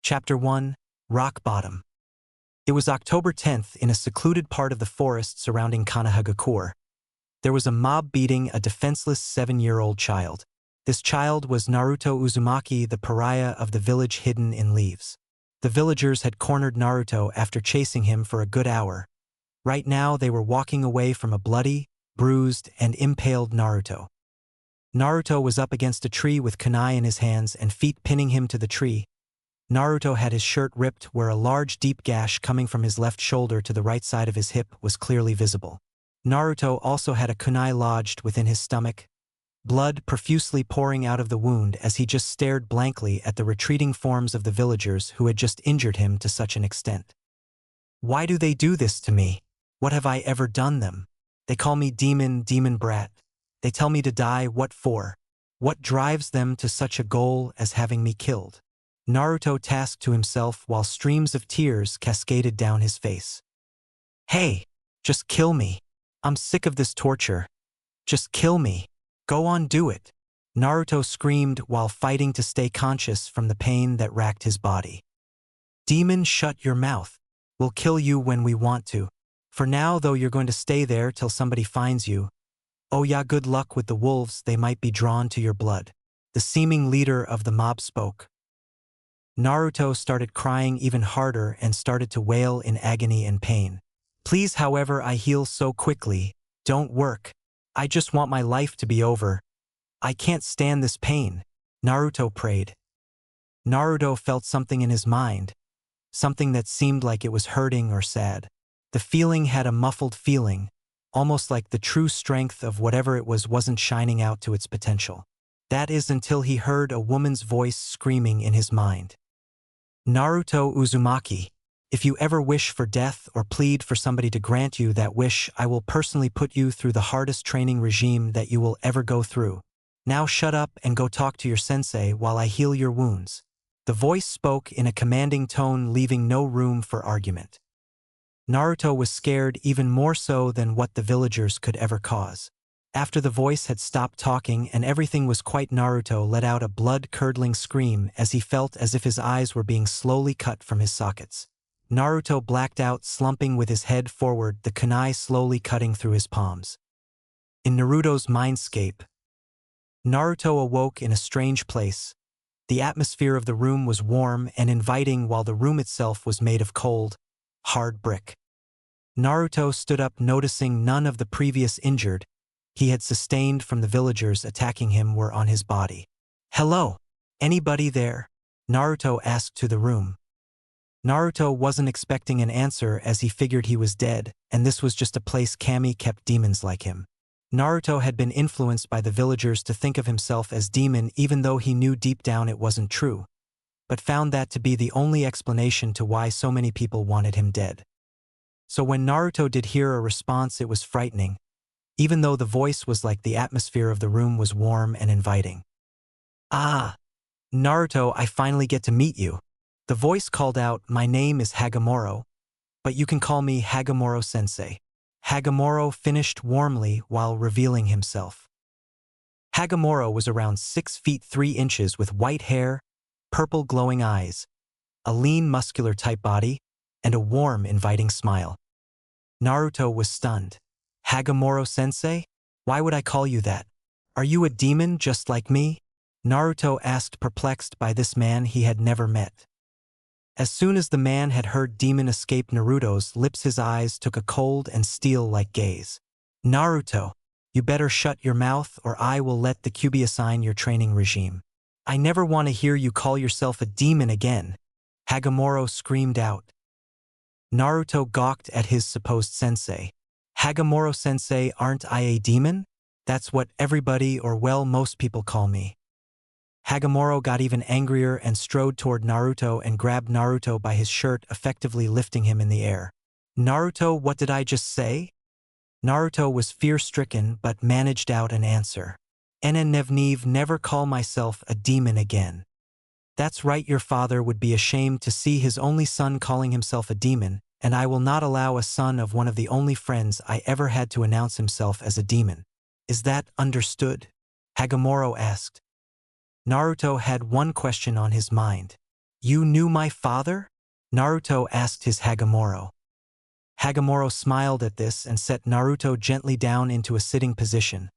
Chapter 1, Rock Bottom. It was October 10th in a secluded part of the forest surrounding Kanahagakure. There was a mob beating a defenseless 7-year-old child. This child was Naruto Uzumaki, the pariah of the village hidden in leaves. The villagers had cornered Naruto after chasing him for a good hour. Right now they were walking away from a bloody, bruised, and impaled Naruto. Naruto was up against a tree with kunai in his hands and feet pinning him to the tree. Naruto had his shirt ripped where a large deep gash coming from his left shoulder to the right side of his hip was clearly visible. Naruto also had a kunai lodged within his stomach, blood profusely pouring out of the wound as he just stared blankly at the retreating forms of the villagers who had just injured him to such an extent. Why do they do this to me? What have I ever done them? They call me demon brat. They tell me to die, what for? What drives them to such a goal as having me killed? Naruto tasked to himself while streams of tears cascaded down his face. Hey, just kill me. I'm sick of this torture. Just kill me. Go on, do it. Naruto screamed while fighting to stay conscious from the pain that racked his body. Demon, shut your mouth. We'll kill you when we want to. For now, though, you're going to stay there till somebody finds you. Oh yeah, good luck with the wolves, they might be drawn to your blood. The seeming leader of the mob spoke. Naruto started crying even harder and started to wail in agony and pain. Please, however, I heal so quickly. Don't work. I just want my life to be over. I can't stand this pain. Naruto prayed. Naruto felt something in his mind, something that seemed like it was hurting or sad. The feeling had a muffled feeling, almost like the true strength of whatever it was wasn't shining out to its potential. That is until he heard a woman's voice screaming in his mind. Naruto Uzumaki, if you ever wish for death or plead for somebody to grant you that wish, I will personally put you through the hardest training regime that you will ever go through. Now shut up and go talk to your sensei while I heal your wounds. The voice spoke in a commanding tone, leaving no room for argument. Naruto was scared even more so than what the villagers could ever cause. After the voice had stopped talking and everything was quiet, Naruto let out a blood-curdling scream as he felt as if his eyes were being slowly cut from his sockets. Naruto blacked out, slumping with his head forward, the kunai slowly cutting through his palms. In Naruto's mindscape, Naruto awoke in a strange place. The atmosphere of the room was warm and inviting while the room itself was made of cold, hard brick. Naruto stood up, noticing none of the previous injured he had sustained from the villagers attacking him were on his body. Hello? Anybody there? Naruto asked to the room. Naruto wasn't expecting an answer as he figured he was dead, and this was just a place Kami kept demons like him. Naruto had been influenced by the villagers to think of himself as demon even though he knew deep down it wasn't true, but found that to be the only explanation to why so many people wanted him dead. So when Naruto did hear a response, it was frightening, even though the voice was like the atmosphere of the room was warm and inviting. Ah, Naruto, I finally get to meet you. The voice called out, my name is Hagoromo, but you can call me Hagoromo-sensei. Hagoromo finished warmly while revealing himself. Hagoromo was around 6 feet 3 inches with white hair, purple glowing eyes, a lean muscular type body, and a warm inviting smile. Naruto was stunned. Hagoromo-sensei? Why would I call you that? Are you a demon just like me? Naruto asked, perplexed by this man he had never met. As soon as the man had heard demon escape Naruto's lips, his eyes took a cold and steel-like gaze. Naruto, you better shut your mouth or I will let the Kyuubi assign your training regime. I never want to hear you call yourself a demon again, Hagoromo screamed out. Naruto gawked at his supposed sensei. Hagoromo-sensei, aren't I a demon? That's what everybody, or well, most people call me. Hagoromo got even angrier and strode toward Naruto and grabbed Naruto by his shirt, effectively lifting him in the air. Naruto, what did I just say? Naruto was fear-stricken but managed out an answer. Never call myself a demon again. That's right, your father would be ashamed to see his only son calling himself a demon, and I will not allow a son of one of the only friends I ever had to announce himself as a demon. Is that understood? Hagoromo asked. Naruto had one question on his mind. You knew my father? Naruto asked his Hagoromo. Hagoromo smiled at this and set Naruto gently down into a sitting position,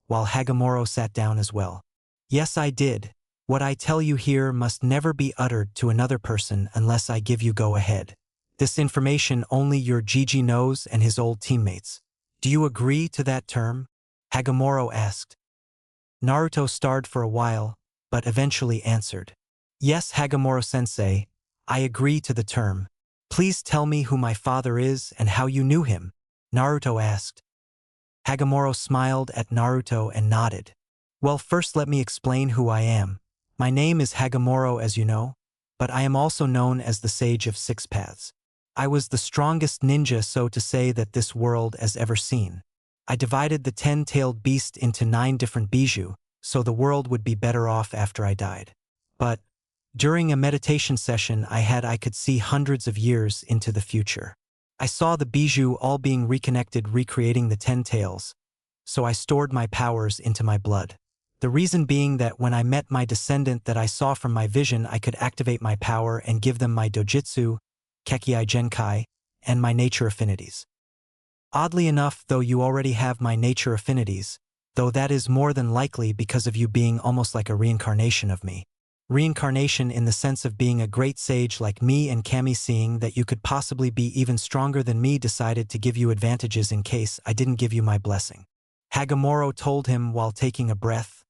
while Hagoromo sat down as well. Yes, I did. What I tell you here must never be uttered to another person unless I give you go-ahead. This information only your Gigi knows and his old teammates. Do you agree to that term? Hagoromo asked. Naruto starred for a while, but eventually answered. Yes, Hagoromo-sensei, I agree to the term. Please tell me who my father is and how you knew him, Naruto asked. Hagoromo smiled at Naruto and nodded. Well, first let me explain who I am. My name is Hagoromo, as you know, but I am also known as the Sage of Six Paths. I was the strongest ninja, so to say, that this world has ever seen. I divided the 10-tailed beast into 9 different bijou, so the world would be better off after I died. But during a meditation session I could see hundreds of years into the future. I saw the bijou all being reconnected, recreating the 10 tails, so I stored my powers into my blood. The reason being that when I met my descendant that I saw from my vision, I could activate my power and give them my dojutsu, Kekkei Genkai, and my nature affinities. Oddly enough, though, you already have my nature affinities, though that is more than likely because of you being almost like a reincarnation of me. Reincarnation in the sense of being a great sage like me, and Kami, seeing that you could possibly be even stronger than me, decided to give you advantages in case I didn't give you my blessing. Hagoromo told him while taking a breath,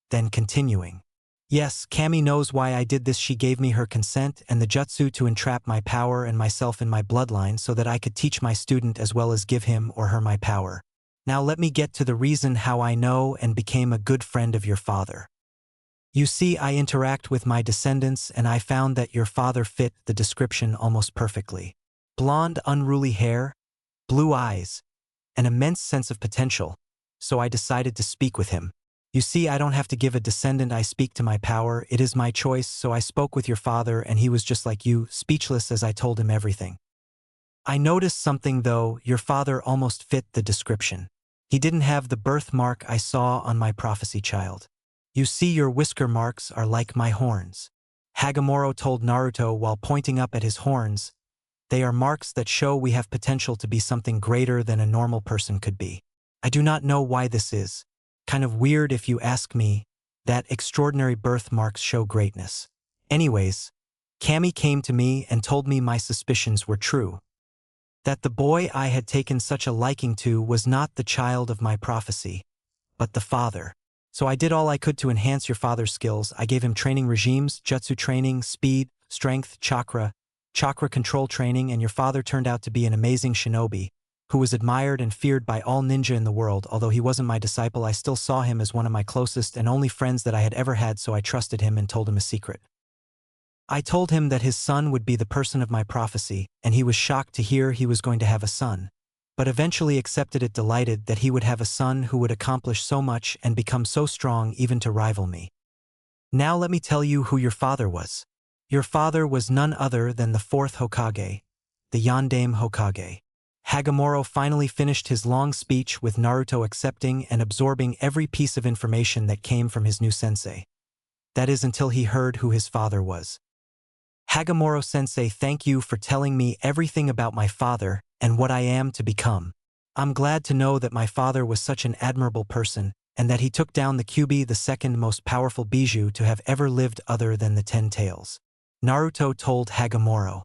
then continuing. Yes, Kami knows why I did this. She gave me her consent and the jutsu to entrap my power and myself in my bloodline so that I could teach my student as well as give him or her my power. Now let me get to the reason how I know and became a good friend of your father. You see, I interact with my descendants and I found that your father fit the description almost perfectly. Blonde, unruly hair, blue eyes, an immense sense of potential, so I decided to speak with him. You see, I don't have to give a descendant, I speak to my power, it is my choice, so I spoke with your father and he was just like you, speechless as I told him everything. I noticed something though, your father almost fit the description. He didn't have the birthmark I saw on my prophecy child. You see, your whisker marks are like my horns. Hagoromo told Naruto while pointing up at his horns. They are marks that show we have potential to be something greater than a normal person could be. I do not know why this is. Kind of weird if you ask me, that extraordinary birthmarks show greatness. Anyways, Kami came to me and told me my suspicions were true. That the boy I had taken such a liking to was not the child of my prophecy, but the father. So I did all I could to enhance your father's skills. I gave him training regimes, jutsu training, speed, strength, chakra control training, and your father turned out to be an amazing shinobi, who was admired and feared by all ninja in the world. Although he wasn't my disciple, I still saw him as one of my closest and only friends that I had ever had, so I trusted him and told him a secret. I told him that his son would be the person of my prophecy, and he was shocked to hear he was going to have a son, but eventually accepted it, delighted that he would have a son who would accomplish so much and become so strong even to rival me. Now let me tell you who your father was. Your father was none other than the 4th Hokage, the Yondaime Hokage. Hagoromo finally finished his long speech with Naruto accepting and absorbing every piece of information that came from his new sensei. That is, until he heard who his father was. Hagoromo-sensei, thank you for telling me everything about my father and what I am to become. I'm glad to know that my father was such an admirable person and that he took down the Kyuubi, the second most powerful bijou to have ever lived other than the 10 tails. Naruto told Hagoromo.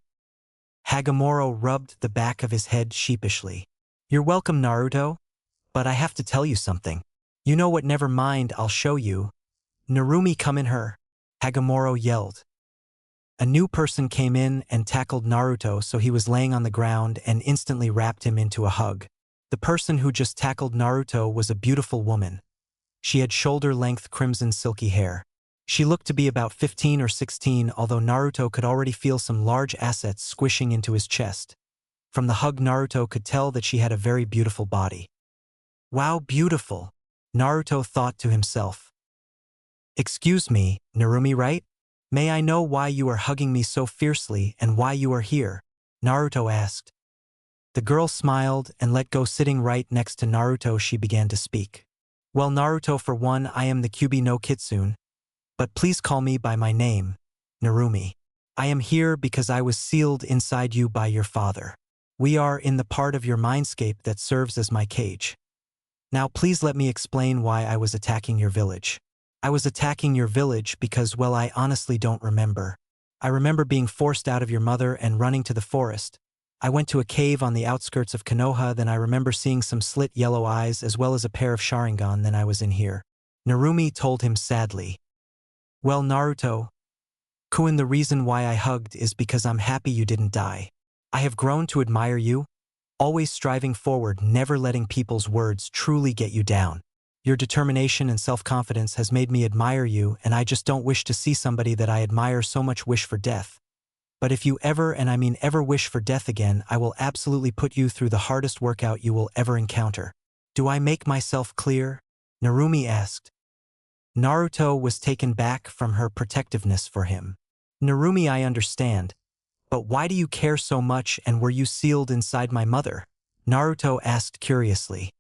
Hagoromo rubbed the back of his head sheepishly. You're welcome, Naruto, but I have to tell you something. You know what? Never mind, I'll show you. Narumi, come in her. Hagoromo yelled. A new person came in and tackled Naruto, so he was laying on the ground and instantly wrapped him into a hug. The person who just tackled Naruto was a beautiful woman. She had shoulder-length crimson silky hair. She looked to be about 15 or 16, although Naruto could already feel some large assets squishing into his chest. From the hug, Naruto could tell that she had a very beautiful body. Wow, beautiful, Naruto thought to himself. Excuse me, Narumi, right? May I know why you are hugging me so fiercely and why you are here? Naruto asked. The girl smiled and let go. Sitting right next to Naruto, she began to speak. Well, Naruto, for one, I am the Kyuubi no Kitsune, but please call me by my name, Narumi. I am here because I was sealed inside you by your father. We are in the part of your mindscape that serves as my cage. Now please let me explain why I was attacking your village. I was attacking your village because, well, I honestly don't remember. I remember being forced out of your mother and running to the forest. I went to a cave on the outskirts of Konoha, then I remember seeing some slit yellow eyes as well as a pair of Sharingan, then I was in here. Narumi told him sadly. Well, Naruto, Kuin, the reason why I hugged is because I'm happy you didn't die. I have grown to admire you, always striving forward, never letting people's words truly get you down. Your determination and self-confidence has made me admire you, and I just don't wish to see somebody that I admire so much wish for death. But if you ever, and I mean ever, wish for death again, I will absolutely put you through the hardest workout you will ever encounter. Do I make myself clear? Narumi asked. Naruto was taken back from her protectiveness for him. Narumi, I understand. But why do you care so much, and were you sealed inside my mother? Naruto asked curiously.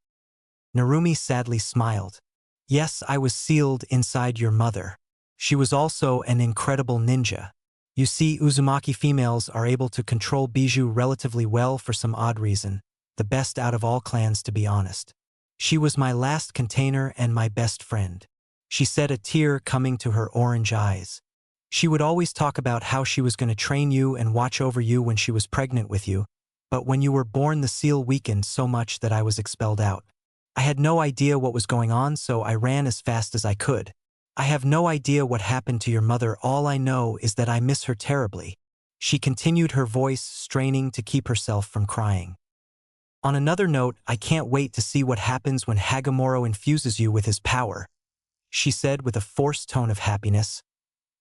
Narumi sadly smiled. Yes, I was sealed inside your mother. She was also an incredible ninja. You see, Uzumaki females are able to control Bijou relatively well for some odd reason, the best out of all clans, to be honest. She was my last container and my best friend. She said, a tear coming to her orange eyes. She would always talk about how she was going to train you and watch over you when she was pregnant with you, but when you were born the seal weakened so much that I was expelled out. I had no idea what was going on, so I ran as fast as I could. I have no idea what happened to your mother. All I know is that I miss her terribly. She continued, her voice straining to keep herself from crying. On another note, I can't wait to see what happens when Hagoromo infuses you with his power, she said with a forced tone of happiness.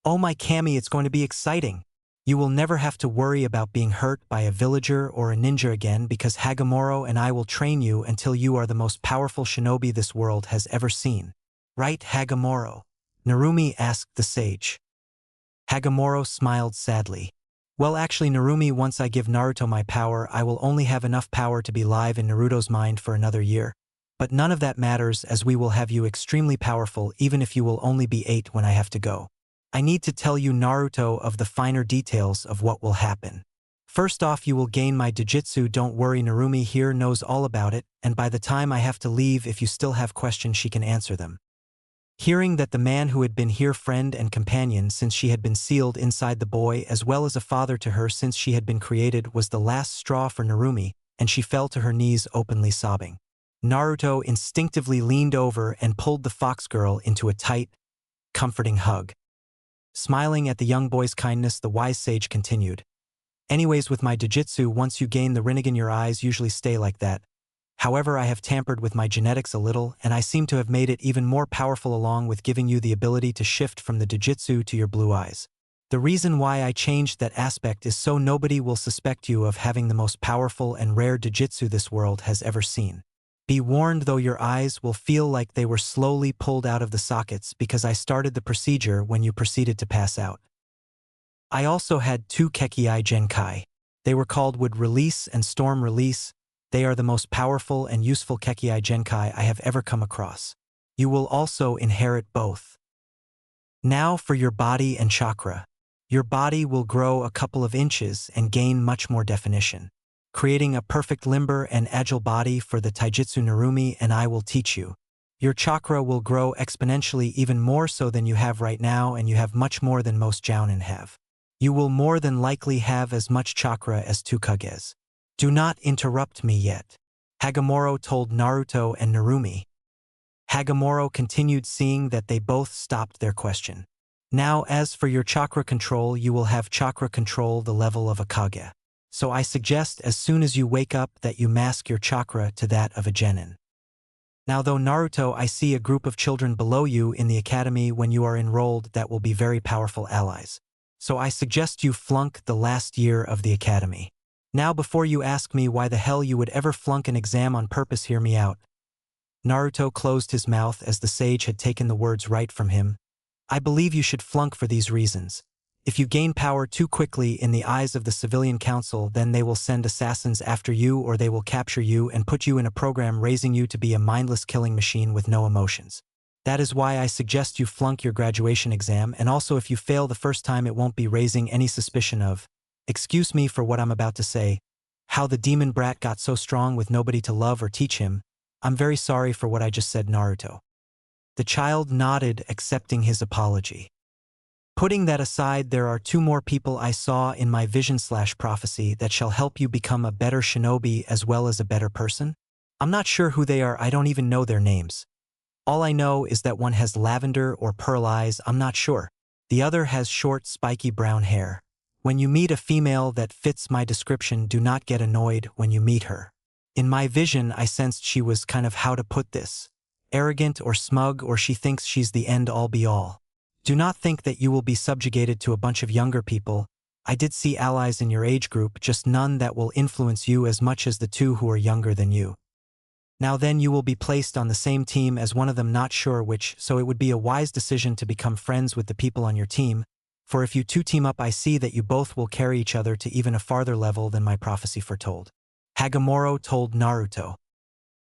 Oh my Kami, it's going to be exciting. You will never have to worry about being hurt by a villager or a ninja again, because Hagoromo and I will train you until you are the most powerful shinobi this world has ever seen. Right, Hagoromo? Narumi asked the sage. Hagoromo smiled sadly. Well, actually, Narumi, once I give Naruto my power, I will only have enough power to be live in Naruto's mind for another year. But none of that matters, as we will have you extremely powerful even if you will only be 8 when I have to go. I need to tell you, Naruto, of the finer details of what will happen. First off, you will gain my Jujutsu. Don't worry, Narumi here knows all about it, and by the time I have to leave, if you still have questions, she can answer them. Hearing that the man who had been her friend and companion since she had been sealed inside the boy, as well as a father to her since she had been created, was the last straw for Narumi, and she fell to her knees openly sobbing. Naruto instinctively leaned over and pulled the fox girl into a tight, comforting hug. Smiling at the young boy's kindness, the wise sage continued. Anyways, with my Jujutsu, once you gain the Rinnegan, your eyes usually stay like that. However, I have tampered with my genetics a little, and I seem to have made it even more powerful, along with giving you the ability to shift from the Jujutsu to your blue eyes. The reason why I changed that aspect is so nobody will suspect you of having the most powerful and rare Jujutsu this world has ever seen. Be warned though, your eyes will feel like they were slowly pulled out of the sockets because I started the procedure when you proceeded to pass out. I also had 2 Kekii Genkai. They were called Wood Release and Storm Release. They are the most powerful and useful Kekii Genkai I have ever come across. You will also inherit both. Now for your body and chakra. Your body will grow a couple of inches and gain much more definition, creating a perfect limber and agile body for the taijutsu Narumi and I will teach you. Your chakra will grow exponentially, even more so than you have right now, and you have much more than most jounin have. You will more than likely have as much chakra as 2 Kages. Do not interrupt me yet, Hagoromo told Naruto and Narumi. Hagoromo continued, seeing that they both stopped their question. Now, as for your chakra control, you will have chakra control the level of a Kage. So I suggest as soon as you wake up that you mask your chakra to that of a genin. Now though, Naruto, I see a group of children below you in the academy when you are enrolled that will be very powerful allies. So I suggest you flunk the last year of the academy. Now before you ask me why the hell you would ever flunk an exam on purpose, hear me out. Naruto closed his mouth as the sage had taken the words right from him. I believe you should flunk for these reasons. If you gain power too quickly in the eyes of the civilian council, then they will send assassins after you, or they will capture you and put you in a program raising you to be a mindless killing machine with no emotions. That is why I suggest you flunk your graduation exam, and also if you fail the first time it won't be raising any suspicion of, excuse me for what I'm about to say, how the demon brat got so strong with nobody to love or teach him. I'm very sorry for what I just said, Naruto. The child nodded, accepting his apology. Putting that aside, there are 2 more people I saw in my vision/prophecy that shall help you become a better shinobi as well as a better person. I'm not sure who they are, I don't even know their names. All I know is that one has lavender or pearl eyes, I'm not sure. The other has short, spiky brown hair. When you meet a female that fits my description, do not get annoyed when you meet her. In my vision, I sensed she was kind of, how to put this, arrogant or smug, or she thinks she's the end-all be-all. Do not think that you will be subjugated to a bunch of younger people. I did see allies in your age group, just none that will influence you as much as the 2 who are younger than you. Now then, you will be placed on the same team as one of them, not sure which, so it would be a wise decision to become friends with the people on your team, for if you 2 team up, I see that you both will carry each other to even a farther level than my prophecy foretold. Hagoromo told Naruto.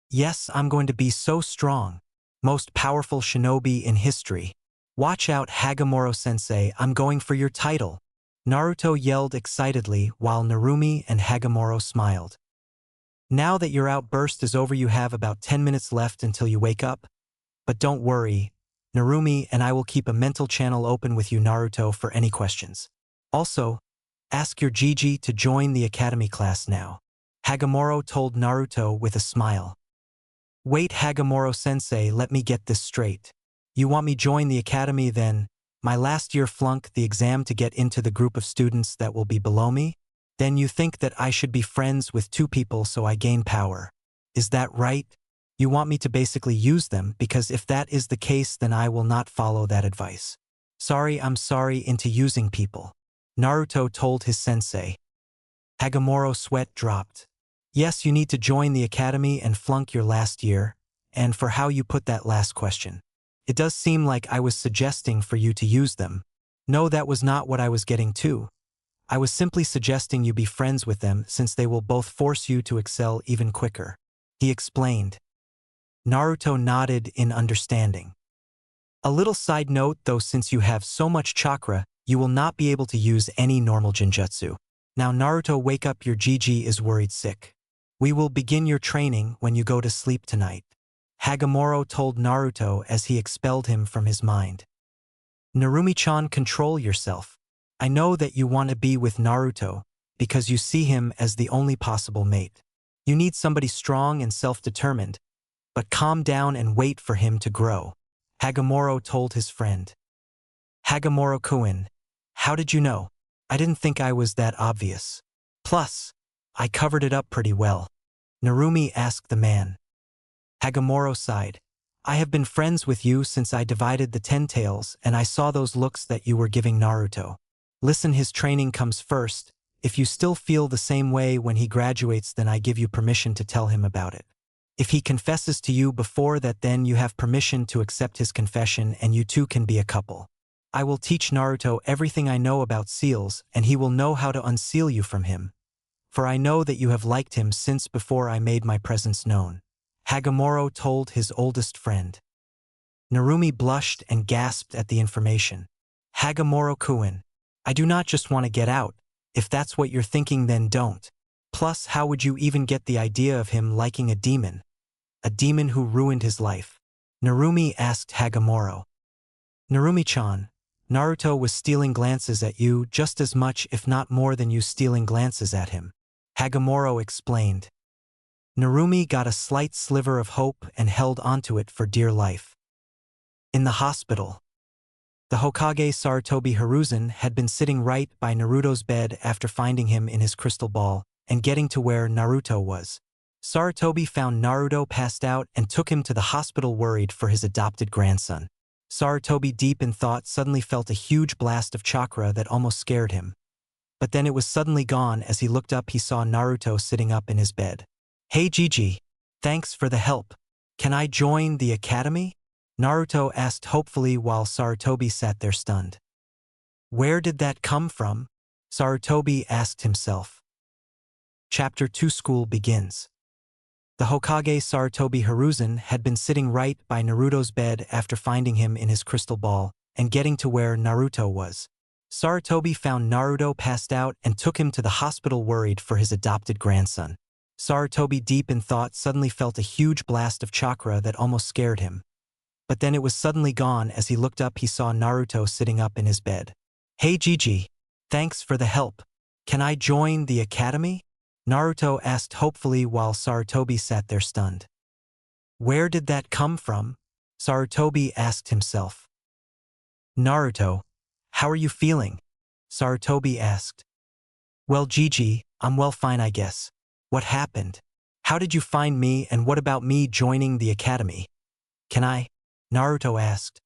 Yes, I'm going to be so strong. Most powerful shinobi in history. Watch out, Hagoromo-sensei, I'm going for your title. Naruto yelled excitedly while Narumi and Hagoromo smiled. Now that your outburst is over, you have about 10 minutes left until you wake up. But don't worry, Narumi and I will keep a mental channel open with you, Naruto, for any questions. Also, ask your Gigi to join the academy class now. Hagoromo told Naruto with a smile. Wait, Hagoromo-sensei, let me get this straight. You want me join the academy then? My last year flunk the exam to get into the group of students that will be below me? Then you think that I should be friends with 2 people so I gain power. Is that right? You want me to basically use them, because if that is the case then I will not follow that advice. Sorry, I'm sorry into using people. Naruto told his sensei. Hagoromo's sweat dropped. Yes, you need to join the academy and flunk your last year, and for how you put that last question. It does seem like I was suggesting for you to use them. No, that was not what I was getting to. I was simply suggesting you be friends with them since they will both force you to excel even quicker. He explained. Naruto nodded in understanding. A little side note though, since you have so much chakra, you will not be able to use any normal genjutsu. Now Naruto, wake up, your Gigi is worried sick. We will begin your training when you go to sleep tonight. Hagoromo told Naruto as he expelled him from his mind. Narumi-chan, control yourself. I know that you want to be with Naruto because you see him as the only possible mate. You need somebody strong and self-determined, but calm down and wait for him to grow. Hagoromo told his friend. Hagoromo-kun, how did you know? I didn't think I was that obvious. Plus, I covered it up pretty well. Narumi asked the man. Hagoromo sighed. I have been friends with you since I divided the 10 tails, and I saw those looks that you were giving Naruto. Listen, his training comes first. If you still feel the same way when he graduates, then I give you permission to tell him about it. If he confesses to you before that, then you have permission to accept his confession and you 2 can be a couple. I will teach Naruto everything I know about seals, and he will know how to unseal you from him. For I know that you have liked him since before I made my presence known. Hagoromo told his oldest friend. Narumi blushed and gasped at the information. Hagoromo-kun, I do not just want to get out. If that's what you're thinking, then don't. Plus, how would you even get the idea of him liking a demon? A demon who ruined his life? Narumi asked Hagoromo. Narumi-chan, Naruto was stealing glances at you just as much, if not more than you stealing glances at him. Hagoromo explained. Narumi got a slight sliver of hope and held onto it for dear life. In the hospital, the Hokage Sarutobi Hiruzen had been sitting right by Naruto's bed after finding him in his crystal ball and getting to where Naruto was. Sarutobi found Naruto passed out and took him to the hospital, worried for his adopted grandson. Sarutobi, deep in thought, suddenly felt a huge blast of chakra that almost scared him. But then it was suddenly gone. As he looked up, he saw Naruto sitting up in his bed. Hey Gigi, thanks for the help. Can I join the academy? Naruto asked hopefully while Sarutobi sat there stunned. Where did that come from? Sarutobi asked himself. Chapter 2 School begins. The Hokage Sarutobi Hiruzen had been sitting right by Naruto's bed after finding him in his crystal ball and getting to where Naruto was. Sarutobi found Naruto passed out and took him to the hospital worried for his adopted grandson. Sarutobi, deep in thought, suddenly felt a huge blast of chakra that almost scared him. But then it was suddenly gone. As he looked up, he saw Naruto sitting up in his bed. "Hey Gigi, thanks for the help. Can I join the academy?" Naruto asked hopefully while Sarutobi sat there stunned. "Where did that come from?" Sarutobi asked himself. "Naruto, how are you feeling?" Sarutobi asked. "Well Gigi, I'm well, fine I guess. What happened? How did you find me, and what about me joining the academy? Can I?" Naruto asked.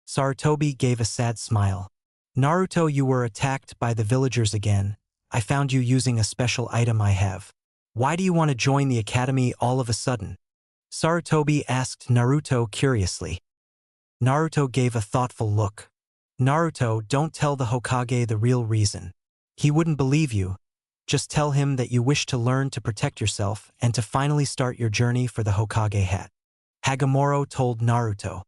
Sarutobi gave a sad smile. "Naruto, you were attacked by the villagers again. I found you using a special item I have. Why do you want to join the academy all of a sudden?" Sarutobi asked Naruto curiously. Naruto gave a thoughtful look. "Naruto, don't tell the Hokage the real reason. He wouldn't believe you. Just tell him that you wish to learn to protect yourself and to finally start your journey for the Hokage hat," Hagoromo told Naruto.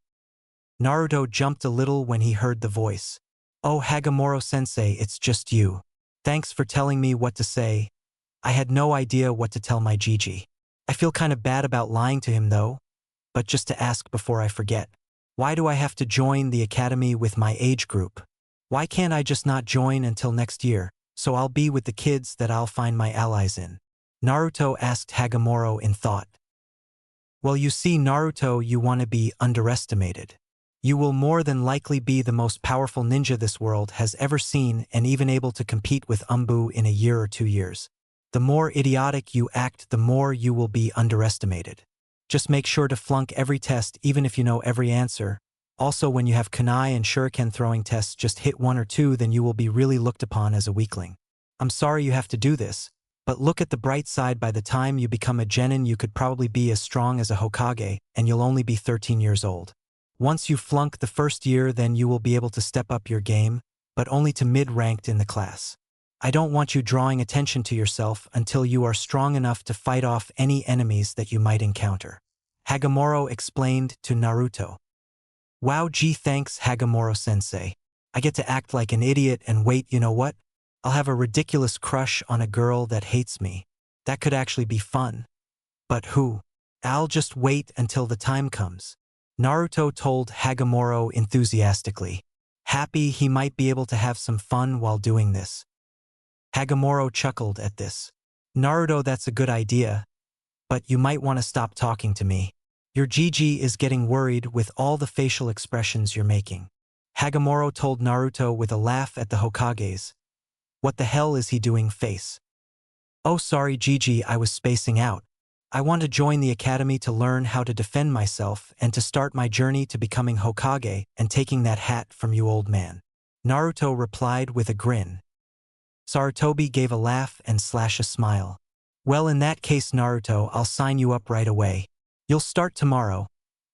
Naruto jumped a little when he heard the voice. "Oh Hagoromo-sensei, it's just you. Thanks for telling me what to say. I had no idea what to tell my Gigi. I feel kind of bad about lying to him though. But just to ask before I forget, why do I have to join the academy with my age group? Why can't I just not join until next year, so I'll be with the kids that I'll find my allies in?" Naruto asked Hagoromo in thought. "Well, you see Naruto, you want to be underestimated. You will more than likely be the most powerful ninja this world has ever seen, and even able to compete with Umbu in a year or 2 years. The more idiotic you act, the more you will be underestimated. Just make sure to flunk every test even if you know every answer. Also, when you have kunai and shuriken throwing tests, just hit 1 or 2, then you will be really looked upon as a weakling. I'm sorry you have to do this, but look at the bright side. By the time you become a genin, you could probably be as strong as a Hokage, and you'll only be 13 years old. Once you flunk the first year, then you will be able to step up your game, but only to mid-ranked in the class. I don't want you drawing attention to yourself until you are strong enough to fight off any enemies that you might encounter," Hagoromo explained to Naruto. "Wow, gee, thanks Hagoromo-sensei. I get to act like an idiot, and wait, you know what? I'll have a ridiculous crush on a girl that hates me. That could actually be fun. But who? I'll just wait until the time comes," Naruto told Hagoromo enthusiastically, happy he might be able to have some fun while doing this. Hagoromo chuckled at this. "Naruto, that's a good idea, but you might want to stop talking to me. Your Gigi is getting worried with all the facial expressions you're making," Hagoromo told Naruto with a laugh at the Hokage's "What the hell is he doing" face. "Oh sorry Gigi, I was spacing out. I want to join the academy to learn how to defend myself and to start my journey to becoming Hokage and taking that hat from you, old man," Naruto replied with a grin. Sarutobi gave a laugh and a smile. "Well, in that case Naruto, I'll sign you up right away. You'll start tomorrow.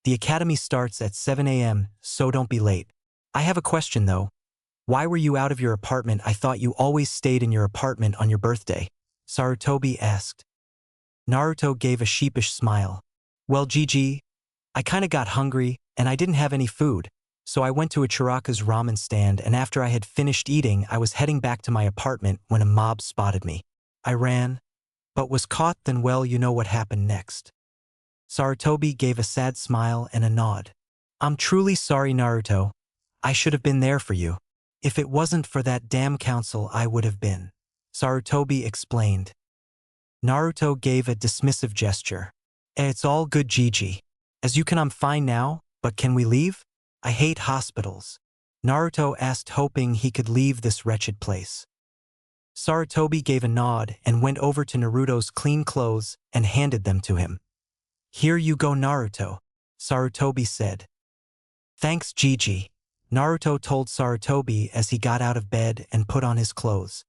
The academy starts at 7 a.m., so don't be late. I have a question though. Why were you out of your apartment? I thought you always stayed in your apartment on your birthday," Sarutobi asked. Naruto gave a sheepish smile. "Well Gigi, I kinda got hungry, and I didn't have any food, so I went to a Chiraka's ramen stand, and after I had finished eating, I was heading back to my apartment when a mob spotted me. I ran, but was caught. Then well, you know what happened next." Sarutobi gave a sad smile and a nod. "I'm truly sorry Naruto. I should have been there for you. If it wasn't for that damn council, I would have been," Sarutobi explained. Naruto gave a dismissive gesture. "It's all good Gigi. As you can, I'm fine now, but can we leave? I hate hospitals," Naruto asked, hoping he could leave this wretched place. Sarutobi gave a nod and went over to Naruto's clean clothes and handed them to him. "Here you go Naruto," Sarutobi said. "Thanks Gigi," Naruto told Sarutobi as he got out of bed and put on his clothes.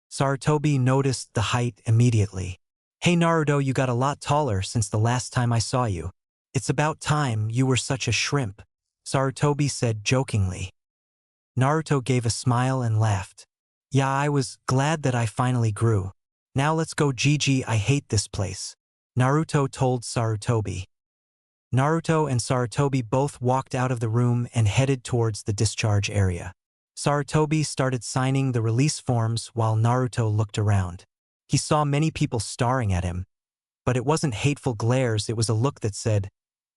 Sarutobi noticed the height immediately. "Hey Naruto, you got a lot taller since the last time I saw you. It's about time, you were such a shrimp," Sarutobi said jokingly. Naruto gave a smile and laughed. "Yeah, I was glad that I finally grew. Now let's go Gigi, I hate this place." Naruto told Sarutobi. Naruto and Sarutobi both walked out of the room and headed towards the discharge area. Sarutobi started signing the release forms while Naruto looked around. He saw many people staring at him, but it wasn't hateful glares, it was a look that said,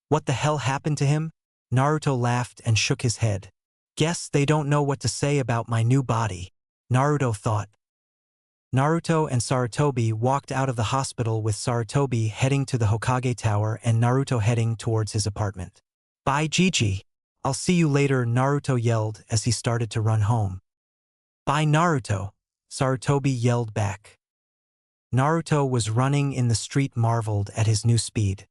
"What the hell happened to him?" Naruto laughed and shook his head. "Guess they don't know what to say about my new body," Naruto thought. Naruto and Sarutobi walked out of the hospital with Sarutobi heading to the Hokage Tower and Naruto heading towards his apartment. "Bye, Gigi. I'll see you later," Naruto yelled as he started to run home. "Bye, Naruto," Sarutobi yelled back. Naruto was running in the street, marveled at his new speed.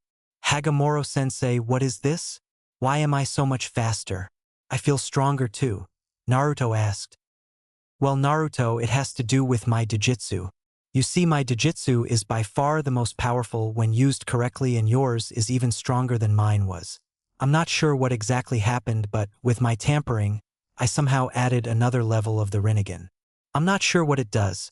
"Hagoromo-sensei, what is this? Why am I so much faster? I feel stronger too," Naruto asked. "Well, Naruto, it has to do with my Jujutsu. You see, my Jujutsu is by far the most powerful when used correctly, and yours is even stronger than mine was. I'm not sure what exactly happened, but with my tampering, I somehow added another level of the Rinnegan. I'm not sure what it does.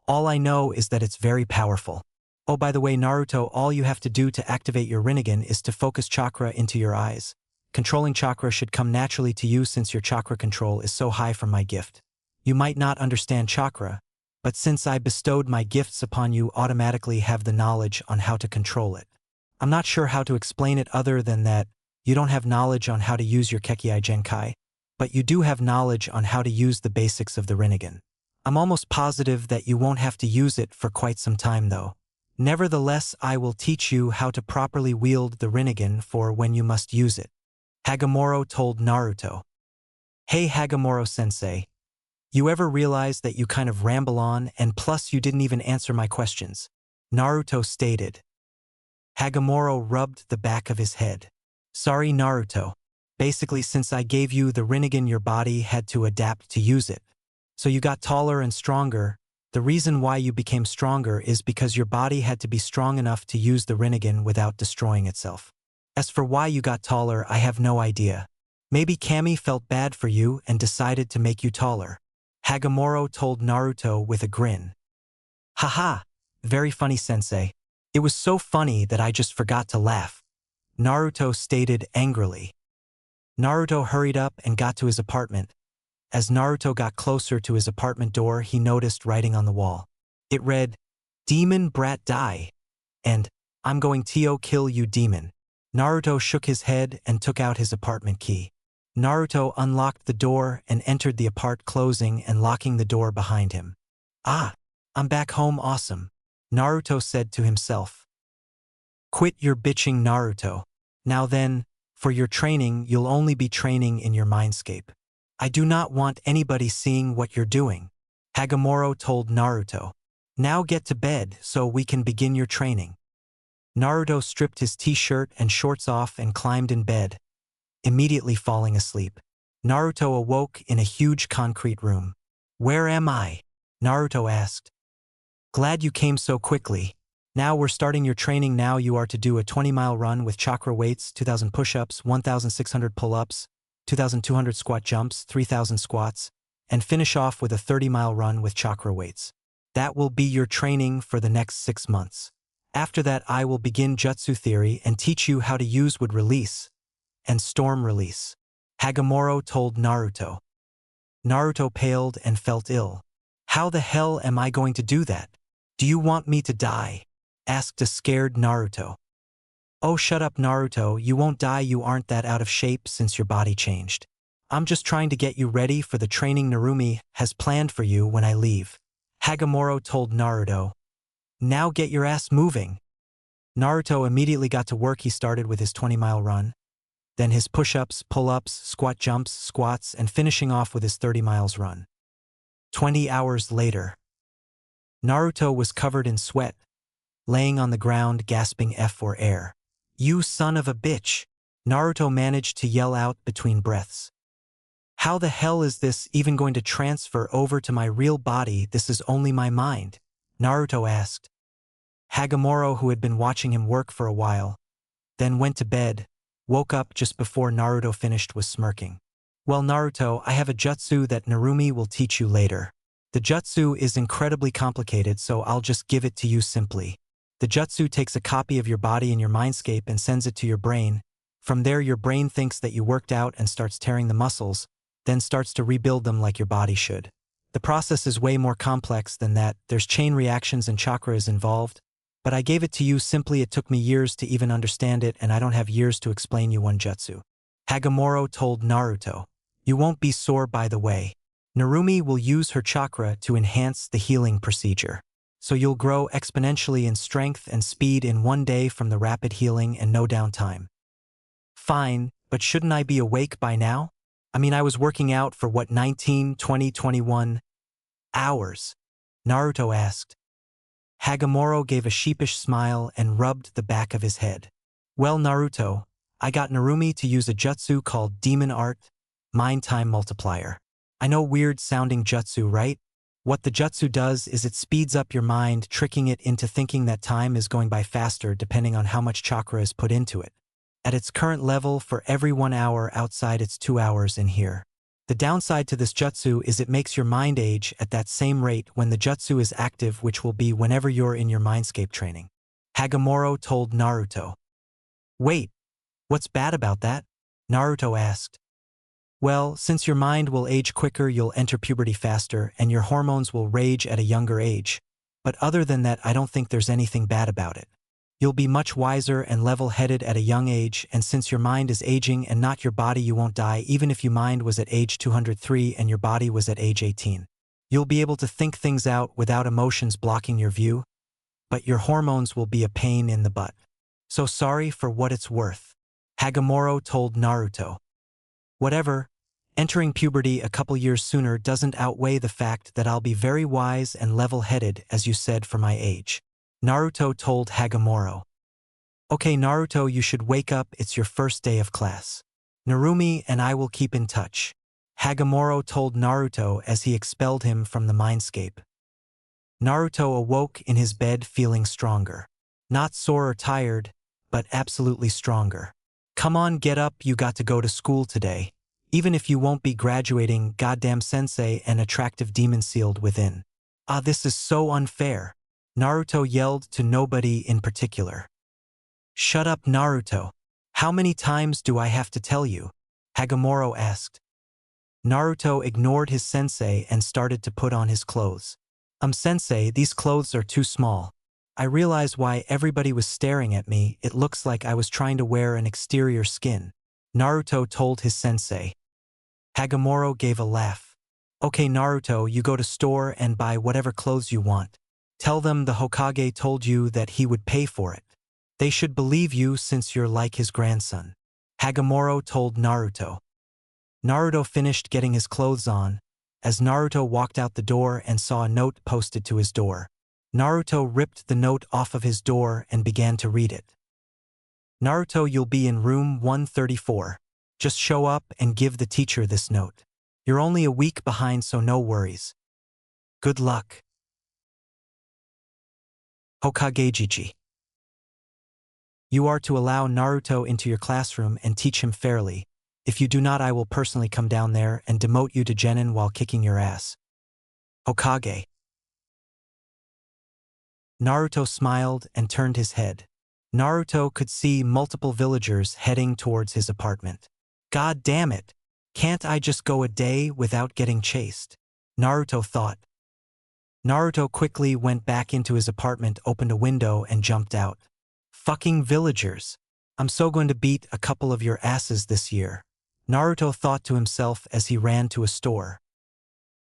All I know is that it's very powerful. Oh, by the way, Naruto, all you have to do to activate your Rinnegan is to focus chakra into your eyes. Controlling chakra should come naturally to you since your chakra control is so high from my gift. You might not understand chakra, but since I bestowed my gifts upon you, automatically have the knowledge on how to control it. I'm not sure how to explain it other than that you don't have knowledge on how to use your Kekkai Genkai, but you do have knowledge on how to use the basics of the Rinnegan. I'm almost positive that you won't have to use it for quite some time though. Nevertheless, I will teach you how to properly wield the Rinnegan for when you must use it," Hagoromo told Naruto. "Hey Hagoromo-sensei, you ever realize that you kind of ramble on, and plus you didn't even answer my questions?" Naruto stated. Hagoromo rubbed the back of his head. "Sorry, Naruto. Basically, since I gave you the Rinnegan, your body had to adapt to use it. So you got taller and stronger. The reason why you became stronger is because your body had to be strong enough to use the Rinnegan without destroying itself. As for why you got taller, I have no idea. Maybe Kami felt bad for you and decided to make you taller," Hagoromo told Naruto with a grin. "Haha, very funny, sensei. It was so funny that I just forgot to laugh," Naruto stated angrily. Naruto hurried up and got to his apartment. As Naruto got closer to his apartment door, he noticed writing on the wall. It read, "Demon brat die," and "I'm going to kill you, demon." Naruto shook his head and took out his apartment key. Naruto unlocked the door and entered the apart, closing and locking the door behind him. "Ah, I'm back home, awesome," Naruto said to himself. "Quit your bitching, Naruto. Now then, for your training, you'll only be training in your mindscape. I do not want anybody seeing what you're doing," Hagoromo told Naruto. "Now get to bed so we can begin your training." Naruto stripped his t-shirt and shorts off and climbed in bed, immediately falling asleep. Naruto awoke in a huge concrete room. "Where am I?" Naruto asked. "Glad you came so quickly. Now we're starting your training. Now you are to do a 20-mile run with chakra weights, 2,000 push-ups, 1,600 pull-ups, 2,200 squat jumps, 3,000 squats, and finish off with a 30-mile run with chakra weights. That will be your training for the next 6 months. After that, I will begin Jutsu theory and teach you how to use Wood Release and Storm Release," Hagoromo told Naruto. Naruto paled and felt ill. "How the hell am I going to do that? Do you want me to die?" asked a scared Naruto. "Oh, shut up, Naruto, you won't die. You aren't that out of shape since your body changed. I'm just trying to get you ready for the training Narumi has planned for you when I leave," Hagoromo told Naruto. "Now get your ass moving." Naruto immediately got to work. He started with his 20-mile run, then his push-ups, pull-ups, squat jumps, squats, and finishing off with his 30 miles run. 20 hours later, Naruto was covered in sweat, laying on the ground gasping for air. "You son of a bitch," Naruto managed to yell out between breaths. "How the hell is this even going to transfer over to my real body? This is only my mind," Naruto asked. Hagoromo, who had been watching him work for a while, then went to bed, woke up just before Naruto finished, was smirking. "Well, Naruto, I have a jutsu that Narumi will teach you later. The jutsu is incredibly complicated, so I'll just give it to you simply. The jutsu takes a copy of your body in your mindscape and sends it to your brain. From there your brain thinks that you worked out and starts tearing the muscles, then starts to rebuild them like your body should. The process is way more complex than that. There's chain reactions and chakras involved. But I gave it to you simply. It took me years to even understand it, and I don't have years to explain you one jutsu. Hagoromo told Naruto. You won't be sore, by the way. Narumi will use her chakra to enhance the healing procedure. So you'll grow exponentially in strength and speed in one day from the rapid healing and no downtime. Fine, but shouldn't I be awake by now? I mean, I was working out for what, 19, 20, 21 hours? Naruto asked. Hagoromo gave a sheepish smile and rubbed the back of his head. Well, Naruto, I got Narumi to use a jutsu called Demon Art, Mind Time Multiplier. I know, weird sounding jutsu, right? What the jutsu does is it speeds up your mind, tricking it into thinking that time is going by faster depending on how much chakra is put into it. At its current level, for every 1 hour outside, it's 2 hours in here. The downside to this jutsu is it makes your mind age at that same rate when the jutsu is active, which will be whenever you're in your mindscape training. Hagoromo told Naruto. Wait, what's bad about that? Naruto asked. Well, since your mind will age quicker, you'll enter puberty faster, and your hormones will rage at a younger age. But other than that, I don't think there's anything bad about it. You'll be much wiser and level-headed at a young age, and since your mind is aging and not your body, you won't die even if your mind was at age 203 and your body was at age 18. You'll be able to think things out without emotions blocking your view, but your hormones will be a pain in the butt. So sorry for what it's worth. Hagoromo told Naruto. Whatever, entering puberty a couple years sooner doesn't outweigh the fact that I'll be very wise and level-headed, as you said, for my age. Naruto told Hagoromo. Okay, Naruto, you should wake up. It's your first day of class. Narumi and I will keep in touch. Hagoromo told Naruto as he expelled him from the mindscape. Naruto awoke in his bed feeling stronger. Not sore or tired, but absolutely stronger. Come on, get up, you got to go to school today. Even if you won't be graduating, goddamn sensei, an attractive demon sealed within. Ah, this is so unfair. Naruto yelled to nobody in particular. Shut up, Naruto. How many times do I have to tell you? Hagoromo asked. Naruto ignored his sensei and started to put on his clothes. Sensei, these clothes are too small. I realize why everybody was staring at me. It looks like I was trying to wear an exterior skin. Naruto told his sensei. Hagoromo gave a laugh. Okay, Naruto, you go to store and buy whatever clothes you want. Tell them the Hokage told you that he would pay for it. They should believe you since you're like his grandson. Hagoromo told Naruto. Naruto finished getting his clothes on, as Naruto walked out the door and saw a note posted to his door. Naruto ripped the note off of his door and began to read it. Naruto, you'll be in room 134. Just show up and give the teacher this note. You're only a week behind, so no worries. Good luck. Hokage. You are to allow Naruto into your classroom and teach him fairly. If you do not, I will personally come down there and demote you to genin while kicking your ass. Hokage. Naruto smiled and turned his head. Naruto could see multiple villagers heading towards his apartment. God damn it! Can't I just go a day without getting chased? Naruto thought. Naruto quickly went back into his apartment, opened a window, and jumped out. Fucking villagers. I'm so going to beat a couple of your asses this year. Naruto thought to himself as he ran to a store.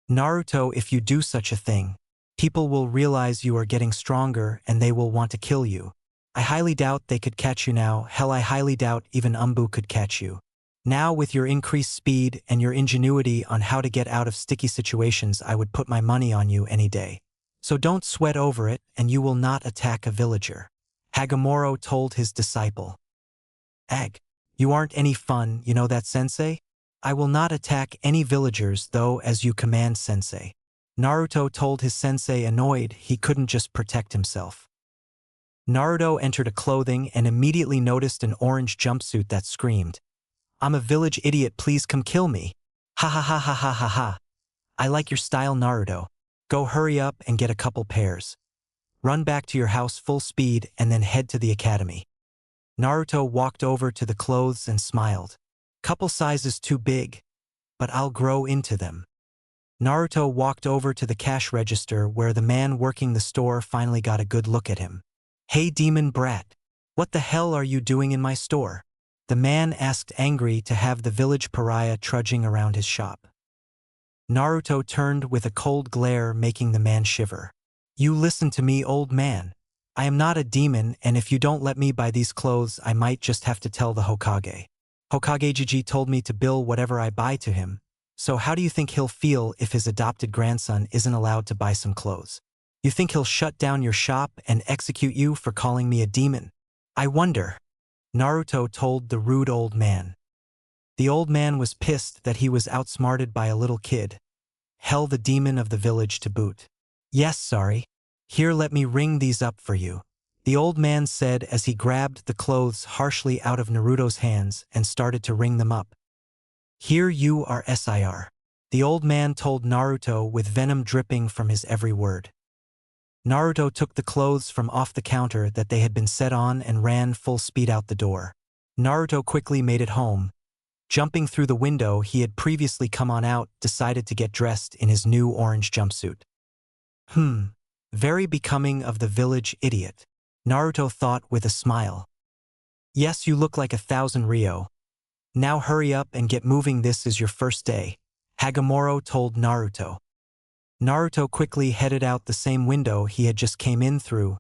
Naruto, if you do such a thing, people will realize you are getting stronger and they will want to kill you. I highly doubt they could catch you now. Hell, I highly doubt even Umbu could catch you. Now, with your increased speed and your ingenuity on how to get out of sticky situations, I would put my money on you any day. So don't sweat over it, and you will not attack a villager. Hagoromo told his disciple. Ag, you aren't any fun, you know that, sensei? I will not attack any villagers, though, as you command, sensei. Naruto told his sensei, annoyed he couldn't just protect himself. Naruto entered a clothing and immediately noticed an orange jumpsuit that screamed, I'm a village idiot, please come kill me. Ha ha ha ha ha ha ha. I like your style, Naruto. Go hurry up and get a couple pairs. Run back to your house full speed and then head to the academy. Naruto walked over to the clothes and smiled. Couple sizes too big, but I'll grow into them. Naruto walked over to the cash register where the man working the store finally got a good look at him. Hey demon brat, what the hell are you doing in my store? The man asked, angry to have the village pariah trudging around his shop. Naruto turned with a cold glare, making the man shiver. You listen to me, old man. I am not a demon, and if you don't let me buy these clothes, I might just have to tell the Hokage. Hokage Jiji told me to bill whatever I buy to him, so how do you think he'll feel if his adopted grandson isn't allowed to buy some clothes? You think he'll shut down your shop and execute you for calling me a demon? I wonder. Naruto told the rude old man. The old man was pissed that he was outsmarted by a little kid. Hell, the demon of the village to boot. Yes, sorry. Here, let me ring these up for you, the old man said as he grabbed the clothes harshly out of Naruto's hands and started to ring them up. Here you are, sir. The old man told Naruto with venom dripping from his every word. Naruto took the clothes from off the counter that they had been set on and ran full speed out the door. Naruto quickly made it home. Jumping through the window he had previously come on out, decided to get dressed in his new orange jumpsuit. Very becoming of the village idiot, Naruto thought with a smile. Yes, you look like 1,000 Ryo. Now hurry up and get moving, this is your first day, Hagoromo told Naruto. Naruto quickly headed out the same window he had just came in through,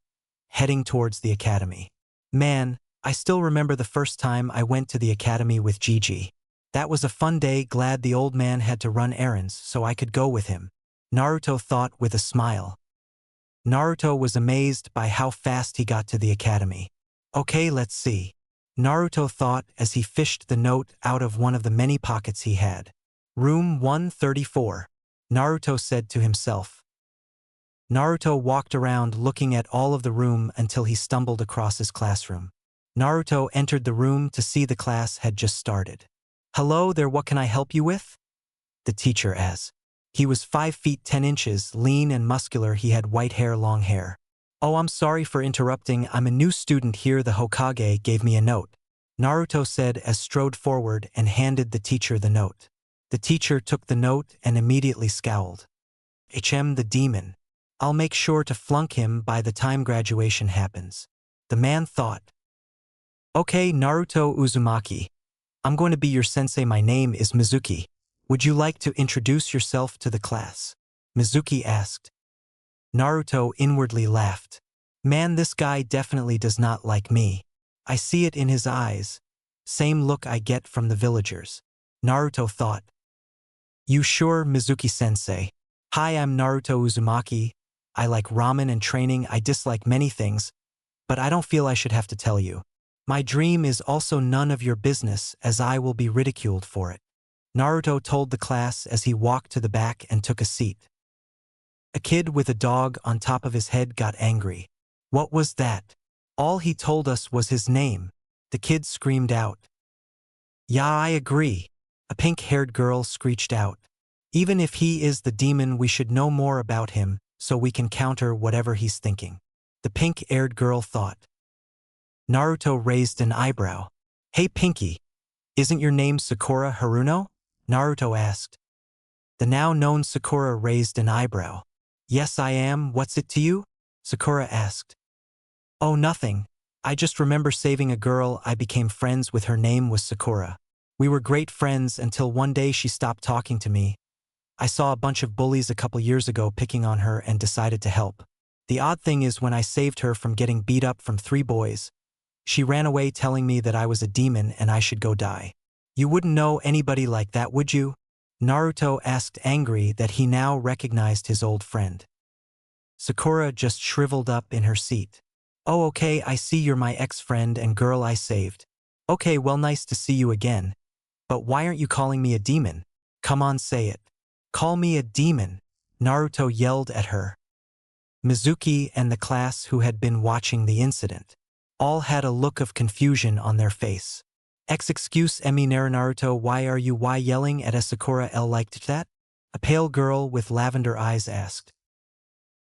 heading towards the academy. Man, I still remember the first time I went to the academy with Gigi. That was a fun day, glad the old man had to run errands so I could go with him, Naruto thought with a smile. Naruto was amazed by how fast he got to the academy. Okay, let's see, Naruto thought as he fished the note out of one of the many pockets he had. Room 134, Naruto said to himself. Naruto walked around looking at all of the room until he stumbled across his classroom. Naruto entered the room to see the class had just started. Hello there, what can I help you with? The teacher asked. He was 5 feet 10 inches, lean and muscular, he had white hair, long hair. Oh, I'm sorry for interrupting, I'm a new student here, the Hokage gave me a note, Naruto said as strode forward and handed the teacher the note. The teacher took the note and immediately scowled. The demon. I'll make sure to flunk him by the time graduation happens, the man thought. Okay, Naruto Uzumaki. I'm going to be your sensei, my name is Mizuki. Would you like to introduce yourself to the class? Mizuki asked. Naruto inwardly laughed. Man, this guy definitely does not like me. I see it in his eyes. Same look I get from the villagers, Naruto thought. You sure, Mizuki-sensei? Hi, I'm Naruto Uzumaki. I like ramen and training, I dislike many things, but I don't feel I should have to tell you. My dream is also none of your business, as I will be ridiculed for it, Naruto told the class as he walked to the back and took a seat. A kid with a dog on top of his head got angry. What was that? All he told us was his name, the kid screamed out. Yeah, I agree, a pink-haired girl screeched out. Even if he is the demon, we should know more about him, so we can counter whatever he's thinking, the pink-haired girl thought. Naruto raised an eyebrow. Hey Pinky, isn't your name Sakura Haruno? Naruto asked. The now known Sakura raised an eyebrow. Yes, I am, what's it to you? Sakura asked. Oh, nothing. I just remember saving a girl, I became friends with, her name was Sakura. We were great friends until one day she stopped talking to me. I saw a bunch of bullies a couple years ago picking on her and decided to help. The odd thing is, when I saved her from getting beat up from 3 boys, she ran away telling me that I was a demon and I should go die. You wouldn't know anybody like that, would you? Naruto asked, angry that he now recognized his old friend. Sakura just shriveled up in her seat. Oh, okay, I see you're my ex-friend and girl I saved. Okay, well, nice to see you again. But why aren't you calling me a demon? Come on, say it. Call me a demon, Naruto yelled at her. Mizuki and the class, who had been watching the incident, all had a look of confusion on their face. Excuse me, Naruto, why are you yelling at a Sakura like that? A pale girl with lavender eyes asked.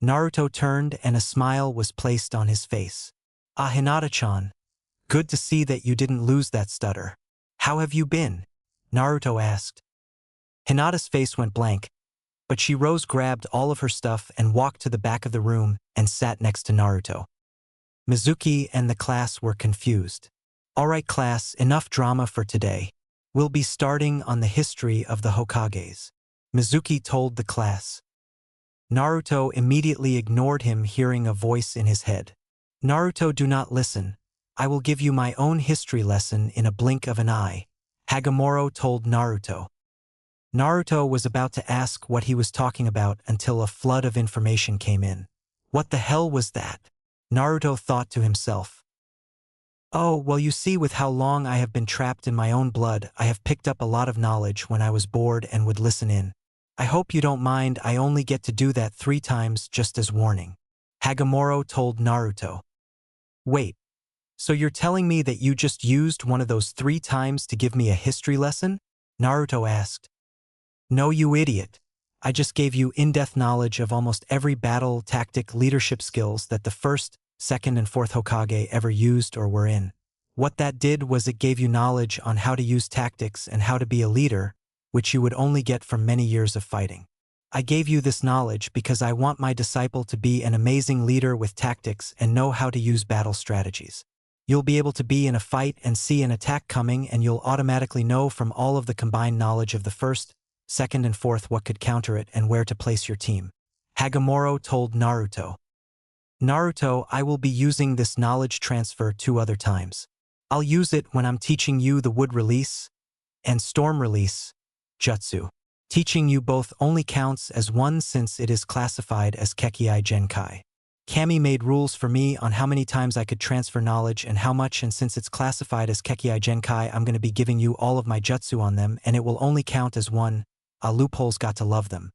Naruto turned and a smile was placed on his face. Ah, Hinata-chan. Good to see that you didn't lose that stutter. How have you been? Naruto asked. Hinata's face went blank, but she grabbed all of her stuff and walked to the back of the room and sat next to Naruto. Mizuki and the class were confused. All right class, enough drama for today. We'll be starting on the history of the Hokages. Mizuki told the class. Naruto immediately ignored him, hearing a voice in his head. Naruto, do not listen. I will give you my own history lesson in a blink of an eye, Hagoromo told Naruto. Naruto was about to ask what he was talking about until a flood of information came in. What the hell was that? Naruto thought to himself. Oh, well, you see, with how long I have been trapped in my own blood, I have picked up a lot of knowledge when I was bored and would listen in. I hope you don't mind, I only get to do that 3 times just as warning, Hagoromo told Naruto. Wait, so you're telling me that you just used one of those 3 times to give me a history lesson? Naruto asked. No, you idiot. I just gave you in-depth knowledge of almost every battle, tactic, leadership skills that the first, second, and fourth Hokage ever used or were in. What that did was it gave you knowledge on how to use tactics and how to be a leader, which you would only get from many years of fighting. I gave you this knowledge because I want my disciple to be an amazing leader with tactics and know how to use battle strategies. You'll be able to be in a fight and see an attack coming, and you'll automatically know from all of the combined knowledge of the first, second, and fourth what could counter it and where to place your team, Hagoromo told Naruto. Naruto, I will be using this knowledge transfer 2 other times. I'll use it when I'm teaching you the wood release and storm release jutsu. Teaching you both only counts as one since it is classified as Kekkei Genkai. Kami made rules for me on how many times I could transfer knowledge and how much, and since it's classified as Kekkei Genkai, I'm going to be giving you all of my jutsu on them, and it will only count as one. Loopholes, got to love them.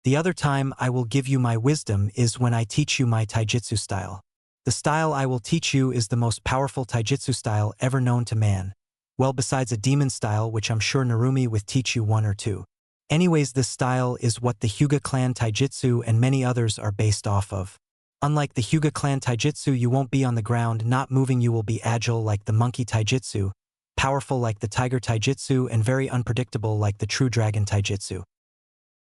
The other time I will give you my wisdom is when I teach you my taijutsu style. The style I will teach you is the most powerful taijutsu style ever known to man. Well, besides a demon style, which I'm sure Narumi will teach you 1 or 2. Anyways, this style is what the Hyuga clan taijutsu and many others are based off of. Unlike the Hyuga clan taijutsu, you won't be on the ground not moving, you will be agile like the monkey taijutsu, powerful like the tiger taijutsu, and very unpredictable like the true dragon taijutsu.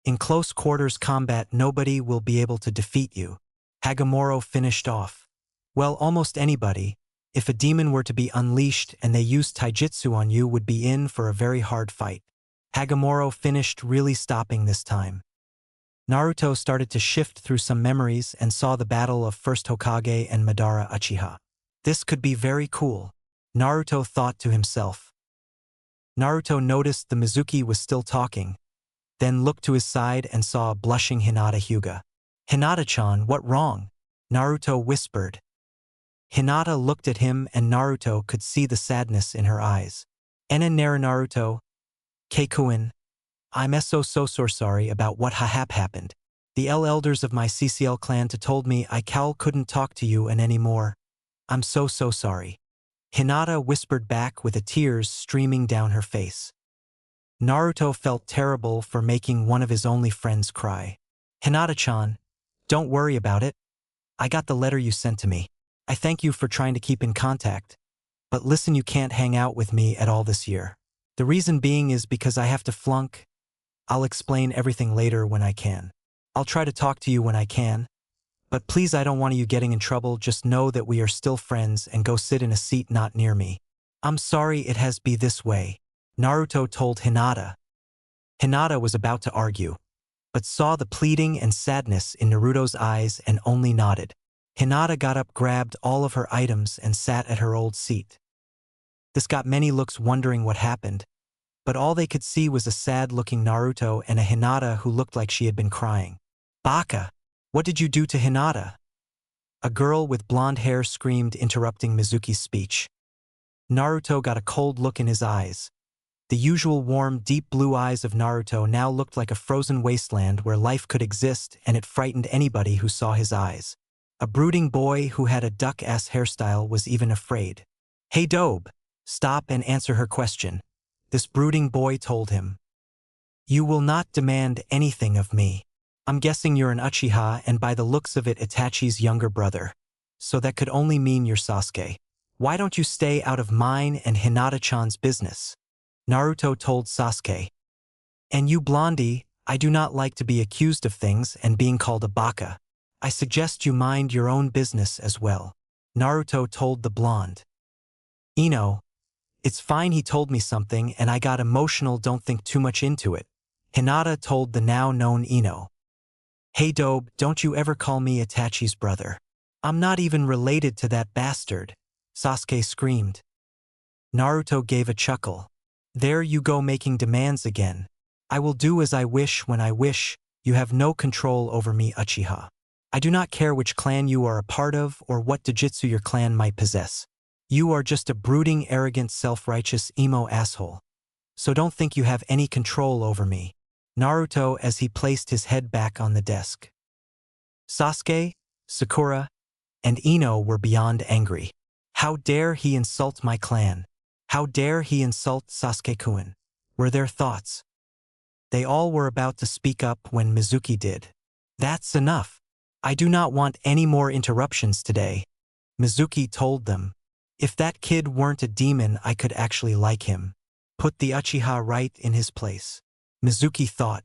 In close quarters combat, nobody will be able to defeat you, Hagoromo finished off. Well, almost anybody, if a demon were to be unleashed and they used taijutsu on you, would be in for a very hard fight. Hagoromo finished, really stopping this time. Naruto started to shift through some memories and saw the battle of First Hokage and Madara Uchiha. This could be very cool, Naruto thought to himself. Naruto noticed the Mizuki was still talking, then looked to his side and saw a blushing Hinata Hyuga. Hinata-chan, what wrong? Naruto whispered. Hinata looked at him and Naruto could see the sadness in her eyes. Enen nara Naruto, Keikuin, I'm so sorry about what happened. The elders of my CCL clan told me I couldn't talk to you anymore. I'm so sorry. Hinata whispered back with the tears streaming down her face. Naruto felt terrible for making one of his only friends cry. Hinata-chan, don't worry about it. I got the letter you sent to me. I thank you for trying to keep in contact. But listen, you can't hang out with me at all this year. The reason being is because I have to flunk. I'll explain everything later when I can. I'll try to talk to you when I can. But please, I don't want you getting in trouble. Just know that we are still friends and go sit in a seat not near me. I'm sorry it has be this way, Naruto told Hinata. Hinata was about to argue, but saw the pleading and sadness in Naruto's eyes and only nodded. Hinata got up, grabbed all of her items, and sat at her old seat. This got many looks wondering what happened, but all they could see was a sad-looking Naruto and a Hinata who looked like she had been crying. Baka! What did you do to Hinata? A girl with blonde hair screamed, interrupting Mizuki's speech. Naruto got a cold look in his eyes. The usual warm, deep blue eyes of Naruto now looked like a frozen wasteland where life could exist, and it frightened anybody who saw his eyes. A brooding boy who had a duck-ass hairstyle was even afraid. Hey Dobe, stop and answer her question, this brooding boy told him. You will not demand anything of me. I'm guessing you're an Uchiha and by the looks of it Itachi's younger brother. So that could only mean you're Sasuke. Why don't you stay out of mine and Hinata-chan's business? Naruto told Sasuke. And you Blondie, I do not like to be accused of things and being called a baka. I suggest you mind your own business as well. Naruto told the blonde. Ino, it's fine he told me something and I got emotional, don't think too much into it. Hinata told the now known Ino. Hey Dobe, don't you ever call me Itachi's brother. I'm not even related to that bastard, Sasuke screamed. Naruto gave a chuckle. There you go making demands again. I will do as I wish when I wish, you have no control over me Uchiha. I do not care which clan you are a part of or what dojutsu your clan might possess. You are just a brooding, arrogant, self-righteous emo asshole. So don't think you have any control over me. Naruto as he placed his head back on the desk. Sasuke, Sakura, and Ino were beyond angry. How dare he insult my clan? How dare he insult Sasuke-kun? Were their thoughts. They all were about to speak up when Mizuki did. That's enough. I do not want any more interruptions today. Mizuki told them. If that kid weren't a demon I could actually like him. Put the Uchiha right in his place. Mizuki thought.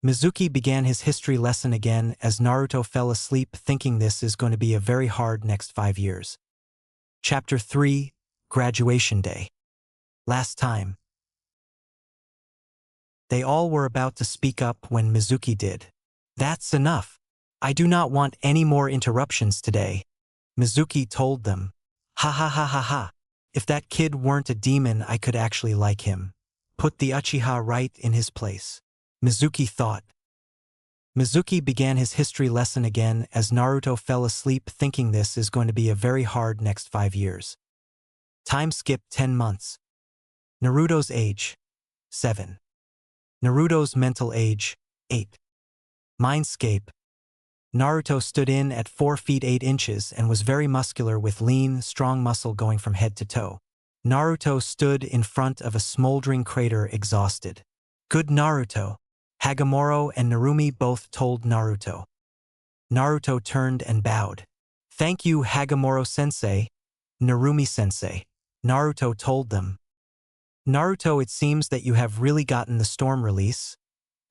Mizuki began his history lesson again as Naruto fell asleep thinking this is going to be a very hard next 5 years. Chapter 3, Graduation Day. Last time. They all were about to speak up when Mizuki did. That's enough. I do not want any more interruptions today. Mizuki told them. Ha ha ha ha ha. If that kid weren't a demon I could actually like him. Put the Uchiha right in his place. Mizuki thought. Mizuki began his history lesson again as Naruto fell asleep thinking this is going to be a very hard next 5 years. Time skip 10 months. Naruto's age. 7. Naruto's mental age. 8. Mindscape. Naruto stood in at 4 feet 8 inches and was very muscular with lean, strong muscle going from head to toe. Naruto stood in front of a smoldering crater exhausted. Good Naruto. Hagoromo and Narumi both told Naruto. Naruto turned and bowed. Thank you Hagoromo-sensei. Narumi-sensei. Naruto told them. Naruto, it seems that you have really gotten the storm release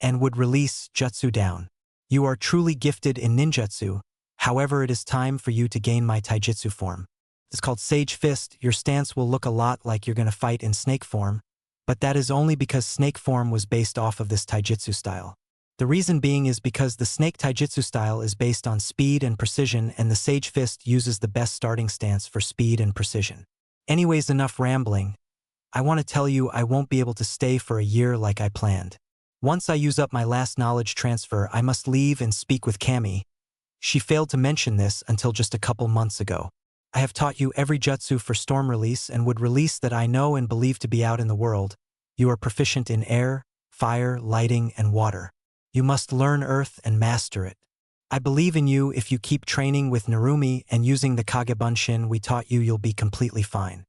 and would release jutsu down. You are truly gifted in ninjutsu, however it is time for you to gain my taijutsu form. It's called Sage Fist. Your stance will look a lot like you're going to fight in snake form, but that is only because snake form was based off of this taijutsu style. The reason being is because the snake taijutsu style is based on speed and precision and the Sage Fist uses the best starting stance for speed and precision. Anyways, enough rambling. I want to tell you I won't be able to stay for a year like I planned. Once I use up my last knowledge transfer I must leave and speak with Kami. She failed to mention this until just a couple months ago. I have taught you every jutsu for storm release and would release that I know and believe to be out in the world. You are proficient in air, fire, lighting, and water. You must learn earth and master it. I believe in you. If you keep training with Narumi and using the Kagebunshin we taught you, you'll be completely fine.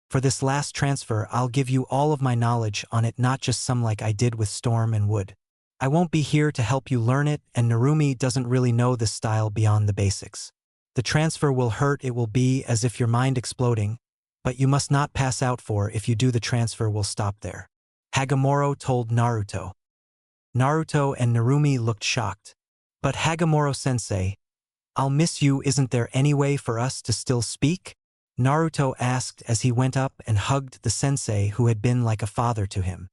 For this last transfer I'll give you all of my knowledge on it, not just some like I did with Storm and Wood. I won't be here to help you learn it and Narumi doesn't really know this style beyond the basics. The transfer will hurt, it will be as if your mind exploding, but you must not pass out for if you do the transfer will stop there. Hagoromo told Naruto. Naruto and Narumi looked shocked. But Hagoromo-sensei, I'll miss you, isn't there any way for us to still speak? Naruto asked as he went up and hugged the sensei who had been like a father to him.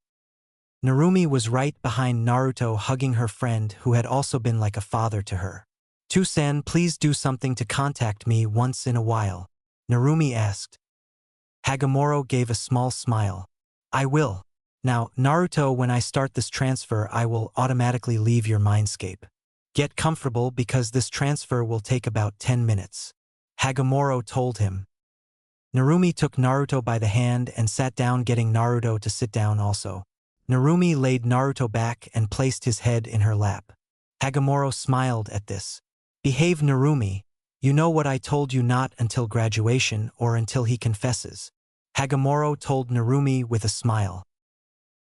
Narumi was right behind Naruto hugging her friend who had also been like a father to her. "Two-san, please do something to contact me once in a while," Narumi asked. Hagoromo gave a small smile. "I will. Now, Naruto, when I start this transfer I will automatically leave your mindscape. Get comfortable because this transfer will take about 10 minutes. Hagoromo told him. Narumi took Naruto by the hand and sat down, getting Naruto to sit down also. Narumi laid Naruto back and placed his head in her lap. Hagoromo smiled at this. "Behave, Narumi. You know what I told you, not until graduation or until he confesses," Hagoromo told Narumi with a smile.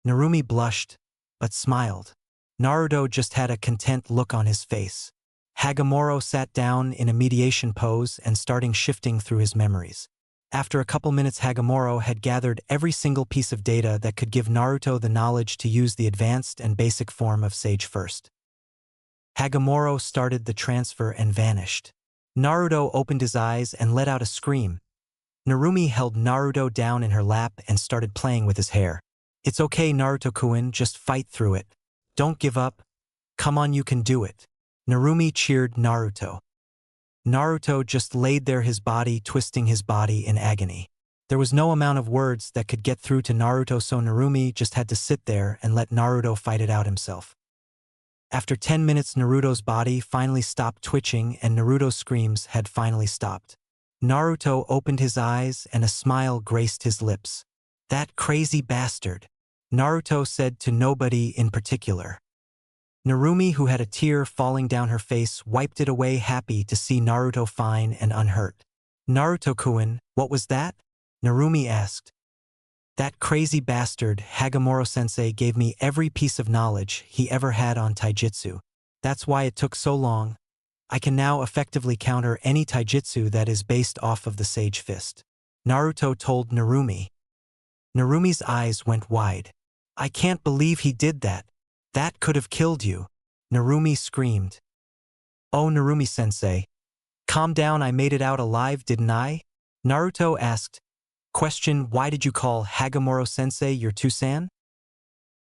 Narumi blushed, but smiled. Naruto just had a content look on his face. Hagoromo sat down in a mediation pose and starting shifting through his memories. After a couple minutes, Hagoromo had gathered every single piece of data that could give Naruto the knowledge to use the advanced and basic form of Sage first. Hagoromo started the transfer and vanished. Naruto opened his eyes and let out a scream. Narumi held Naruto down in her lap and started playing with his hair. "It's okay, Naruto-kun, just fight through it. Don't give up. Come on, you can do it." Narumi cheered Naruto. Naruto just laid there, his body twisting his body in agony. There was no amount of words that could get through to Naruto, so Narumi just had to sit there and let Naruto fight it out himself. After 10 minutes, Naruto's body finally stopped twitching and Naruto's screams had finally stopped. Naruto opened his eyes and a smile graced his lips. "That crazy bastard," Naruto said to nobody in particular. Narumi, who had a tear falling down her face, wiped it away, happy to see Naruto fine and unhurt. "Naruto-kun, what was that?" Narumi asked. "That crazy bastard, Hagoromo-sensei, gave me every piece of knowledge he ever had on taijutsu. That's why it took so long. I can now effectively counter any taijutsu that is based off of the Sage Fist," Naruto told Narumi. Narumi's eyes went wide. "I can't believe he did that. That could have killed you," Narumi screamed. "Oh, Narumi-sensei. Calm down, I made it out alive, didn't I?" Naruto asked. Question: Why did you call Hagoromo-sensei your Tusan?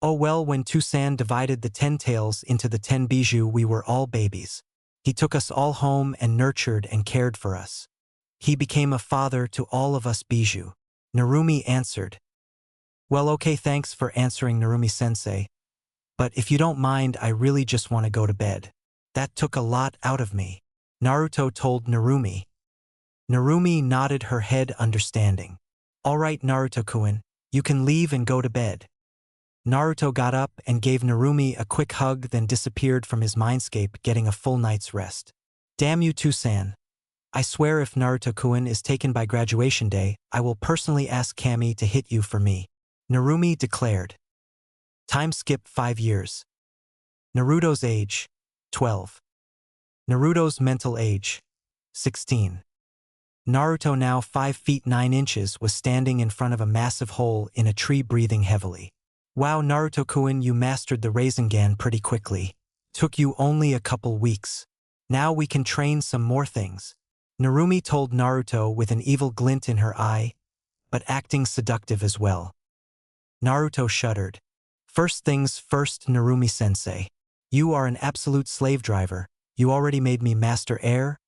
"Oh well, when Tusan divided the 10 tails into the 10 bijou, we were all babies. He took us all home and nurtured and cared for us. He became a father to all of us bijou," Narumi answered. "Well, okay, thanks for answering, Narumi-sensei. But if you don't mind, I really just want to go to bed. That took a lot out of me," Naruto told Narumi. Narumi nodded her head, understanding. "All right, Naruto-kun, you can leave and go to bed." Naruto got up and gave Narumi a quick hug, then disappeared from his mindscape, getting a full night's rest. "Damn you, Tusan. I swear if Naruto-kun is taken by graduation day, I will personally ask Kami to hit you for me," Narumi declared. Time skip 5 years. Naruto's age, 12. Naruto's mental age, 16. Naruto, now 5 feet 9 inches, was standing in front of a massive hole in a tree, breathing heavily. "Wow, Naruto-kun, you mastered the Rasengan pretty quickly. Took you only a couple weeks. Now we can train some more things," Narumi told Naruto with an evil glint in her eye, but acting seductive as well. Naruto shuddered. "First things first, Narumi-sensei. You are an absolute slave driver. You already made me master air,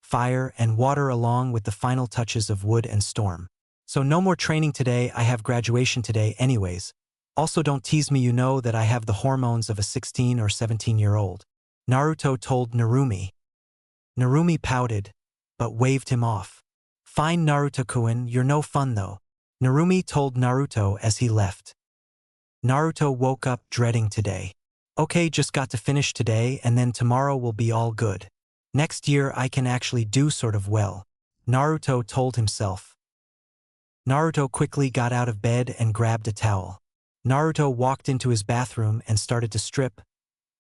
fire, and water along with the final touches of wood and storm. So no more training today, I have graduation today anyways. Also don't tease me, you know that I have the hormones of a 16 or 17-year-old, Naruto told Narumi. Narumi pouted, but waved him off. "Fine, Naruto-kun, you're no fun though," Narumi told Naruto as he left. Naruto woke up dreading today. "Okay, just got to finish today and then tomorrow will be all good. Next year I can actually do sort of well," Naruto told himself. Naruto quickly got out of bed and grabbed a towel. Naruto walked into his bathroom and started to strip.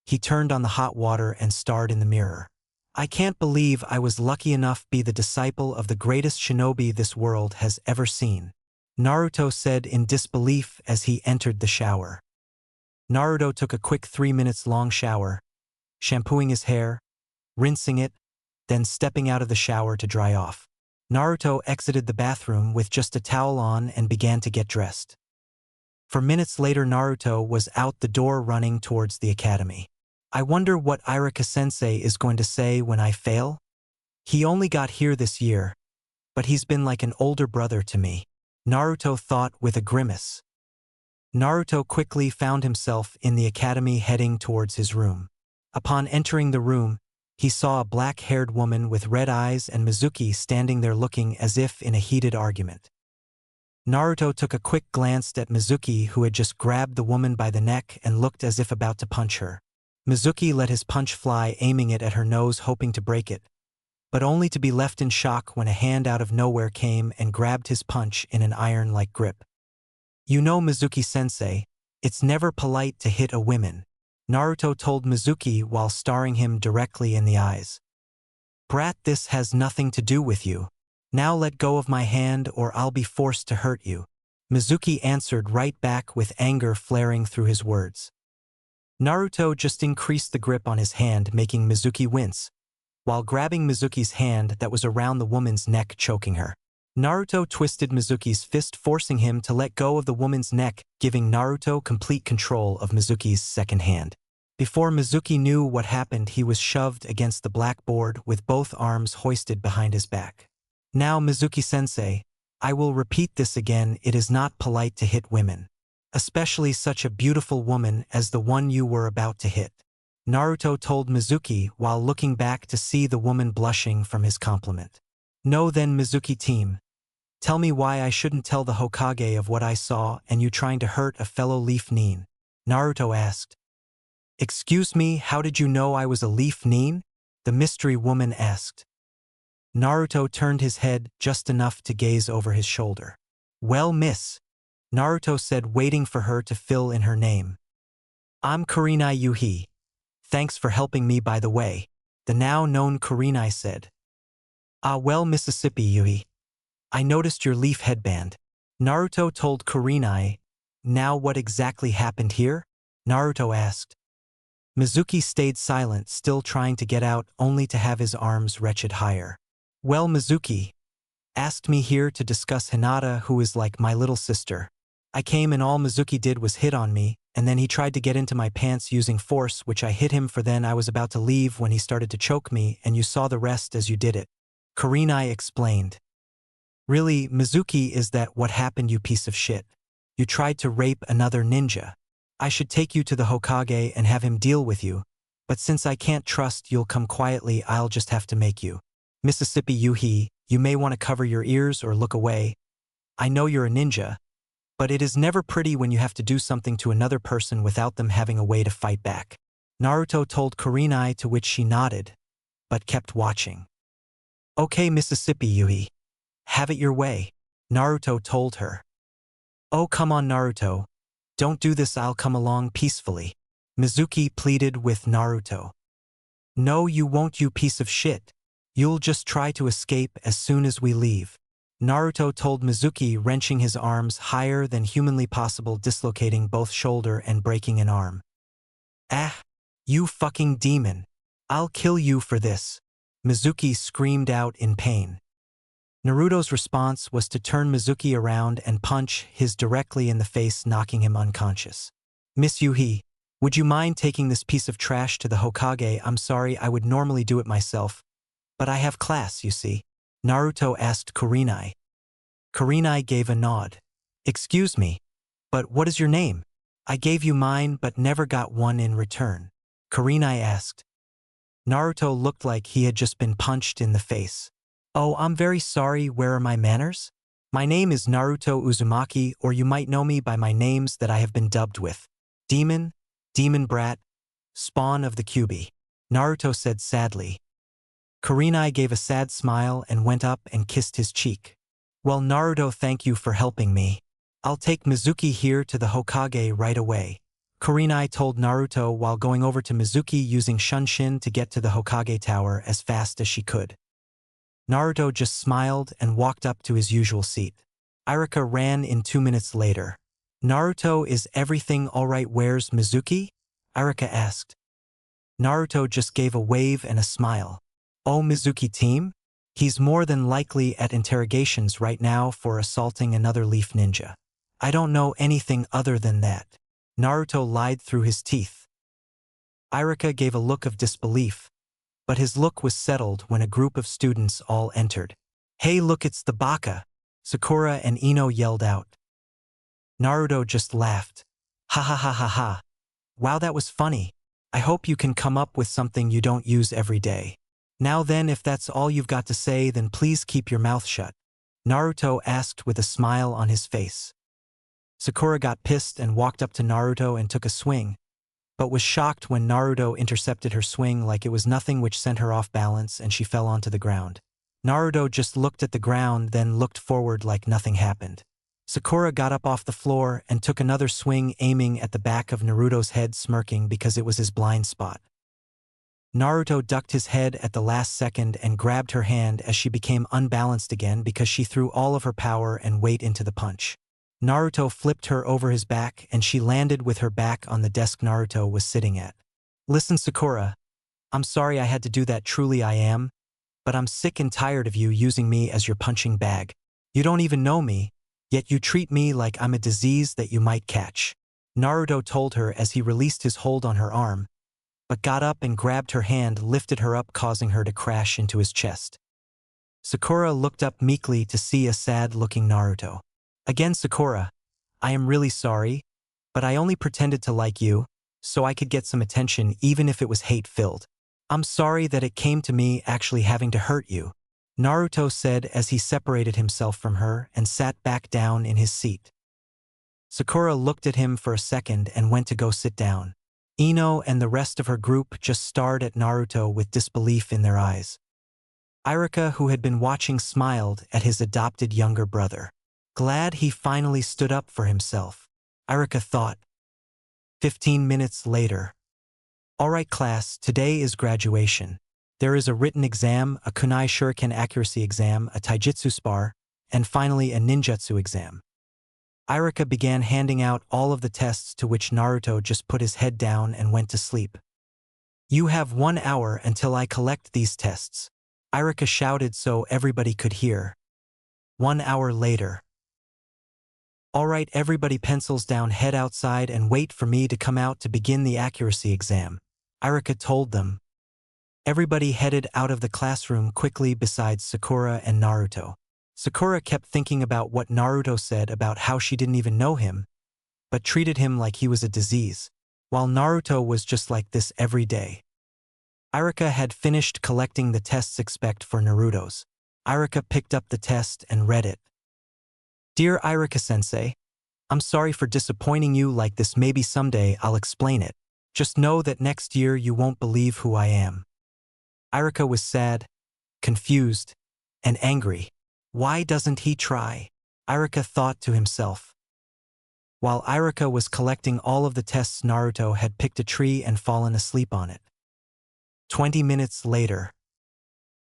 He turned on the hot water and stared in the mirror. "I can't believe I was lucky enough to be the disciple of the greatest shinobi this world has ever seen," Naruto said in disbelief as he entered the shower. Naruto took a quick 3 minutes long shower, shampooing his hair, rinsing it, then stepping out of the shower to dry off. Naruto exited the bathroom with just a towel on and began to get dressed. For minutes later, Naruto was out the door running towards the academy. "I wonder what Irika-sensei is going to say when I fail? He only got here this year, but he's been like an older brother to me," Naruto thought with a grimace. Naruto quickly found himself in the academy heading towards his room. Upon entering the room, he saw a black-haired woman with red eyes and Mizuki standing there looking as if in a heated argument. Naruto took a quick glance at Mizuki, who had just grabbed the woman by the neck and looked as if about to punch her. Mizuki let his punch fly, aiming it at her nose, hoping to break it, but only to be left in shock when a hand out of nowhere came and grabbed his punch in an iron-like grip. "You know, Mizuki-sensei, it's never polite to hit a woman," Naruto told Mizuki while staring him directly in the eyes. Brat, this has nothing to do with you. Now let go of my hand or I'll be forced to hurt you. Mizuki answered right back with anger flaring through his words. Naruto just increased the grip on his hand, making Mizuki wince, while grabbing Mizuki's hand that was around the woman's neck, choking her. Naruto twisted Mizuki's fist, forcing him to let go of the woman's neck, giving Naruto complete control of Mizuki's second hand. Before Mizuki knew what happened, he was shoved against the blackboard with both arms hoisted behind his back. Now, Mizuki-sensei, I will repeat this again, it is not polite to hit women, especially such a beautiful woman as the one you were about to hit, Naruto told Mizuki while looking back to see the woman blushing from his compliment. No then, Mizuki team. Tell me why I shouldn't tell the Hokage of what I saw and you trying to hurt a fellow Leaf Nin? Naruto asked. Excuse me, how did you know I was a Leaf Nin? The mystery woman asked. Naruto turned his head just enough to gaze over his shoulder. Well, miss, Naruto said, waiting for her to fill in her name. I'm Kurenai Yuhi. Thanks for helping me, by the way, the now known Kurenai said. Ah well, Mississippi Yuhi. I noticed your leaf headband. Naruto told Kurenai. Now what exactly happened here? Naruto asked. Mizuki stayed silent, still trying to get out, only to have his arms wrenched higher. Well, Mizuki asked me here to discuss Hinata, who is like my little sister. I came and all Mizuki did was hit on me, and then he tried to get into my pants using force, which I hit him for. Then I was about to leave when he started to choke me, and you saw the rest as you did it. Kurenai explained. Really, Mizuki, is that what happened, you piece of shit? You tried to rape another ninja. I should take you to the Hokage and have him deal with you, but since I can't trust you'll come quietly, I'll just have to make you. Mississippi Yuhi, you may want to cover your ears or look away. I know you're a ninja, but it is never pretty when you have to do something to another person without them having a way to fight back. Naruto told Kurenai, to which she nodded, but kept watching. Okay, Mississippi Yuhi. Have it your way, Naruto told her. Oh, come on, Naruto. Don't do this, I'll come along peacefully, Mizuki pleaded with Naruto. No, you won't, you piece of shit. You'll just try to escape as soon as we leave, Naruto told Mizuki, wrenching his arms higher than humanly possible, dislocating both shoulder and breaking an arm. Ah, you fucking demon. I'll kill you for this, Mizuki screamed out in pain. Naruto's response was to turn Mizuki around and punch his directly in the face, knocking him unconscious. Miss Yuhi, would you mind taking this piece of trash to the Hokage? I'm sorry, I would normally do it myself, but I have class, you see, Naruto asked Kurenai. Kurenai gave a nod. Excuse me, but what is your name? I gave you mine but never got one in return, Kurenai asked. Naruto looked like he had just been punched in the face. Oh, I'm very sorry, where are my manners? My name is Naruto Uzumaki, or you might know me by my names that I have been dubbed with. Demon, Demon Brat, Spawn of the Kyuubi, Naruto said sadly. Kurenai gave a sad smile and went up and kissed his cheek. Well, Naruto, thank you for helping me. I'll take Mizuki here to the Hokage right away, Kurenai told Naruto while going over to Mizuki using Shunshin to get to the Hokage tower as fast as she could. Naruto just smiled and walked up to his usual seat. Irika ran in 2 minutes later. Naruto, is everything alright? Where's Mizuki? Irika asked. Naruto just gave a wave and a smile. Oh, Mizuki team? He's more than likely at interrogations right now for assaulting another leaf ninja. I don't know anything other than that, Naruto lied through his teeth. Irika gave a look of disbelief, but his look was settled when a group of students all entered. Hey, look, it's the Baka, Sakura and Ino yelled out. Naruto just laughed. Ha ha ha ha ha. Wow, that was funny. I hope you can come up with something you don't use every day. Now then, if that's all you've got to say, then please keep your mouth shut, Naruto asked with a smile on his face. Sakura got pissed and walked up to Naruto and took a swing, but was shocked when Naruto intercepted her swing like it was nothing, which sent her off balance and she fell onto the ground. Naruto just looked at the ground, then looked forward like nothing happened. Sakura got up off the floor and took another swing, aiming at the back of Naruto's head, smirking because it was his blind spot. Naruto ducked his head at the last second and grabbed her hand as she became unbalanced again because she threw all of her power and weight into the punch. Naruto flipped her over his back and she landed with her back on the desk Naruto was sitting at. Listen, Sakura, I'm sorry I had to do that, truly I am, but I'm sick and tired of you using me as your punching bag. You don't even know me, yet you treat me like I'm a disease that you might catch. Naruto told her as he released his hold on her arm, but got up and grabbed her hand, lifted her up, causing her to crash into his chest. Sakura looked up meekly to see a sad-looking Naruto. Again, Sakura, I am really sorry, but I only pretended to like you, so I could get some attention even if it was hate-filled. I'm sorry that it came to me actually having to hurt you, Naruto said as he separated himself from her and sat back down in his seat. Sakura looked at him for a second and went to go sit down. Ino and the rest of her group just stared at Naruto with disbelief in their eyes. Irika, who had been watching, smiled at his adopted younger brother. Glad he finally stood up for himself, Irika thought. 15 minutes later. All right, class, today is graduation. There is a written exam, a kunai shuriken accuracy exam, a taijutsu spar, and finally a ninjutsu exam. Irika began handing out all of the tests, to which Naruto just put his head down and went to sleep. You have 1 hour until I collect these tests, Irika shouted so everybody could hear. 1 hour later. All right, everybody, pencils down, head outside and wait for me to come out to begin the accuracy exam, Irika told them. Everybody headed out of the classroom quickly besides Sakura and Naruto. Sakura kept thinking about what Naruto said about how she didn't even know him, but treated him like he was a disease, while Naruto was just like this every day. Irika had finished collecting the tests expect for Naruto's. Irika picked up the test and read it. Dear Irika-sensei, I'm sorry for disappointing you like this. Maybe someday I'll explain it. Just know that next year you won't believe who I am. Irika was sad, confused, and angry. Why doesn't he try? Irika thought to himself. While Irika was collecting all of the tests, Naruto had picked a tree and fallen asleep on it. 20 minutes later.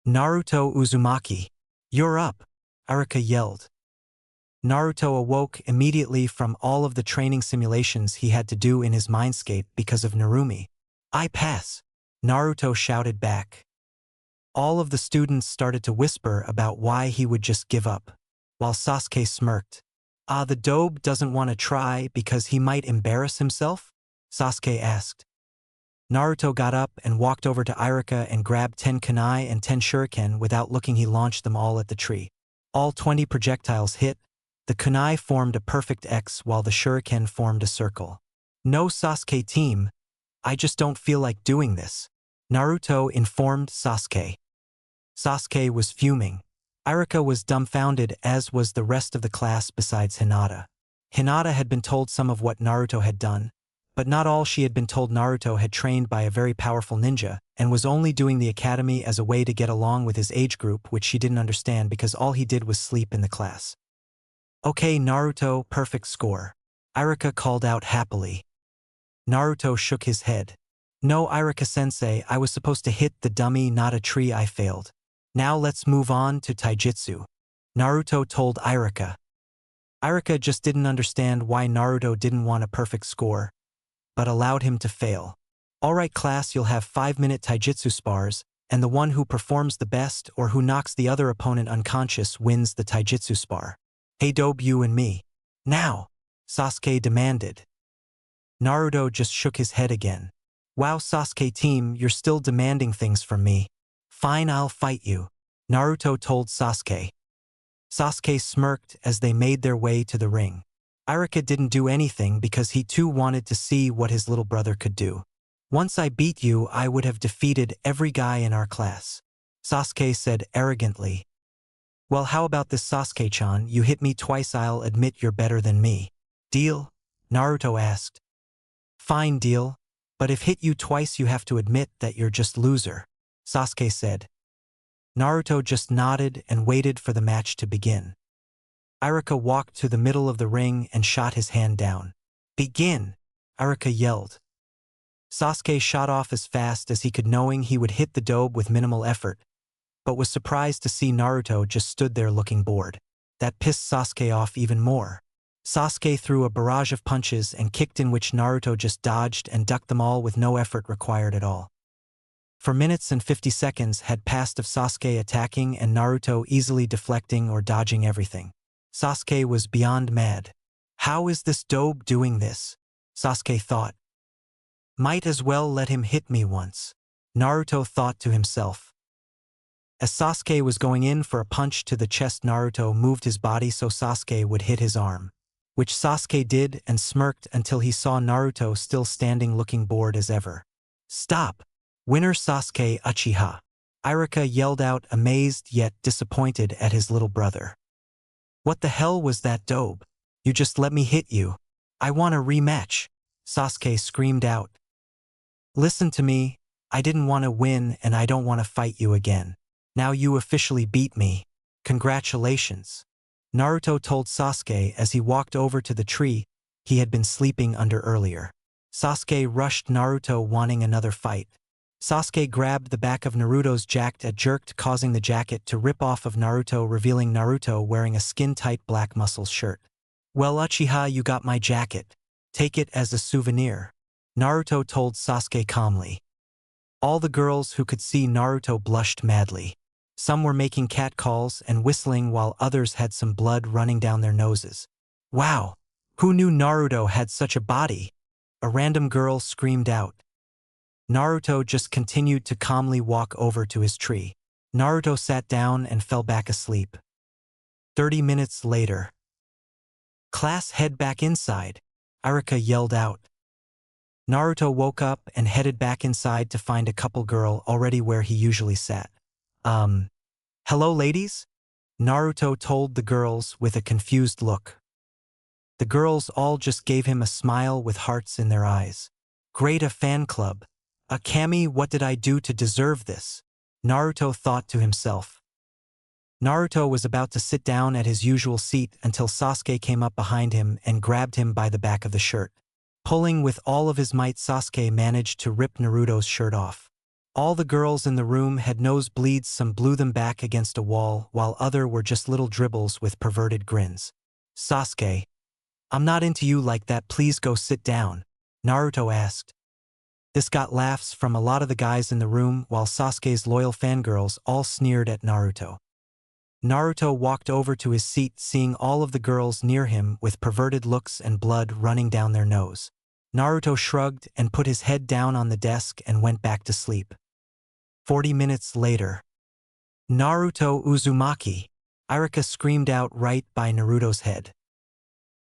Naruto Uzumaki, you're up, Irika yelled. Naruto awoke immediately from all of the training simulations he had to do in his mindscape because of Narumi. I pass, Naruto shouted back. All of the students started to whisper about why he would just give up, while Sasuke smirked. The dope doesn't want to try because he might embarrass himself? Sasuke asked. Naruto got up and walked over to Irika and grabbed 10 kunai and 10 shuriken. Without looking, he launched them all at the tree. All 20 projectiles hit. The kunai formed a perfect X while the shuriken formed a circle. No, Sasuke team, I just don't feel like doing this, Naruto informed Sasuke. Sasuke was fuming. Irika was dumbfounded, as was the rest of the class besides Hinata. Hinata had been told some of what Naruto had done, but not all. She had been told Naruto had trained by a very powerful ninja and was only doing the academy as a way to get along with his age group, which she didn't understand because all he did was sleep in the class. Okay, Naruto, perfect score, Irika called out happily. Naruto shook his head. No, Irika-sensei, I was supposed to hit the dummy, not a tree. I failed. Now let's move on to taijutsu, Naruto told Irika. Irika just didn't understand why Naruto didn't want a perfect score, but allowed him to fail. All right, class, you'll have 5-minute taijutsu spars, and the one who performs the best or who knocks the other opponent unconscious wins the taijutsu spar. Hey dope, you and me. Now, Sasuke demanded. Naruto just shook his head again. Wow, Sasuke team, you're still demanding things from me. Fine, I'll fight you, Naruto told Sasuke. Sasuke smirked as they made their way to the ring. Irika didn't do anything because he too wanted to see what his little brother could do. Once I beat you, I would have defeated every guy in our class, Sasuke said arrogantly. Well, how about this, Sasuke-chan? You hit me twice, I'll admit you're better than me. Deal? Naruto asked. Fine, deal. But if hit you twice, you have to admit that you're just loser, Sasuke said. Naruto just nodded and waited for the match to begin. Iruka walked to the middle of the ring and shot his hand down. "Begin!" Iruka yelled. Sasuke shot off as fast as he could, knowing he would hit the dobe with minimal effort, but was surprised to see Naruto just stood there looking bored. That pissed Sasuke off even more. Sasuke threw a barrage of punches and kicked in which Naruto just dodged and ducked them all with no effort required at all. For minutes and 50 seconds had passed of Sasuke attacking and Naruto easily deflecting or dodging everything. Sasuke was beyond mad. How is this dobe doing this? Sasuke thought. Might as well let him hit me once. Naruto thought to himself. As Sasuke was going in for a punch to the chest, Naruto moved his body so Sasuke would hit his arm, which Sasuke did and smirked until he saw Naruto still standing looking bored as ever. "Stop! Winner Sasuke Uchiha!" Iruka yelled out, amazed yet disappointed at his little brother. "What the hell was that dobe? You just let me hit you. I want a rematch!" Sasuke screamed out. "Listen to me, I didn't want to win and I don't want to fight you again. Now you officially beat me. Congratulations," Naruto told Sasuke as he walked over to the tree he had been sleeping under earlier. Sasuke rushed Naruto wanting another fight. Sasuke grabbed the back of Naruto's jacket, jerked, causing the jacket to rip off of Naruto, revealing Naruto wearing a skin-tight black muscles shirt. "Well, Uchiha, you got my jacket. Take it as a souvenir," Naruto told Sasuke calmly. All the girls who could see Naruto blushed madly. Some were making cat calls and whistling while others had some blood running down their noses. "Wow! Who knew Naruto had such a body?" a random girl screamed out. Naruto just continued to calmly walk over to his tree. Naruto sat down and fell back asleep. 30 minutes later. "Class, head back inside," Iruka yelled out. Naruto woke up and headed back inside to find a couple girl already where he usually sat. Hello ladies?" Naruto told the girls with a confused look. The girls all just gave him a smile with hearts in their eyes. "Great, a fan club. Kami, what did I do to deserve this?" Naruto thought to himself. Naruto was about to sit down at his usual seat until Sasuke came up behind him and grabbed him by the back of the shirt. Pulling with all of his might, Sasuke managed to rip Naruto's shirt off. All the girls in the room had nosebleeds, some blew them back against a wall, while other were just little dribbles with perverted grins. "Sasuke, I'm not into you like that, please go sit down," Naruto asked. This got laughs from a lot of the guys in the room, while Sasuke's loyal fangirls all sneered at Naruto. Naruto walked over to his seat, seeing all of the girls near him with perverted looks and blood running down their nose. Naruto shrugged and put his head down on the desk and went back to sleep. 40 minutes later. "Naruto Uzumaki!" Iruka screamed out right by Naruto's head.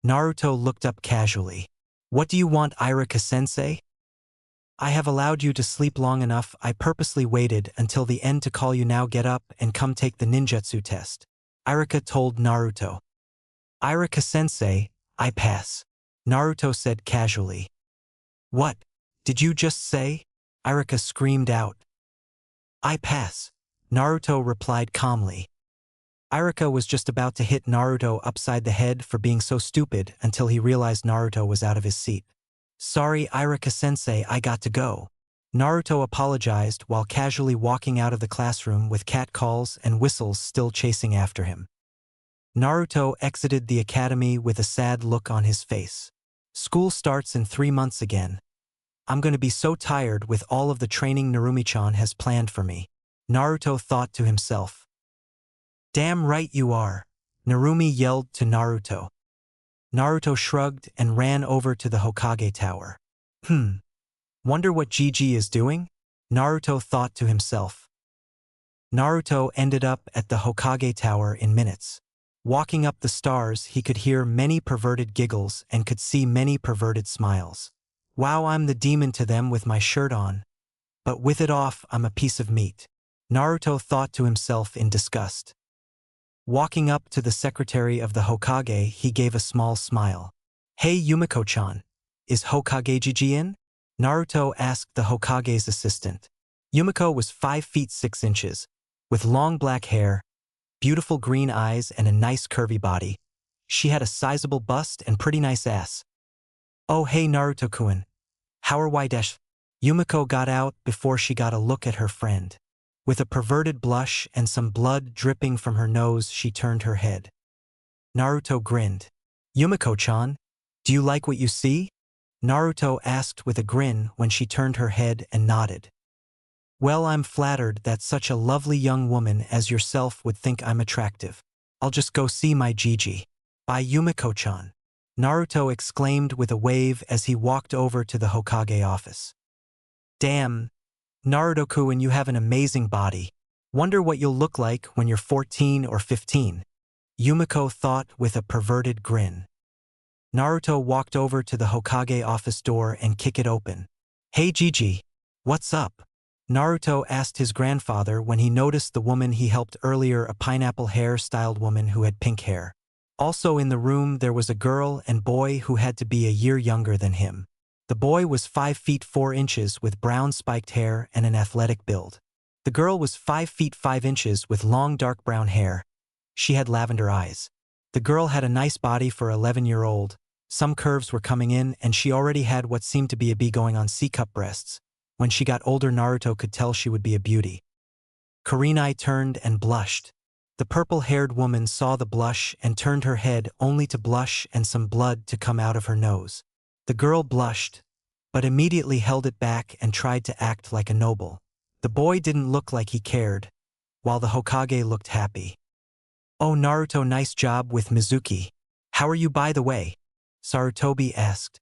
Naruto looked up casually. "What do you want, Iruka-sensei?" "I have allowed you to sleep long enough. I purposely waited until the end to call you. Now get up and come take the ninjutsu test," Iruka told Naruto. "Iruka-sensei, I pass," Naruto said casually. "What did you just say?" Iruka screamed out. "I pass," Naruto replied calmly. Iruka was just about to hit Naruto upside the head for being so stupid until he realized Naruto was out of his seat. "Sorry, Iruka-sensei, I got to go," Naruto apologized while casually walking out of the classroom with cat calls and whistles still chasing after him. Naruto exited the academy with a sad look on his face. "School starts in 3 months again. I'm going to be so tired with all of the training Narumi-chan has planned for me," Naruto thought to himself. "Damn right you are," Narumi yelled to Naruto. Naruto shrugged and ran over to the Hokage tower. Wonder what Gigi is doing?" Naruto thought to himself. Naruto ended up at the Hokage tower in minutes. Walking up the stairs, he could hear many perverted giggles and could see many perverted smiles. "Wow, I'm the demon to them with my shirt on. But with it off, I'm a piece of meat," Naruto thought to himself in disgust. Walking up to the secretary of the Hokage, he gave a small smile. "Hey Yumiko-chan, is Hokage Gigi in?" Naruto asked the Hokage's assistant. Yumiko was 5 feet 6 inches, with long black hair, beautiful green eyes and a nice curvy body. She had a sizable bust and pretty nice ass. Oh hey Naruto-kun. How are y dash? Yumiko got out before she got a look at her friend. With a perverted blush and some blood dripping from her nose, she turned her head. Naruto grinned. Yumiko-chan, do you like what you see? Naruto asked with a grin when she turned her head and nodded. Well, I'm flattered that such a lovely young woman as yourself would think I'm attractive. I'll just go see my Gigi. Bye Yumiko-chan. Naruto exclaimed with a wave as he walked over to the Hokage office. Damn, Naruto-kun, you have an amazing body. Wonder what you'll look like when you're 14 or 15. Yumiko thought with a perverted grin. Naruto walked over to the Hokage office door and kicked it open. Hey Gigi, what's up? Naruto asked his grandfather when he noticed the woman he helped earlier, a pineapple hair-styled woman who had pink hair. Also in the room there was a girl and boy who had to be a year younger than him. The boy was 5 feet 4 inches with brown spiked hair and an athletic build. The girl was 5 feet 5 inches with long dark brown hair. She had lavender eyes. The girl had a nice body for an 11-year-old. Some curves were coming in and she already had what seemed to be a B going on C-cup breasts. When she got older, Naruto could tell she would be a beauty. Kurenai turned and blushed. The purple-haired woman saw the blush and turned her head only to blush and some blood to come out of her nose. The girl blushed, but immediately held it back and tried to act like a noble. The boy didn't look like he cared, while the Hokage looked happy. Oh Naruto, nice job with Mizuki. How are you by the way? Sarutobi asked.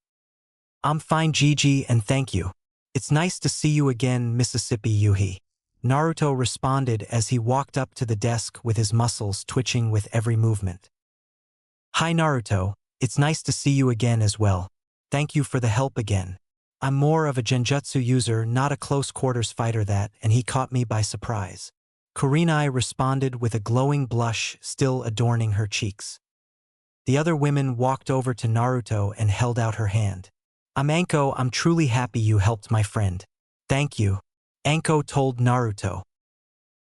I'm fine Gigi and thank you. It's nice to see you again Mississippi Yuhi. Naruto responded as he walked up to the desk with his muscles twitching with every movement. Hi Naruto, it's nice to see you again as well. Thank you for the help again. I'm more of a genjutsu user, not a close quarters fighter and he caught me by surprise. Kurenai responded with a glowing blush still adorning her cheeks. The other women walked over to Naruto and held out her hand. I'm Anko, I'm truly happy you helped my friend. Thank you. Anko told Naruto.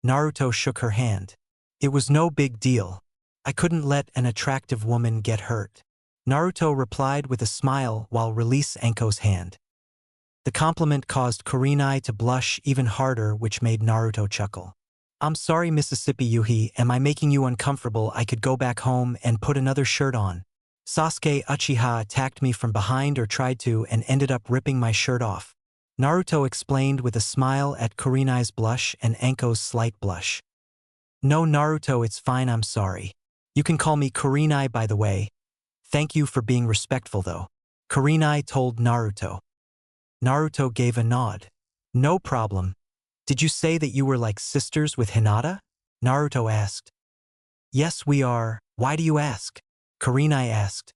Naruto shook her hand. It was no big deal. I couldn't let an attractive woman get hurt. Naruto replied with a smile while releasing Anko's hand. The compliment caused Kurenai to blush even harder, which made Naruto chuckle. I'm sorry Mississippi Yuhi, am I making you uncomfortable? I could go back home and put another shirt on. Sasuke Uchiha attacked me from behind or tried to and ended up ripping my shirt off. Naruto explained with a smile at Kurenai's blush and Anko's slight blush. No Naruto, it's fine, I'm sorry. You can call me Kurenai by the way. Thank you for being respectful though. Kurenai told Naruto. Naruto gave a nod. No problem. Did you say that you were like sisters with Hinata? Naruto asked. Yes we are, why do you ask? Kurenai asked.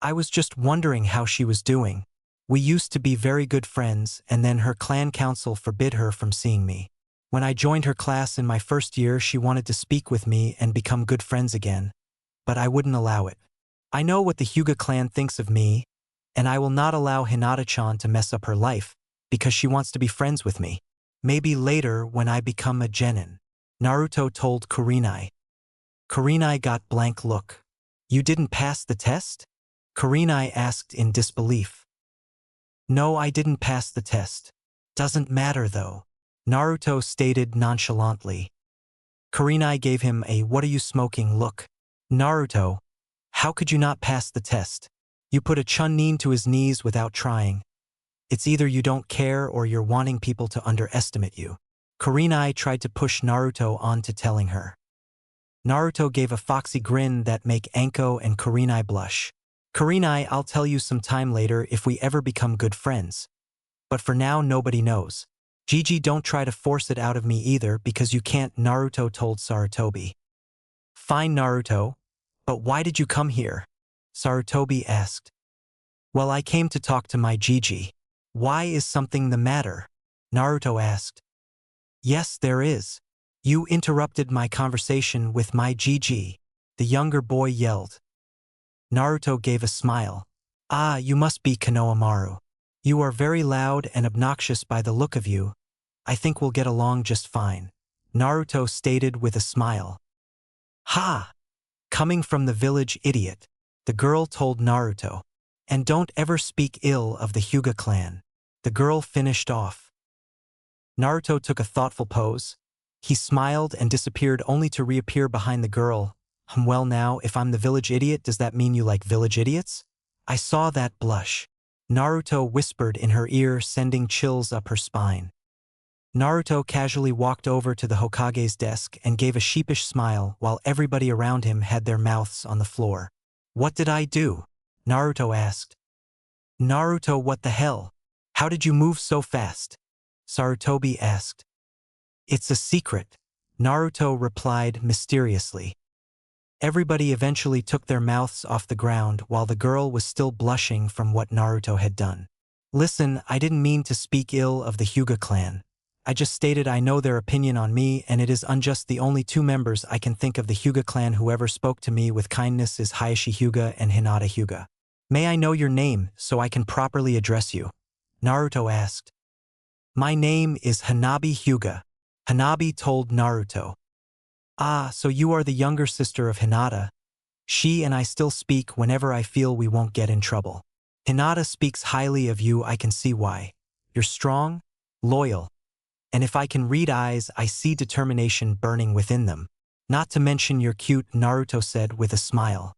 I was just wondering how she was doing. We used to be very good friends and then her clan council forbid her from seeing me. When I joined her class in my first year she wanted to speak with me and become good friends again, but I wouldn't allow it. I know what the Hyuga clan thinks of me, and I will not allow Hinata-chan to mess up her life because she wants to be friends with me. Maybe later when I become a genin. Naruto told Kurenai. Kurenai got blank look. You didn't pass the test? Kurenai asked in disbelief. No, I didn't pass the test. Doesn't matter though. Naruto stated nonchalantly. Kurenai gave him a "what are you smoking" look. Naruto, how could you not pass the test? You put a Chunin to his knees without trying. It's either you don't care or you're wanting people to underestimate you. Kurenai tried to push Naruto onto telling her. Naruto gave a foxy grin that made Anko and Kurenai blush. Kurenai, I'll tell you some time later if we ever become good friends. But for now nobody knows. Gigi, don't try to force it out of me either because you can't, Naruto told Sarutobi. Fine Naruto, but why did you come here? Sarutobi asked. Well, I came to talk to my Gigi. Why, is something the matter? Naruto asked. Yes, there is. You interrupted my conversation with my Gigi, the younger boy yelled. Naruto gave a smile. Ah, you must be Konohamaru. You are very loud and obnoxious by the look of you. I think we'll get along just fine. Naruto stated with a smile. Ha! Coming from the village idiot, the girl told Naruto. And don't ever speak ill of the Hyuga clan. The girl finished off. Naruto took a thoughtful pose. He smiled and disappeared only to reappear behind the girl. Well now, if I'm the village idiot, does that mean you like village idiots? I saw that blush. Naruto whispered in her ear, sending chills up her spine. Naruto casually walked over to the Hokage's desk and gave a sheepish smile while everybody around him had their mouths on the floor. What did I do? Naruto asked. Naruto, what the hell? How did you move so fast? Sarutobi asked. It's a secret, Naruto replied mysteriously. Everybody eventually took their mouths off the ground while the girl was still blushing from what Naruto had done. Listen, I didn't mean to speak ill of the Hyuga clan. I just stated I know their opinion on me, and it is unjust. The only two members I can think of the Hyuga clan whoever spoke to me with kindness is Hayashi Hyuga and Hinata Hyuga. May I know your name so I can properly address you? Naruto asked. My name is Hanabi Hyuga, Hanabi told Naruto. Ah, so you are the younger sister of Hinata. She and I still speak whenever I feel we won't get in trouble. Hinata speaks highly of you, I can see why. You're strong, loyal, and if I can read eyes, I see determination burning within them. Not to mention you're cute, Naruto said with a smile.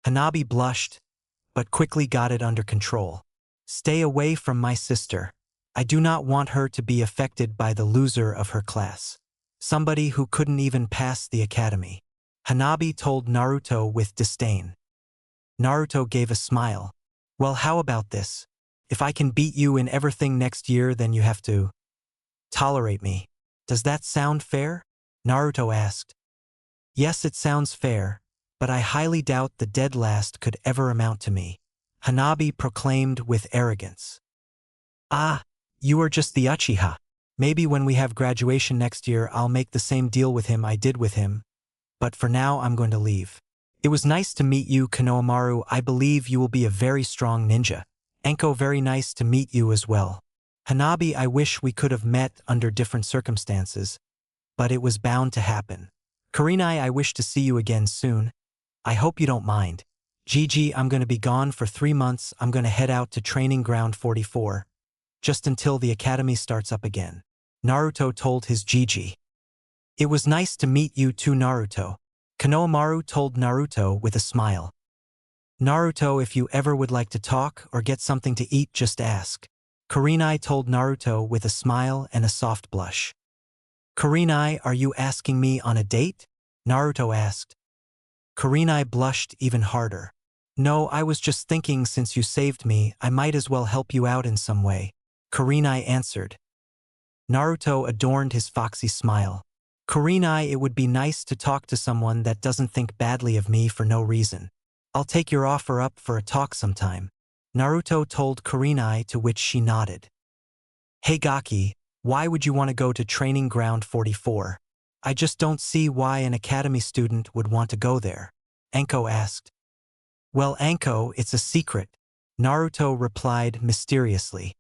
Hanabi blushed, but quickly got it under control. Stay away from my sister. I do not want her to be affected by the loser of her class. Somebody who couldn't even pass the academy. Hanabi told Naruto with disdain. Naruto gave a smile. Well, how about this? If I can beat you in everything next year, then you have to tolerate me. Does that sound fair? Naruto asked. Yes, it sounds fair, but I highly doubt the dead last could ever amount to me, Hanabi proclaimed with arrogance. Ah, you are just the Uchiha. Maybe when we have graduation next year I'll make the same deal with him I did with him, but for now I'm going to leave. It was nice to meet you, Konohamaru. I believe you will be a very strong ninja. Enko, very nice to meet you as well. Hanabi, I wish we could have met under different circumstances, but it was bound to happen. Kurenai, I wish to see you again soon. I hope you don't mind. Gigi, I'm going to be gone for 3 months. I'm going to head out to training ground 44. Just until the academy starts up again. Naruto told his Gigi. It was nice to meet you too, Naruto. Konohamaru told Naruto with a smile. Naruto, if you ever would like to talk or get something to eat, just ask. Kurenai told Naruto with a smile and a soft blush. Kurenai, are you asking me on a date? Naruto asked. Kurenai blushed even harder. No, I was just thinking since you saved me, I might as well help you out in some way. Kurenai answered. Naruto adorned his foxy smile. Kurenai, it would be nice to talk to someone that doesn't think badly of me for no reason. I'll take your offer up for a talk sometime. Naruto told Kurenai, to which she nodded. Hey Gaki, why would you want to go to training ground 44? I just don't see why an academy student would want to go there. Enko asked. Well, Enko, it's a secret, Naruto replied mysteriously.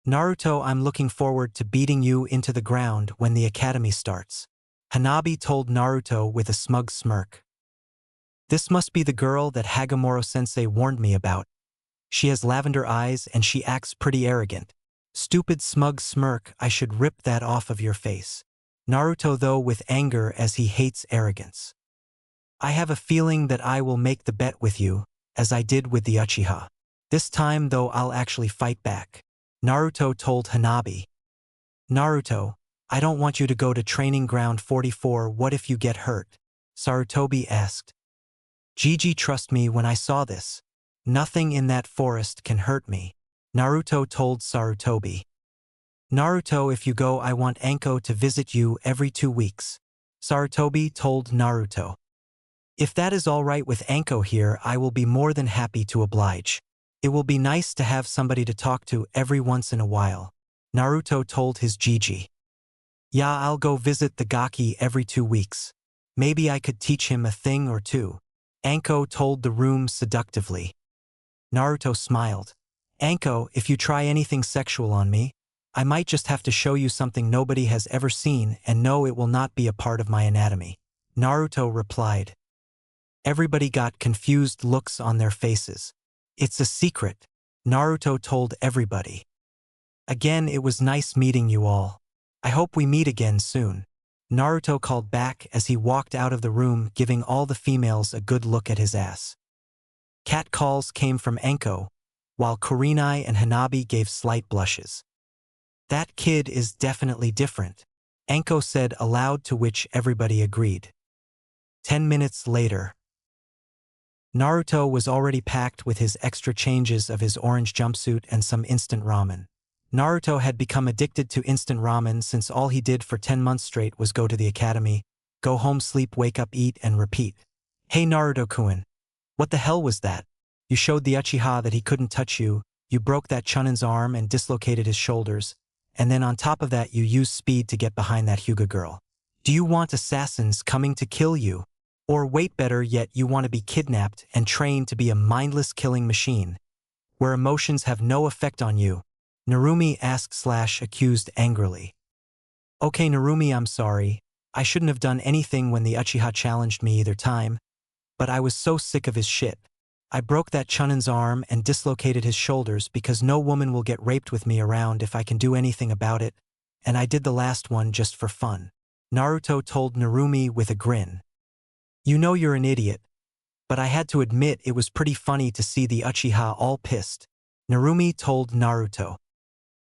Naruto, I'm looking forward to beating you into the ground when the academy starts. Hanabi told Naruto with a smug smirk. This must be the girl that Hagoromo-sensei warned me about. She has lavender eyes and she acts pretty arrogant. Stupid smug smirk, I should rip that off of your face. Naruto though with anger as he hates arrogance. I have a feeling that I will make the bet with you, as I did with the Uchiha. This time though I'll actually fight back. Naruto told Hanabi. Naruto, I don't want you to go to training ground 44, what if you get hurt? Sarutobi asked. Gigi, trust me when I saw this. Nothing in that forest can hurt me, Naruto told Sarutobi. Naruto, if you go I want Enko to visit you every 2 weeks. Sarutobi told Naruto. If that is all right with Enko here, I will be more than happy to oblige. It will be nice to have somebody to talk to every once in a while, Naruto told his Gigi. Yeah, I'll go visit the Gaki every 2 weeks. Maybe I could teach him a thing or two, Enko told the room seductively. Naruto smiled. Enko, if you try anything sexual on me, I might just have to show you something nobody has ever seen, and no, it will not be a part of my anatomy. Naruto replied. Everybody got confused looks on their faces. It's a secret, Naruto told everybody. Again, it was nice meeting you all. I hope we meet again soon. Naruto called back as he walked out of the room, giving all the females a good look at his ass. Cat calls came from Enko, while Kurenai and Hanabi gave slight blushes. That kid is definitely different, Enko said aloud, to which everybody agreed. 10 minutes later. Naruto was already packed with his extra changes of his orange jumpsuit and some instant ramen. Naruto had become addicted to instant ramen since all he did for 10 months straight was go to the academy, go home, sleep, wake up, eat, and repeat. Hey Naruto-kun. What the hell was that? You showed the Uchiha that he couldn't touch you, you broke that Chunnin's arm and dislocated his shoulders, and then on top of that you used speed to get behind that Hyuga girl. Do you want assassins coming to kill you? Or wait, better yet, you want to be kidnapped and trained to be a mindless killing machine, where emotions have no effect on you? Narumi asked/accused angrily. Okay Narumi, I'm sorry. I shouldn't have done anything when the Uchiha challenged me either time, but I was so sick of his shit. I broke that Chunnin's arm and dislocated his shoulders because no woman will get raped with me around if I can do anything about it, and I did the last one just for fun, Naruto told Narumi with a grin. You know you're an idiot, but I had to admit it was pretty funny to see the Uchiha all pissed, Narumi told Naruto.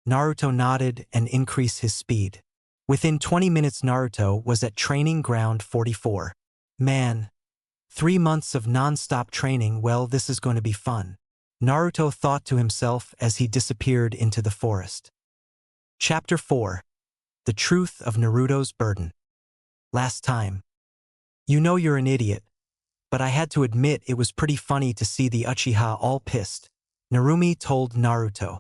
Naruto nodded and increased his speed. Within 20 minutes Naruto was at training ground 44. Man. 3 months of non-stop training, well, this is going to be fun, Naruto thought to himself as he disappeared into the forest. Chapter 4. The Truth of Naruto's Burden. Last time. You know you're an idiot, but I had to admit it was pretty funny to see the Uchiha all pissed, Narumi told Naruto.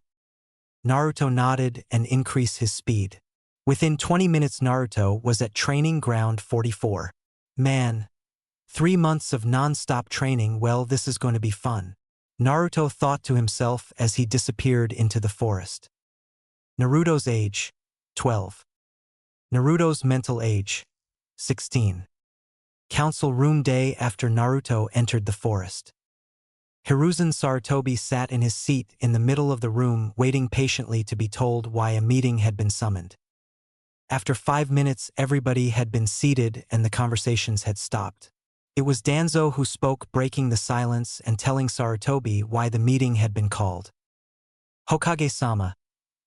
Naruto nodded and increased his speed. Within 20 minutes Naruto was at training ground 44. Man. 3 months of non-stop training, well, this is going to be fun, Naruto thought to himself as he disappeared into the forest. Naruto's age, 12. Naruto's mental age, 16. Council room day after Naruto entered the forest. Hiruzen Sarutobi sat in his seat in the middle of the room, waiting patiently to be told why a meeting had been summoned. After 5 minutes, everybody had been seated and the conversations had stopped. It was Danzo who spoke, breaking the silence and telling Sarutobi why the meeting had been called. Hokage-sama,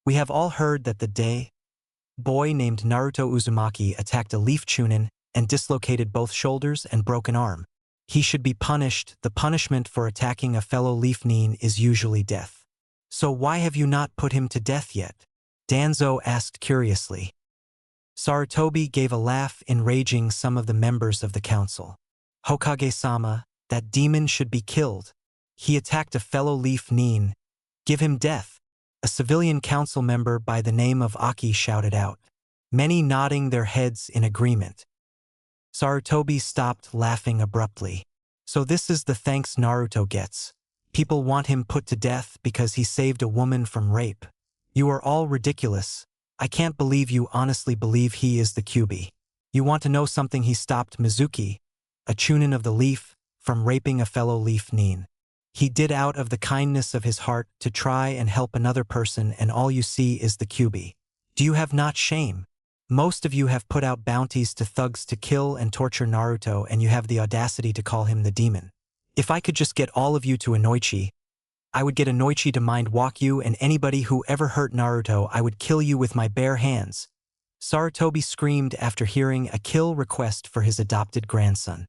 we have all heard that the boy named Naruto Uzumaki attacked a leaf chunin and dislocated both shoulders and broke an arm. He should be punished. The punishment for attacking a fellow leaf nin is usually death. So why have you not put him to death yet? Danzo asked curiously. Sarutobi gave a laugh, enraging some of the members of the council. Hokage-sama, that demon should be killed. He attacked a fellow leaf nin. Give him death. A civilian council member by the name of Aki shouted out, many nodding their heads in agreement. Sarutobi stopped laughing abruptly. So this is the thanks Naruto gets. People want him put to death because he saved a woman from rape. You are all ridiculous. I can't believe you honestly believe he is the Kyuubi. You want to know something? He stopped Mizuki, a chunin of the leaf, from raping a fellow leaf nin. He did out of the kindness of his heart to try and help another person, and all you see is the Kyuubi. Do you have not shame? Most of you have put out bounties to thugs to kill and torture Naruto, and you have the audacity to call him the demon. If I could just get all of you to Inoichi, I would get Inoichi to mind walk you, and anybody who ever hurt Naruto I would kill you with my bare hands. Sarutobi screamed after hearing a kill request for his adopted grandson.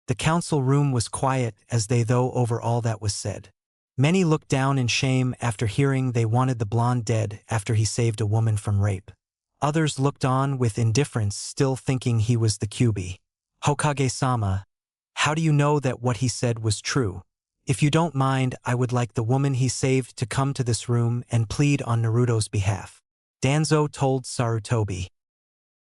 The council room was quiet as they though over all that was said. Many looked down in shame after hearing they wanted the blonde dead after he saved a woman from rape. Others looked on with indifference, still thinking he was the Kyuubi. Hokage-sama, how do you know that what he said was true? If you don't mind, I would like the woman he saved to come to this room and plead on Naruto's behalf, Danzo told Sarutobi.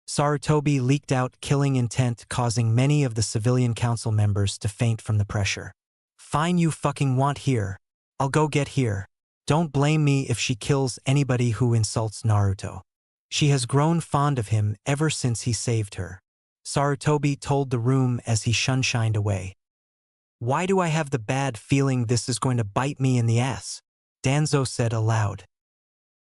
Sarutobi leaked out killing intent, causing many of the civilian council members to faint from the pressure. Fine, you fucking want here. I'll go get here. Don't blame me if she kills anybody who insults Naruto. She has grown fond of him ever since he saved her, Sarutobi told the room as he shunshined away. Why do I have the bad feeling this is going to bite me in the ass? Danzo said aloud.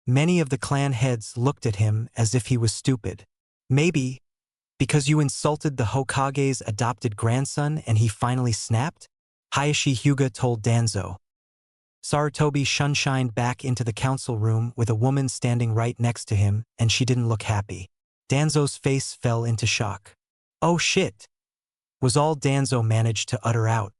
Many of the clan heads looked at him as if he was stupid. Maybe because you insulted the Hokage's adopted grandson and he finally snapped? Hayashi Hyuga told Danzo. Sarutobi shunshined back into the council room with a woman standing right next to him, and she didn't look happy. Danzo's face fell into shock. Oh shit! Was all Danzo managed to utter out.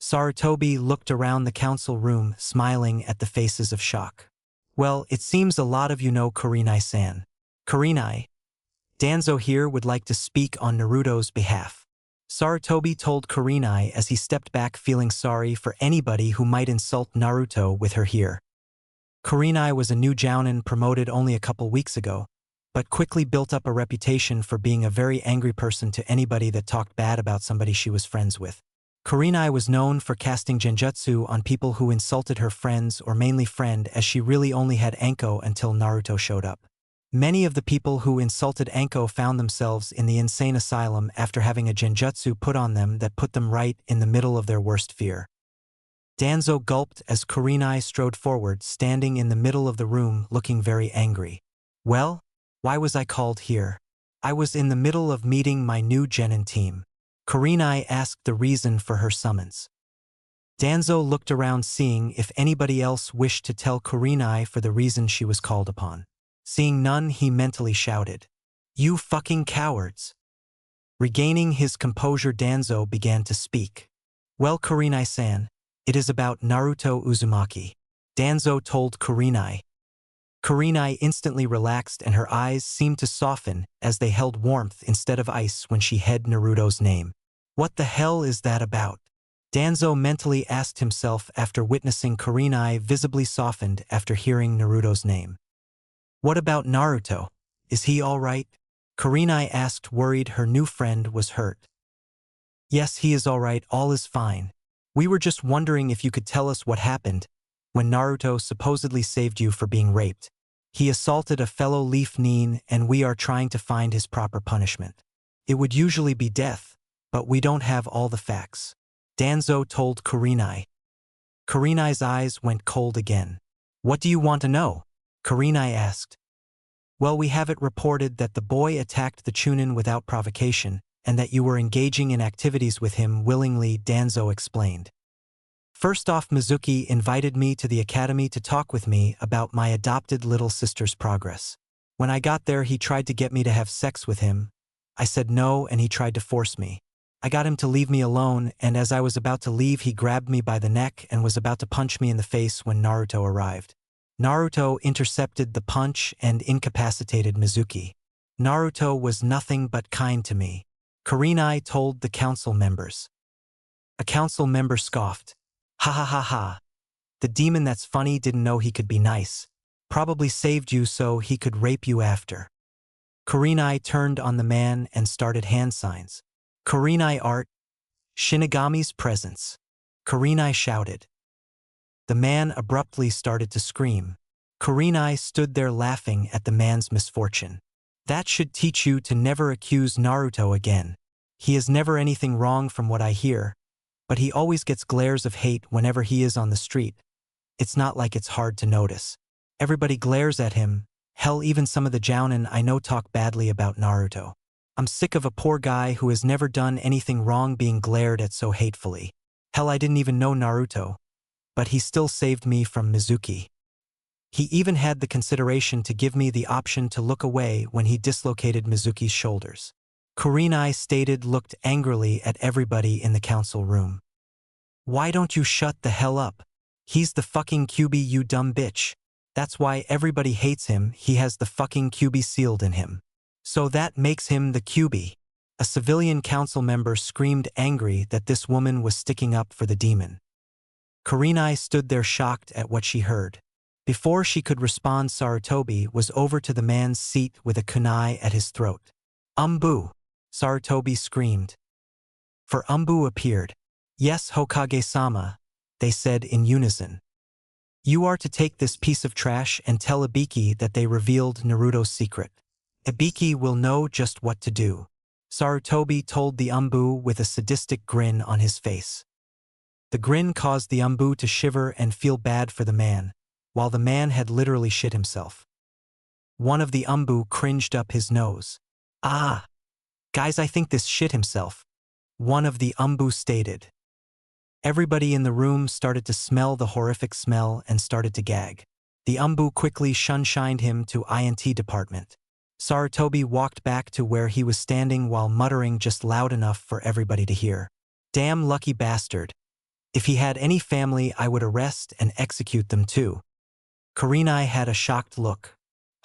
Sarutobi looked around the council room, smiling at the faces of shock. Well, it seems a lot of you know Kurenai-san. Kurenai, Danzo here would like to speak on Naruto's behalf. Sarutobi told Kurenai as he stepped back, feeling sorry for anybody who might insult Naruto with her here. Kurenai was a new jounin promoted only a couple weeks ago, but quickly built up a reputation for being a very angry person to anybody that talked bad about somebody she was friends with. Kurenai was known for casting genjutsu on people who insulted her friends or mainly friend, as she really only had Anko until Naruto showed up. Many of the people who insulted Anko found themselves in the insane asylum after having a genjutsu put on them that put them right in the middle of their worst fear. Danzo gulped as Kurenai strode forward, standing in the middle of the room looking very angry. Well, why was I called here? I was in the middle of meeting my new genin team. Kurenai asked the reason for her summons. Danzo looked around, seeing if anybody else wished to tell Kurenai for the reason she was called upon. Seeing none, he mentally shouted, "You fucking cowards!" Regaining his composure, Danzo began to speak. Well, Kurenai-san, it is about Naruto Uzumaki. Danzo told Kurenai. Kurenai instantly relaxed and her eyes seemed to soften as they held warmth instead of ice when she heard Naruto's name. What the hell is that about? Danzo mentally asked himself after witnessing Kurenai visibly softened after hearing Naruto's name. What about Naruto? Is he all right? Kurenai asked, worried her new friend was hurt. Yes, he is all right, all is fine. We were just wondering if you could tell us what happened when Naruto supposedly saved you for being raped. He assaulted a fellow Leaf Nin and we are trying to find his proper punishment. It would usually be death, but we don't have all the facts. Danzo told Kurenai. Kurenai's eyes went cold again. What do you want to know? Kurenai asked. Well, we have it reported that the boy attacked the Chunin without provocation, and that you were engaging in activities with him willingly, Danzo explained. First off, Mizuki invited me to the academy to talk with me about my adopted little sister's progress. When I got there, he tried to get me to have sex with him. I said no, and he tried to force me. I got him to leave me alone, and as I was about to leave, he grabbed me by the neck and was about to punch me in the face when Naruto arrived. Naruto intercepted the punch and incapacitated Mizuki. Naruto was nothing but kind to me, Kurenai told the council members. A council member scoffed. Ha ha ha ha. The demon that's funny didn't know he could be nice. Probably saved you so he could rape you after. Kurenai turned on the man and started hand signs. Kurenai art. Shinigami's presence. Kurenai shouted. The man abruptly started to scream. Kurenai stood there laughing at the man's misfortune. That should teach you to never accuse Naruto again. He is never anything wrong from what I hear, but he always gets glares of hate whenever he is on the street. It's not like it's hard to notice. Everybody glares at him. Hell, even some of the jounin I know talk badly about Naruto. I'm sick of a poor guy who has never done anything wrong being glared at so hatefully. Hell, I didn't even know Naruto, but he still saved me from Mizuki. He even had the consideration to give me the option to look away when he dislocated Mizuki's shoulders. Kurenai stated, looked angrily at everybody in the council room. Why don't you shut the hell up? He's the fucking QB, you dumb bitch. That's why everybody hates him. He has the fucking QB sealed in him. So that makes him the QB. A civilian council member screamed, angry that this woman was sticking up for the demon. Kurenai stood there shocked at what she heard. Before she could respond, Sarutobi was over to the man's seat with a kunai at his throat. Umbu! Sarutobi screamed. For Umbu appeared. Yes, Hokage-sama, they said in unison. You are to take this piece of trash and tell Ibiki that they revealed Naruto's secret. Ibiki will know just what to do. Sarutobi told the Umbu with a sadistic grin on his face. The grin caused the Umbu to shiver and feel bad for the man, while the man had literally shit himself. One of the Umbu cringed up his nose. "Ah, guys, I think this shit himself," one of the Umbu stated. Everybody in the room started to smell the horrific smell and started to gag. The Umbu quickly shunshined him to INT department. Sarutobi walked back to where he was standing while muttering just loud enough for everybody to hear. "Damn lucky bastard. If he had any family, I would arrest and execute them too." Kurenai had a shocked look.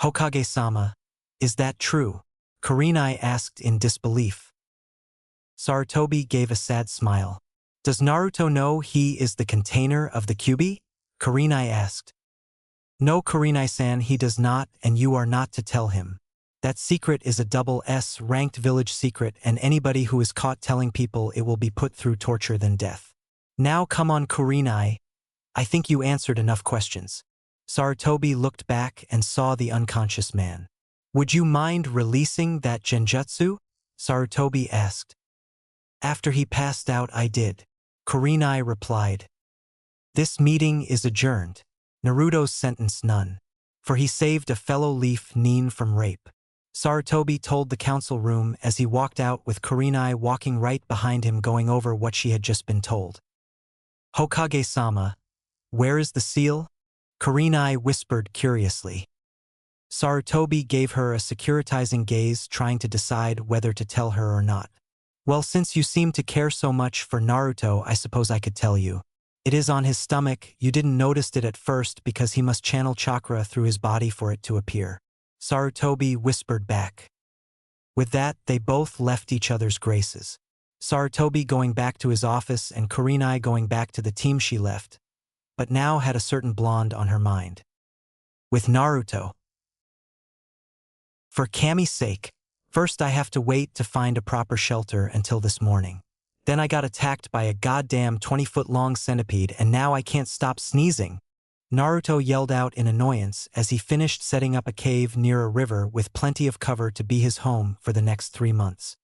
"Hokage-sama, is that true?" Kurenai asked in disbelief. Sarutobi gave a sad smile. "Does Naruto know he is the container of the Kyuubi?" Kurenai asked. "No, Kurenai-san, he does not, and you are not to tell him. That secret is a double S ranked village secret, and anybody who is caught telling people it will be put through torture than death." "Now come on, Kurenai. I think you answered enough questions." Sarutobi looked back and saw the unconscious man. "Would you mind releasing that genjutsu?" Sarutobi asked. "After he passed out, I did," Kurenai replied. "This meeting is adjourned. Naruto's sentence none. For he saved a fellow leaf Nin from rape." Sarutobi told the council room as he walked out with Kurenai walking right behind him going over what she had just been told. "Hokage-sama, where is the seal?" Kurenai whispered curiously. Sarutobi gave her a securitizing gaze, trying to decide whether to tell her or not. "Well, since you seem to care so much for Naruto, I suppose I could tell you. It is on his stomach. You didn't notice it at first because he must channel chakra through his body for it to appear," Sarutobi whispered back. With that, they both left each other's graces. Sarutobi going back to his office and Kurenai going back to the team she left, but now had a certain blonde on her mind. With Naruto. "For Kami's sake, first I have to wait to find a proper shelter until this morning. Then I got attacked by a goddamn 20-foot-long centipede and now I can't stop sneezing," Naruto yelled out in annoyance as he finished setting up a cave near a river with plenty of cover to be his home for the next 3 months.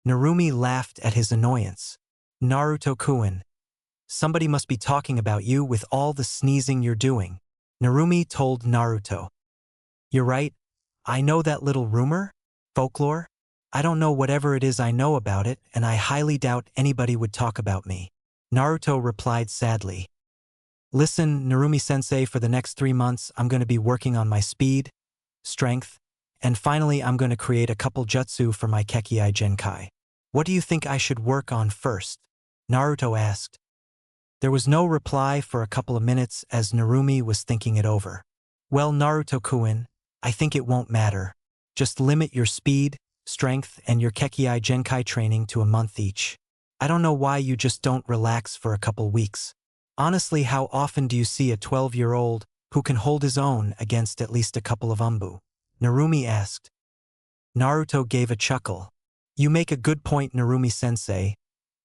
Narumi laughed at his annoyance. "Naruto-kun, somebody must be talking about you with all the sneezing you're doing," Narumi told Naruto. "You're right. I know that little rumor? Folklore? I don't know whatever it is I know about it, and I highly doubt anybody would talk about me," Naruto replied sadly. "Listen, Narumi-sensei, for the next 3 months I'm going to be working on my speed, strength, and finally I'm going to create a couple jutsu for my Kekii Genkai. What do you think I should work on first?" Naruto asked. There was no reply for a couple of minutes as Narumi was thinking it over. "Well, Naruto-kun, I think it won't matter. Just limit your speed, strength, and your Kekii Genkai training to a month each. I don't know why you just don't relax for a couple weeks. Honestly, how often do you see a 12-year-old who can hold his own against at least a couple of Umbu?" Narumi asked. Naruto gave a chuckle. "You make a good point, Narumi-sensei,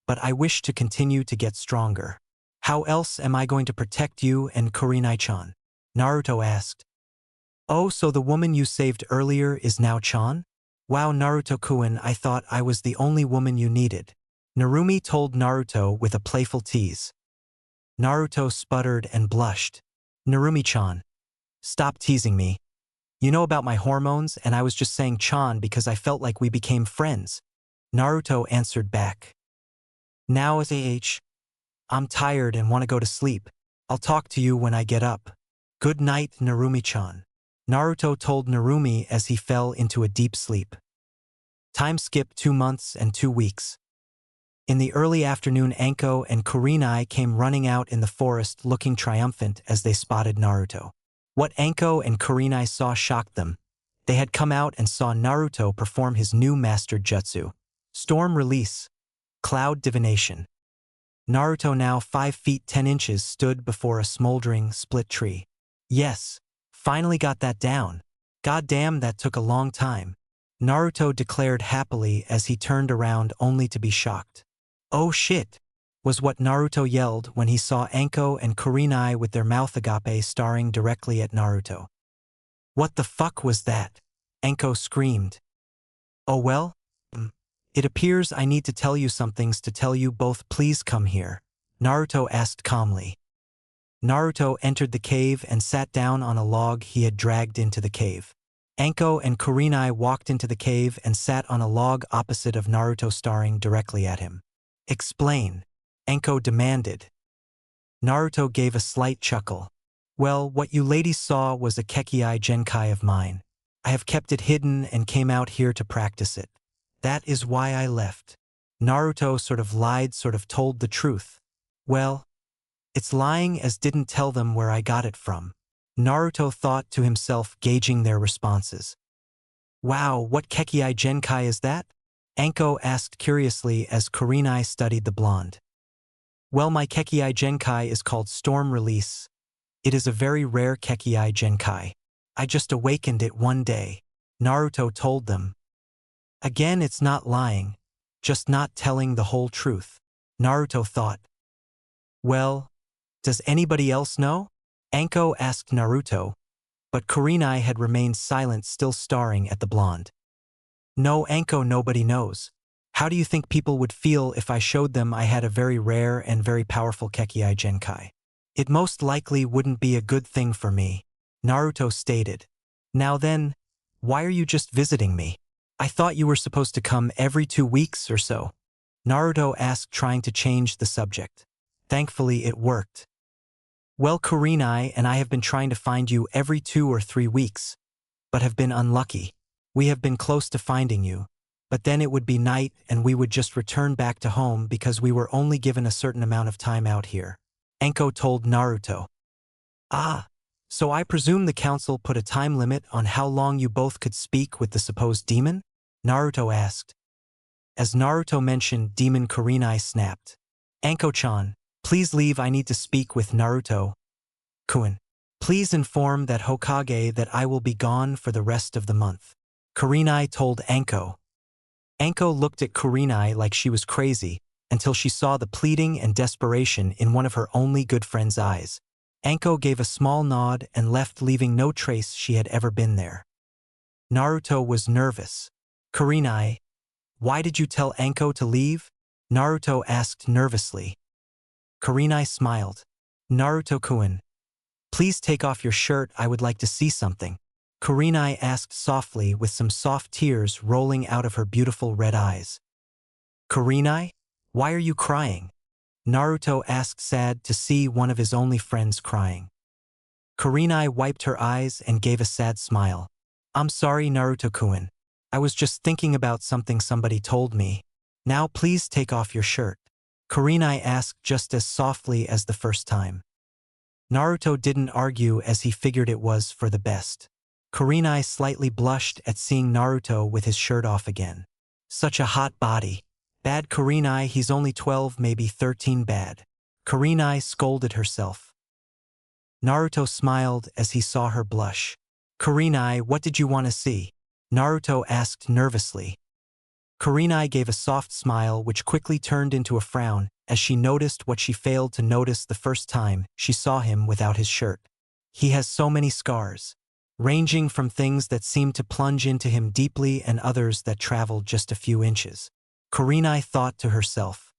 but I wish to continue to get stronger. How else am I going to protect you and Kurenai-chan?" Naruto asked. "Oh, so the woman you saved earlier is now Chan? Wow, Naruto-kun, I thought I was the only woman you needed," Narumi told Naruto with a playful tease. Naruto sputtered and blushed. "Narumi-chan, stop teasing me. You know about my hormones, and I was just saying Chan because I felt like we became friends," Naruto answered back. "Now I'm tired and want to go to sleep. I'll talk to you when I get up. Good night, Narumi-chan," Naruto told Narumi as he fell into a deep sleep. Time skipped 2 months and 2 weeks. In the early afternoon, Anko and Kurenai came running out in the forest looking triumphant as they spotted Naruto. What Anko and Kurenai saw shocked them. They had come out and saw Naruto perform his new mastered jutsu. Storm Release. Cloud Divination. Naruto, now 5 feet 10 inches, stood before a smoldering, split tree. "Yes, finally got that down. God damn, that took a long time," Naruto declared happily as he turned around only to be shocked. "Oh shit," was what Naruto yelled when he saw Anko and Kurenai with their mouth agape staring directly at Naruto. "What the fuck was that?" Anko screamed. "Oh well, it appears I need to tell you some things to tell you both. Please come here," Naruto asked calmly. Naruto entered the cave and sat down on a log he had dragged into the cave. Anko and Kurenai walked into the cave and sat on a log opposite of Naruto, staring directly at him. "Explain," Anko demanded. Naruto gave a slight chuckle. "Well, what you ladies saw was a Kekii Genkai of mine. I have kept it hidden and came out here to practice it. That is why I left." Naruto sort of lied, sort of told the truth. "Well, it's lying as didn't tell them where I got it from," Naruto thought to himself, gauging their responses. "Wow, what Kekii Genkai is that?" Anko asked curiously as Kurenai studied the blonde. "Well, my Kekii Genkai is called Storm Release. It is a very rare Kekii Genkai. I just awakened it one day," Naruto told them. Again, it's not lying, just not telling the whole truth, Naruto thought. "Well, does anybody else know?" Anko asked Naruto, but Kurenai had remained silent, still staring at the blonde. "No, Anko, nobody knows. How do you think people would feel if I showed them I had a very rare and very powerful Kekii Genkai? It most likely wouldn't be a good thing for me," Naruto stated. "Now then, why are you just visiting me? I thought you were supposed to come every 2 weeks or so," Naruto asked, trying to change the subject. Thankfully, it worked. "Well, Kurenai and I have been trying to find you every 2 or 3 weeks, but have been unlucky. We have been close to finding you, but then it would be night and we would just return back to home because we were only given a certain amount of time out here," Anko told Naruto. "Ah, so I presume the council put a time limit on how long you both could speak with the supposed demon?" Naruto asked. As Naruto mentioned demon, Kurenai snapped. "Anko-chan, please leave, I need to speak with Naruto. Kun, please inform that Hokage that I will be gone for the rest of the month," Kurenai told Anko. Anko looked at Kurenai like she was crazy until she saw the pleading and desperation in one of her only good friend's eyes. Anko gave a small nod and left, leaving no trace she had ever been there. Naruto was nervous. "Kurenai, why did you tell Anko to leave?" Naruto asked nervously. Kurenai smiled. "Naruto-kun, please take off your shirt, I would like to see something," Kurenai asked softly, with some soft tears rolling out of her beautiful red eyes. "Kurenai, why are you crying?" Naruto asked, sad to see one of his only friends crying. Kurenai wiped her eyes and gave a sad smile. "I'm sorry, Naruto-kun. I was just thinking about something somebody told me. Now please take off your shirt," Kurenai asked just as softly as the first time. Naruto didn't argue, as he figured it was for the best. Kurenai slightly blushed at seeing Naruto with his shirt off again. "Such a hot body. Bad Kurenai, he's only 12, maybe 13 bad." Kurenai scolded herself. Naruto smiled as he saw her blush. "Kurenai, what did you want to see?" Naruto asked nervously. Kurenai gave a soft smile which quickly turned into a frown as she noticed what she failed to notice the first time she saw him without his shirt. He has so many scars, ranging from things that seem to plunge into him deeply and others that travel just a few inches. Kurenai thought to herself.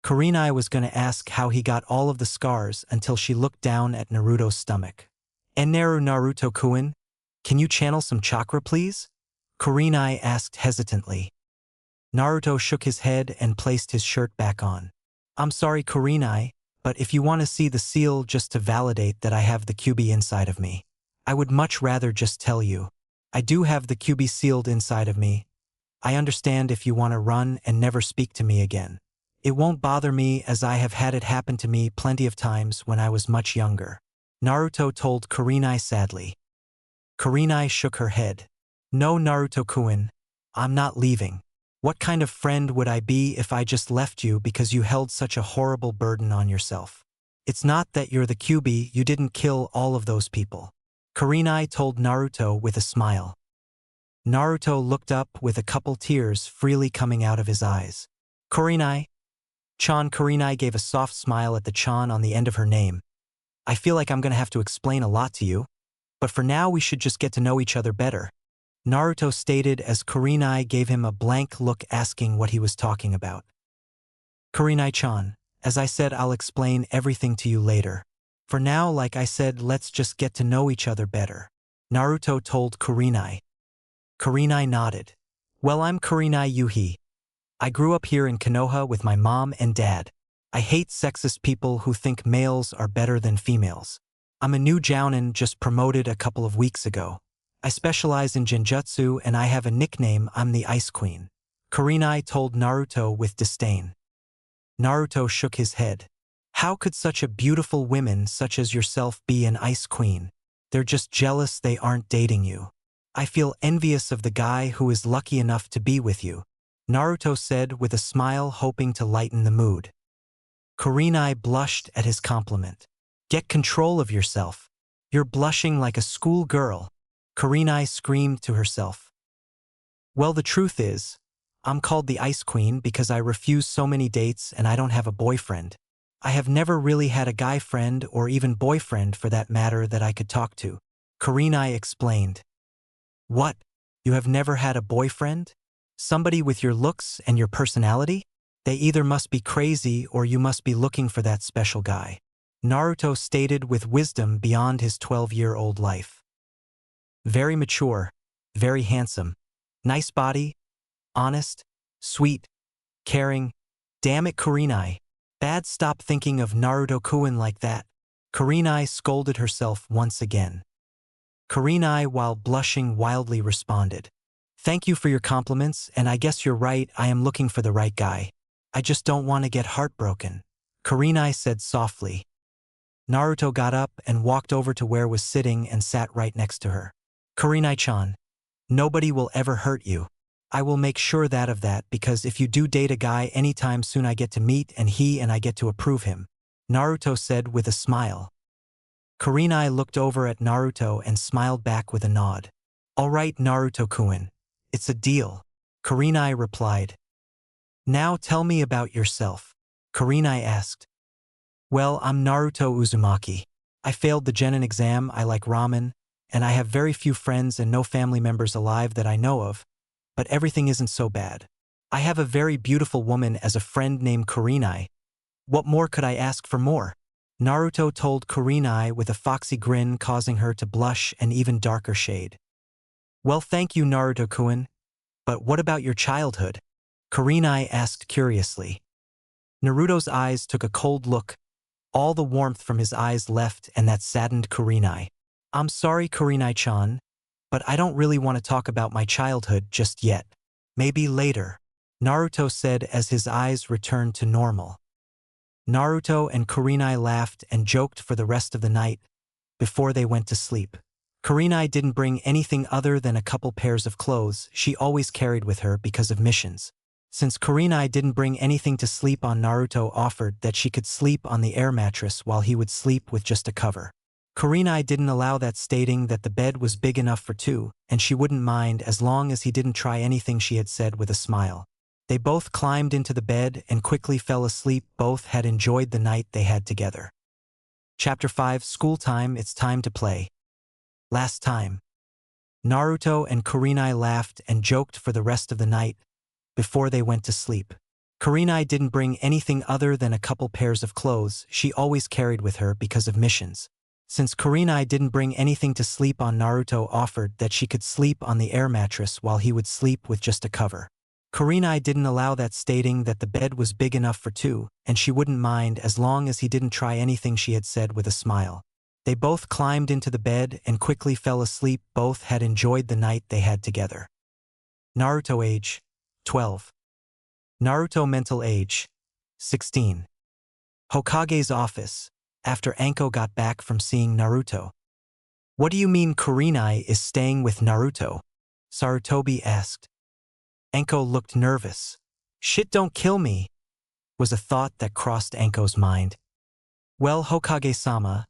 Kurenai was going to ask how he got all of the scars until she looked down at Naruto's stomach. "Enneru, Naruto-kun, can you channel some chakra, please?" Kurenai asked hesitantly. Naruto shook his head and placed his shirt back on. "I'm sorry, Kurenai, but if you want to see the seal just to validate that I have the QB inside of me, I would much rather just tell you. I do have the QB sealed inside of me. I understand if you want to run and never speak to me again. It won't bother me, as I have had it happen to me plenty of times when I was much younger," Naruto told Kurenai sadly. Kurenai shook her head. "No, Naruto-kun, I'm not leaving. What kind of friend would I be if I just left you because you held such a horrible burden on yourself? It's not that you're the QB, you didn't kill all of those people," Kurenai told Naruto with a smile. Naruto looked up with a couple tears freely coming out of his eyes. "Kurenai-chan," Kurenai gave a soft smile at the chan on the end of her name. "I feel like I'm going to have to explain a lot to you, but for now we should just get to know each other better," Naruto stated as Kurenai gave him a blank look asking what he was talking about. "Kurenai-chan, As I said, I'll explain everything to you later. For now, like I said, let's just get to know each other better. Naruto told Kurenai. Kurenai nodded. Well, I'm Kurenai Yuhi. I grew up here in Konoha with my mom and dad. I hate sexist people who think males are better than females. I'm a new jounin just promoted a couple of weeks ago. I specialize in genjutsu and I have a nickname, I'm the Ice Queen. Kurenai told Naruto with disdain. Naruto shook his head. How could such a beautiful woman such as yourself be an Ice Queen? They're just jealous they aren't dating you. I feel envious of the guy who is lucky enough to be with you, Naruto said with a smile, hoping to lighten the mood. Kurenai blushed at his compliment. Get control of yourself. You're blushing like a schoolgirl, Kurenai screamed to herself. Well, the truth is, I'm called the Ice Queen because I refuse so many dates and I don't have a boyfriend. I have never really had a guy friend or even boyfriend for that matter that I could talk to, Kurenai explained. What? You have never had a boyfriend? Somebody with your looks and your personality? They either must be crazy or you must be looking for that special guy, Naruto stated with wisdom beyond his 12-year-old life. Very mature, very handsome, nice body, honest, sweet, caring. Damn it, Kurenai. Bad, stop thinking of Naruto-kun like that. Kurenai scolded herself once again. Kurenai, while blushing wildly, responded. Thank you for your compliments, and I guess you're right, I am looking for the right guy. I just don't want to get heartbroken, Kurenai said softly. Naruto got up and walked over to where was sitting and sat right next to her. Kurenai-chan, nobody will ever hurt you. I will make sure of that because if you do date a guy anytime soon I get to meet and I get to approve him, Naruto said with a smile. Kurenai looked over at Naruto and smiled back with a nod. All right, Naruto-kun. It's a deal, Kurenai replied. Now tell me about yourself, Kurenai asked. Well, I'm Naruto Uzumaki. I failed the genin exam, I like ramen, and I have very few friends and no family members alive that I know of, but everything isn't so bad. I have a very beautiful woman as a friend named Kurenai. What more could I ask for more? Naruto told Kurenai with a foxy grin causing her to blush an even darker shade. Well, thank you, Naruto-kun. But what about your childhood? Kurenai asked curiously. Naruto's eyes took a cold look. All the warmth from his eyes left and that saddened Kurenai. I'm sorry, Kurenai-chan, but I don't really want to talk about my childhood just yet. Maybe later, Naruto said as his eyes returned to normal. Naruto and Kurenai laughed and joked for the rest of the night before they went to sleep. Kurenai didn't bring anything other than a couple pairs of clothes she always carried with her because of missions. Since Kurenai didn't bring anything to sleep on, Naruto offered that she could sleep on the air mattress while he would sleep with just a cover. Kurenai didn't allow that, stating that the bed was big enough for two and she wouldn't mind as long as he didn't try anything, she had said with a smile. They both climbed into the bed and quickly fell asleep. Both had enjoyed the night they had together. Chapter 5, School Time, It's Time to Play. Last time. Naruto and Kurenai laughed and joked for the rest of the night before they went to sleep. Kurenai didn't bring anything other than a couple pairs of clothes she always carried with her because of missions. Since Kurenai didn't bring anything to sleep on, Naruto offered that she could sleep on the air mattress while he would sleep with just a cover. Kurenai didn't allow that, stating that the bed was big enough for two and she wouldn't mind as long as he didn't try anything, she had said with a smile. They both climbed into the bed and quickly fell asleep. Both had enjoyed the night they had together. Naruto age, 12. Naruto mental age, 16. Hokage's office, after Anko got back from seeing Naruto. What do you mean Kurenai is staying with Naruto? Sarutobi asked. Anko looked nervous. Shit, don't kill me, was a thought that crossed Anko's mind. Well, Hokage-sama,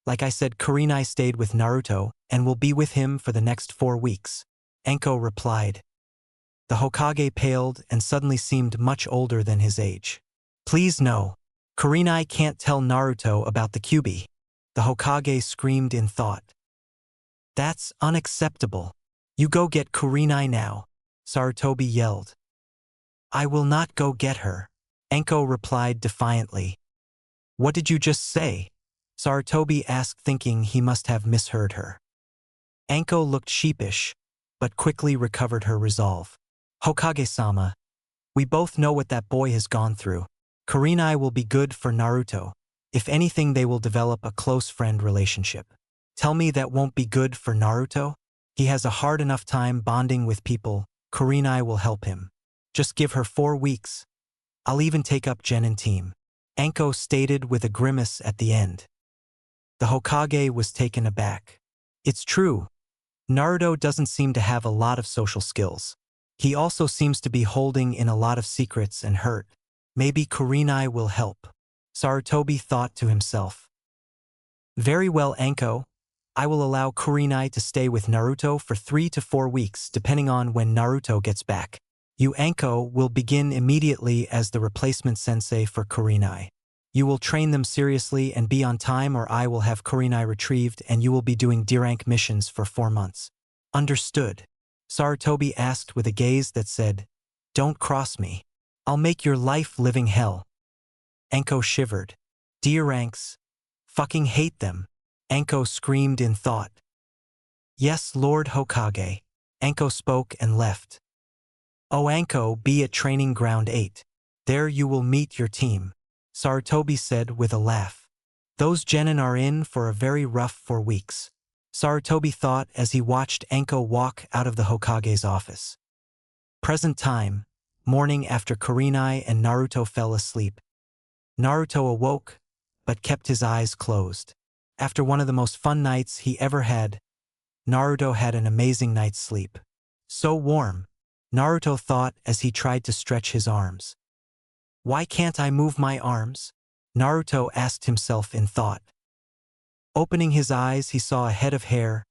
like I said, Kurenai stayed with Naruto and will be with him for the next 4 weeks, Anko replied. The Hokage paled and suddenly seemed much older than his age. Please no. Kurenai can't tell Naruto about the Kyuubi, the Hokage screamed in thought. That's unacceptable. You go get Kurenai now, Sarutobi yelled. I will not go get her, Anko replied defiantly. What did you just say? Sarutobi asked, thinking he must have misheard her. Anko looked sheepish, but quickly recovered her resolve. Hokage-sama, we both know what that boy has gone through. Kurenai will be good for Naruto. If anything, they will develop a close friend relationship. Tell me that won't be good for Naruto? He has a hard enough time bonding with people. Kurenai will help him. Just give her 4 weeks. I'll even take up Genin team. Anko stated with a grimace at the end. The Hokage was taken aback. It's true. Naruto doesn't seem to have a lot of social skills. He also seems to be holding in a lot of secrets and hurt. Maybe Kurenai will help. Sarutobi thought to himself. Very well, Anko. I will allow Kurenai to stay with Naruto for 3 to 4 weeks, depending on when Naruto gets back. You, Anko, will begin immediately as the replacement sensei for Kurenai. You will train them seriously and be on time, or I will have Kurenai retrieved and you will be doing D-rank missions for 4 months. Understood. Sarutobi asked with a gaze that said, Don't cross me. I'll make your life living hell. Anko shivered. D-ranks. Fucking hate them. Anko screamed in thought. Yes, Lord Hokage. Anko spoke and left. Oh, Anko, be at Training Ground 8. There you will meet your team. Sarutobi said with a laugh. Those genin are in for a very rough 4 weeks. Sarutobi thought as he watched Anko walk out of the Hokage's office. Present time, morning after Kurenai and Naruto fell asleep. Naruto awoke, but kept his eyes closed. After one of the most fun nights he ever had, Naruto had an amazing night's sleep. So warm, Naruto thought as he tried to stretch his arms. Why can't I move my arms? Naruto asked himself in thought. Opening his eyes, he saw a head of hair,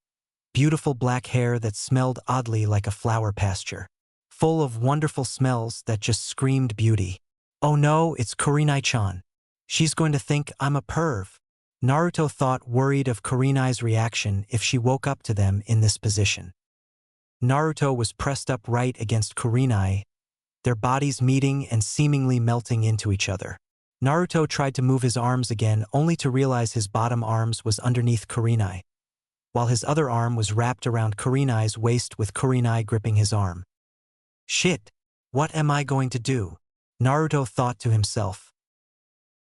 beautiful black hair that smelled oddly like a flower pasture, full of wonderful smells that just screamed beauty. Oh no, it's Kurenai-chan. She's going to think I'm a perv. Naruto thought, worried of Kurenai's reaction if she woke up to them in this position. Naruto was pressed up right against Kurenai, their bodies meeting and seemingly melting into each other. Naruto tried to move his arms again, only to realize his bottom arms was underneath Kurenai, while his other arm was wrapped around Kurenai's waist with Kurenai gripping his arm. Shit, what am I going to do? Naruto thought to himself.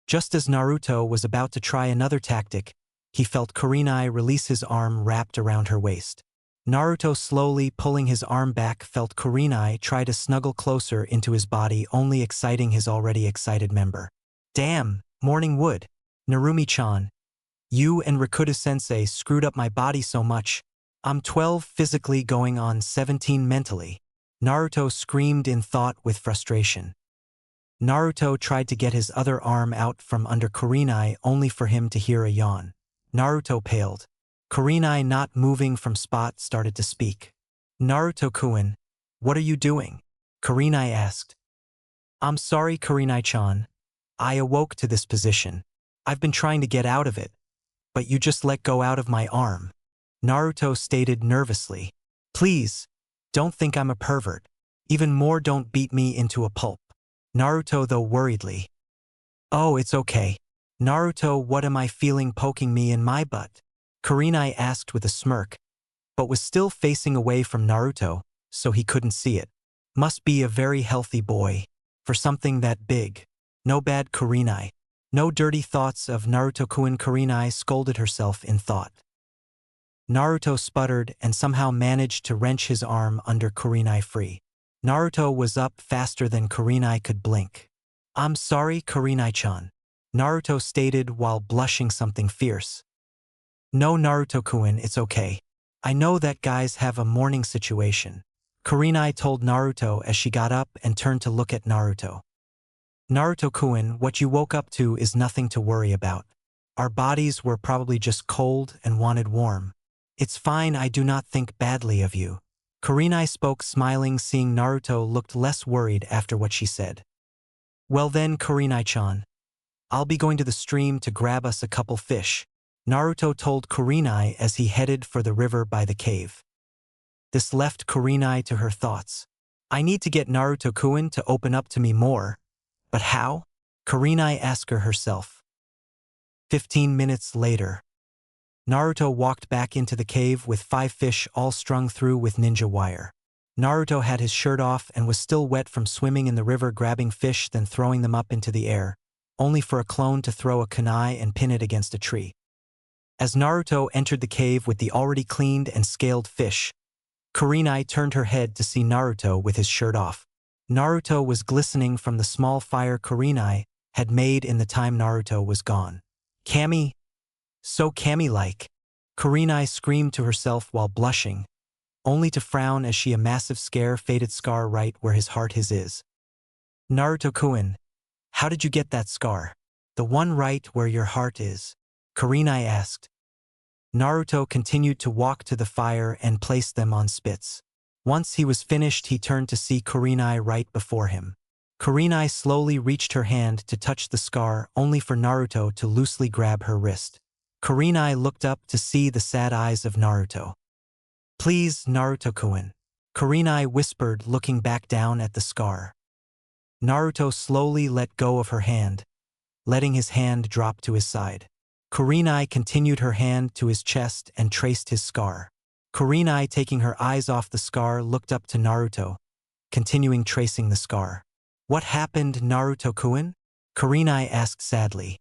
Just as Naruto was about to try another tactic, he felt Kurenai release his arm wrapped around her waist. Naruto, slowly pulling his arm back, felt Kurenai try to snuggle closer into his body, only exciting his already excited member. Damn, Morning Wood. Narumi-chan. You and Rikuta-sensei screwed up my body so much. I'm 12 physically, going on 17 mentally. Naruto screamed in thought with frustration. Naruto tried to get his other arm out from under Kurenai, only for him to hear a yawn. Naruto paled. Kurenai, not moving from spot, started to speak. Naruto-kun, what are you doing? Kurenai asked. I'm sorry, Kurenai-chan. I awoke to this position. I've been trying to get out of it, but you just let go out of my arm. Naruto stated nervously. Please, don't think I'm a pervert. Even more, don't beat me into a pulp. Naruto, though, worriedly. Oh, it's okay. Naruto, what am I feeling poking me in my butt? Kurenai asked with a smirk, but was still facing away from Naruto, so he couldn't see it. Must be a very healthy boy. For something that big. No bad, Kurenai. No dirty thoughts of Naruto-kun. Kurenai scolded herself in thought. Naruto sputtered and somehow managed to wrench his arm under Kurenai free. Naruto was up faster than Kurenai could blink. I'm sorry, Kurenai-chan. Naruto stated while blushing something fierce. No, Naruto-kun, it's okay. I know that guys have a morning situation. Kurenai told Naruto as she got up and turned to look at Naruto. Naruto-kun, what you woke up to is nothing to worry about. Our bodies were probably just cold and wanted warm. It's fine, I do not think badly of you. Kurenai spoke, smiling, seeing Naruto looked less worried after what she said. Well then, Kurenai-chan. I'll be going to the stream to grab us a couple fish. Naruto told Kurenai as he headed for the river by the cave. This left Kurenai to her thoughts. I need to get Naruto-kun to open up to me more. But how? Kurenai asked herself. 15 minutes later, Naruto walked back into the cave with 5 fish all strung through with ninja wire. Naruto had his shirt off and was still wet from swimming in the river grabbing fish then throwing them up into the air, only for a clone to throw a kunai and pin it against a tree. As Naruto entered the cave with the already cleaned and scaled fish, Kurenai turned her head to see Naruto with his shirt off. Naruto was glistening from the small fire Kurenai had made in the time Naruto was gone. Kami? So Kami-like. Kurenai screamed to herself while blushing, only to frown as she a massive faded scar right where his heart is. Naruto-kun, how did you get that scar? The one right where your heart is? Kurenai asked. Naruto continued to walk to the fire and place them on spits. Once he was finished, he turned to see Kurenai right before him. Kurenai slowly reached her hand to touch the scar, only for Naruto to loosely grab her wrist. Kurenai looked up to see the sad eyes of Naruto. Please, Naruto-kun. Kurenai whispered, looking back down at the scar. Naruto slowly let go of her hand, letting his hand drop to his side. Kurenai continued her hand to his chest and traced his scar. Kurenai, taking her eyes off the scar, looked up to Naruto, continuing tracing the scar. What happened, Naruto-kun? Kurenai asked sadly.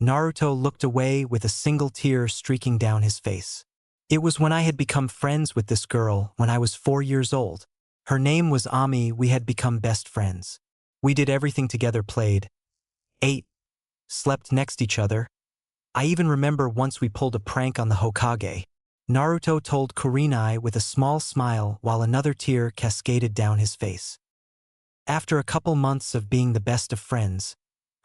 Naruto looked away with a single tear streaking down his face. It was when I had become friends with this girl when I was 4 years old. Her name was Ami. We had become best friends. We did everything together, played, ate, slept next each other. I even remember once we pulled a prank on the Hokage. Naruto told Kurenai with a small smile while another tear cascaded down his face. After a couple months of being the best of friends,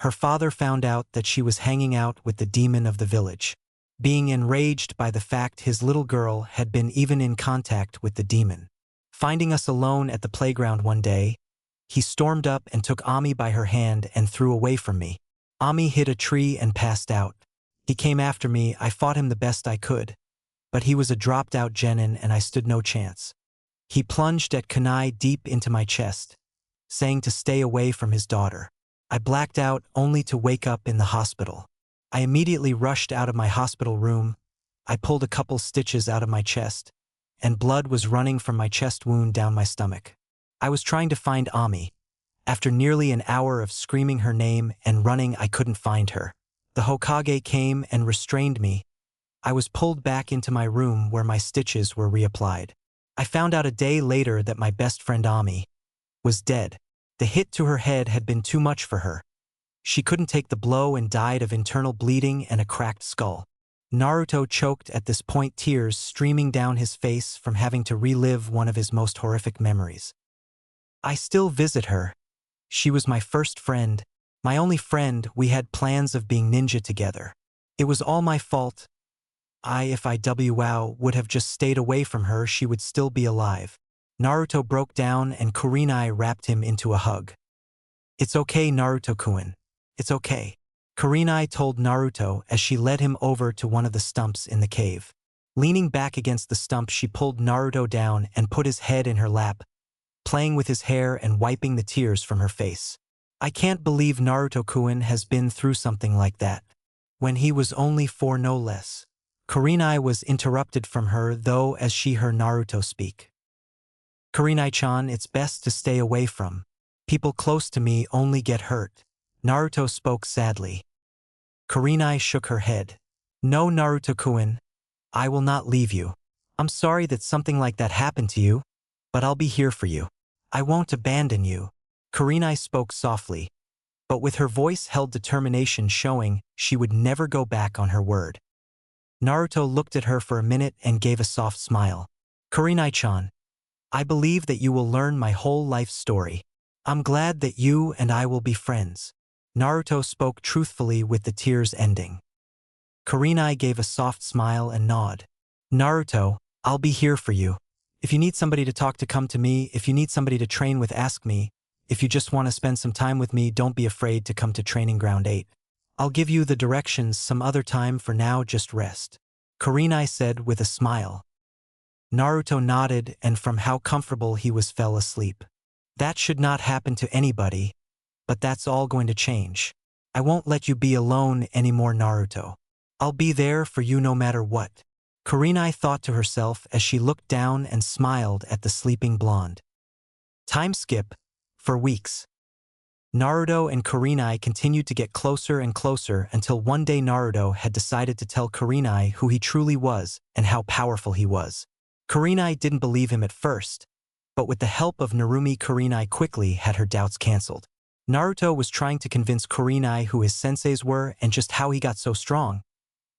her father found out that she was hanging out with the demon of the village. Being enraged by the fact his little girl had been even in contact with the demon. Finding us alone at the playground one day, he stormed up and took Ami by her hand and threw away from me. Ami hit a tree and passed out. He came after me. I fought him the best I could, but he was a dropped-out genin and I stood no chance. He plunged at kunai deep into my chest, saying to stay away from his daughter. I blacked out only to wake up in the hospital. I immediately rushed out of my hospital room. I pulled a couple stitches out of my chest, and blood was running from my chest wound down my stomach. I was trying to find Ami. After nearly an hour of screaming her name and running, I couldn't find her. The Hokage came and restrained me. I was pulled back into my room where my stitches were reapplied. I found out a day later that my best friend Ami was dead. The hit to her head had been too much for her. She couldn't take the blow and died of internal bleeding and a cracked skull. Naruto choked at this point, tears streaming down his face from having to relive one of his most horrific memories. I still visit her. She was my first friend, my only friend. We had plans of being ninja together. It was all my fault. If I would have just stayed away from her, she would still be alive. Naruto broke down and Kurenai wrapped him into a hug. It's okay, Naruto-kun. It's okay. Kurenai told Naruto as she led him over to one of the stumps in the cave. Leaning back against the stump, she pulled Naruto down and put his head in her lap, playing with his hair and wiping the tears from her face. I can't believe Naruto-kun has been through something like that. When he was only 4, no less. Kurenai was interrupted from her though as she heard Naruto speak. Kurenai-chan, it's best to stay away from. People close to me only get hurt. Naruto spoke sadly. Kurenai shook her head. No, Naruto-kun. I will not leave you. I'm sorry that something like that happened to you, but I'll be here for you. I won't abandon you. Kurenai spoke softly, but with her voice held determination, showing she would never go back on her word. Naruto looked at her for a minute and gave a soft smile. Kurenai-chan, I believe that you will learn my whole life story. I'm glad that you and I will be friends. Naruto spoke truthfully with the tears ending. Kurenai gave a soft smile and nod. Naruto, I'll be here for you. If you need somebody to talk to, come to me. If you need somebody to train with, ask me. If you just want to spend some time with me, don't be afraid to come to Training Ground 8. I'll give you the directions some other time. For now, just rest. Kurenai said with a smile. Naruto nodded and from how comfortable he was fell asleep. That should not happen to anybody, but that's all going to change. I won't let you be alone anymore, Naruto. I'll be there for you no matter what. Kurenai thought to herself as she looked down and smiled at the sleeping blonde. Time skip. For weeks, Naruto and Kurenai continued to get closer and closer until one day Naruto had decided to tell Kurenai who he truly was and how powerful he was. Kurenai didn't believe him at first, but with the help of Narumi, Kurenai quickly had her doubts cancelled. Naruto was trying to convince Kurenai who his senseis were and just how he got so strong.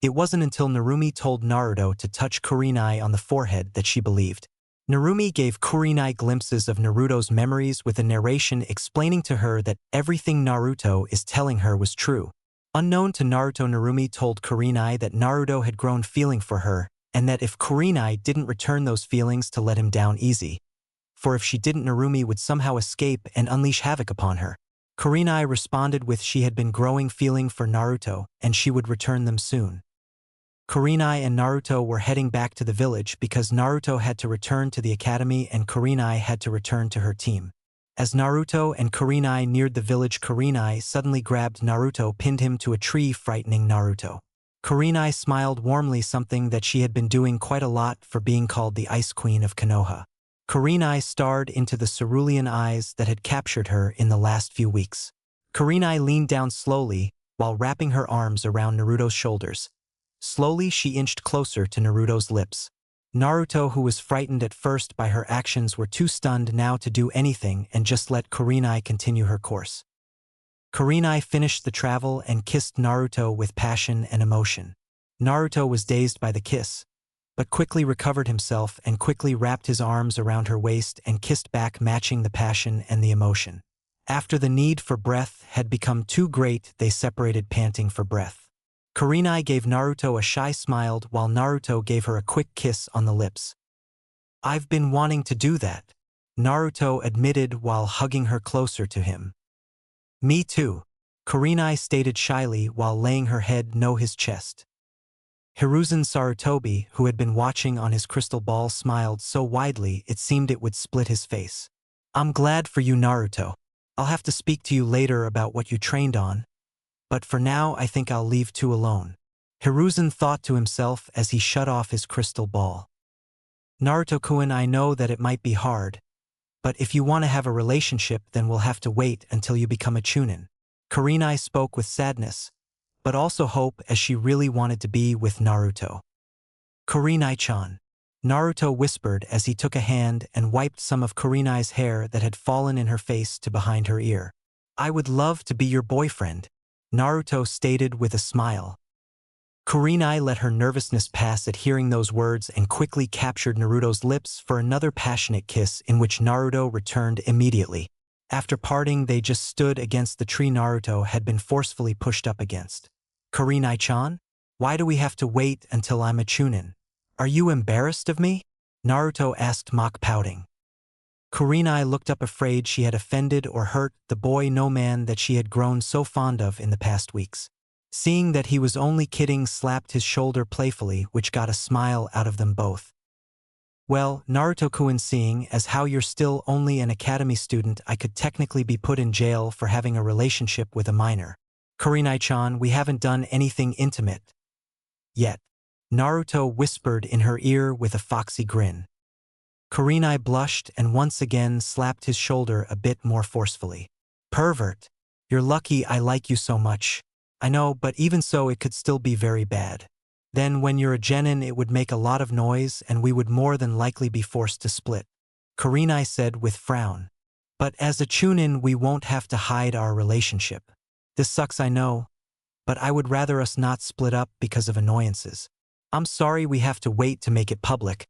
It wasn't until Narumi told Naruto to touch Kurenai on the forehead that she believed. Narumi gave Kurenai glimpses of Naruto's memories with a narration explaining to her that everything Naruto is telling her was true. Unknown to Naruto, Narumi told Kurenai that Naruto had grown feeling for her and that if Kurenai didn't return those feelings to let him down easy. For if she didn't, Narumi would somehow escape and unleash havoc upon her. Kurenai responded with she had been growing feeling for Naruto and she would return them soon. Kurenai and Naruto were heading back to the village because Naruto had to return to the academy and Kurenai had to return to her team. As Naruto and Kurenai neared the village, Kurenai suddenly grabbed Naruto, pinned him to a tree, frightening Naruto. Kurenai smiled warmly, something that she had been doing quite a lot for being called the Ice Queen of Konoha. Kurenai stared into the cerulean eyes that had captured her in the last few weeks. Kurenai leaned down slowly while wrapping her arms around Naruto's shoulders. Slowly she inched closer to Naruto's lips. Naruto, who was frightened at first by her actions, were too stunned now to do anything and just let Kurenai continue her course. Kurenai finished the travel and kissed Naruto with passion and emotion. Naruto was dazed by the kiss, but quickly recovered himself and quickly wrapped his arms around her waist and kissed back, matching the passion and the emotion. After the need for breath had become too great, they separated, panting for breath. Kurenai gave Naruto a shy smile while Naruto gave her a quick kiss on the lips. I've been wanting to do that, Naruto admitted while hugging her closer to him. Me too, Kurenai stated shyly while laying her head near his chest. Hiruzen Sarutobi, who had been watching on his crystal ball, smiled so widely it seemed it would split his face. I'm glad for you, Naruto. I'll have to speak to you later about what you trained on. But for now I think I'll leave two alone. Hiruzen thought to himself as he shut off his crystal ball. Naruto-kun, I know that it might be hard, but if you want to have a relationship then we'll have to wait until you become a chunin. Kurenai spoke with sadness, but also hope as she really wanted to be with Naruto. Kurenai-chan, Naruto whispered as he took a hand and wiped some of Kurenai's hair that had fallen in her face to behind her ear. I would love to be your boyfriend, Naruto stated with a smile. Kurenai let her nervousness pass at hearing those words and quickly captured Naruto's lips for another passionate kiss in which Naruto returned immediately. After parting, they just stood against the tree Naruto had been forcefully pushed up against. Kurenai-chan? Why do we have to wait until I'm a chunin? Are you embarrassed of me? Naruto asked, mock pouting. Kurenai looked up, afraid she had offended or hurt the boy no man that she had grown so fond of in the past weeks. Seeing that he was only kidding, slapped his shoulder playfully, which got a smile out of them both. Well, Naruto-kun, seeing as how you're still only an academy student, I could technically be put in jail for having a relationship with a minor. Kurenai-chan, we haven't done anything intimate yet, Naruto whispered in her ear with a foxy grin. Kurenai blushed and once again slapped his shoulder a bit more forcefully. Pervert. You're lucky I like you so much. I know, but even so it could still be very bad. Then when you're a genin it would make a lot of noise and we would more than likely be forced to split. Kurenai said with frown. But as a chunin we won't have to hide our relationship. This sucks, I know, but I would rather us not split up because of annoyances. I'm sorry we have to wait to make it public.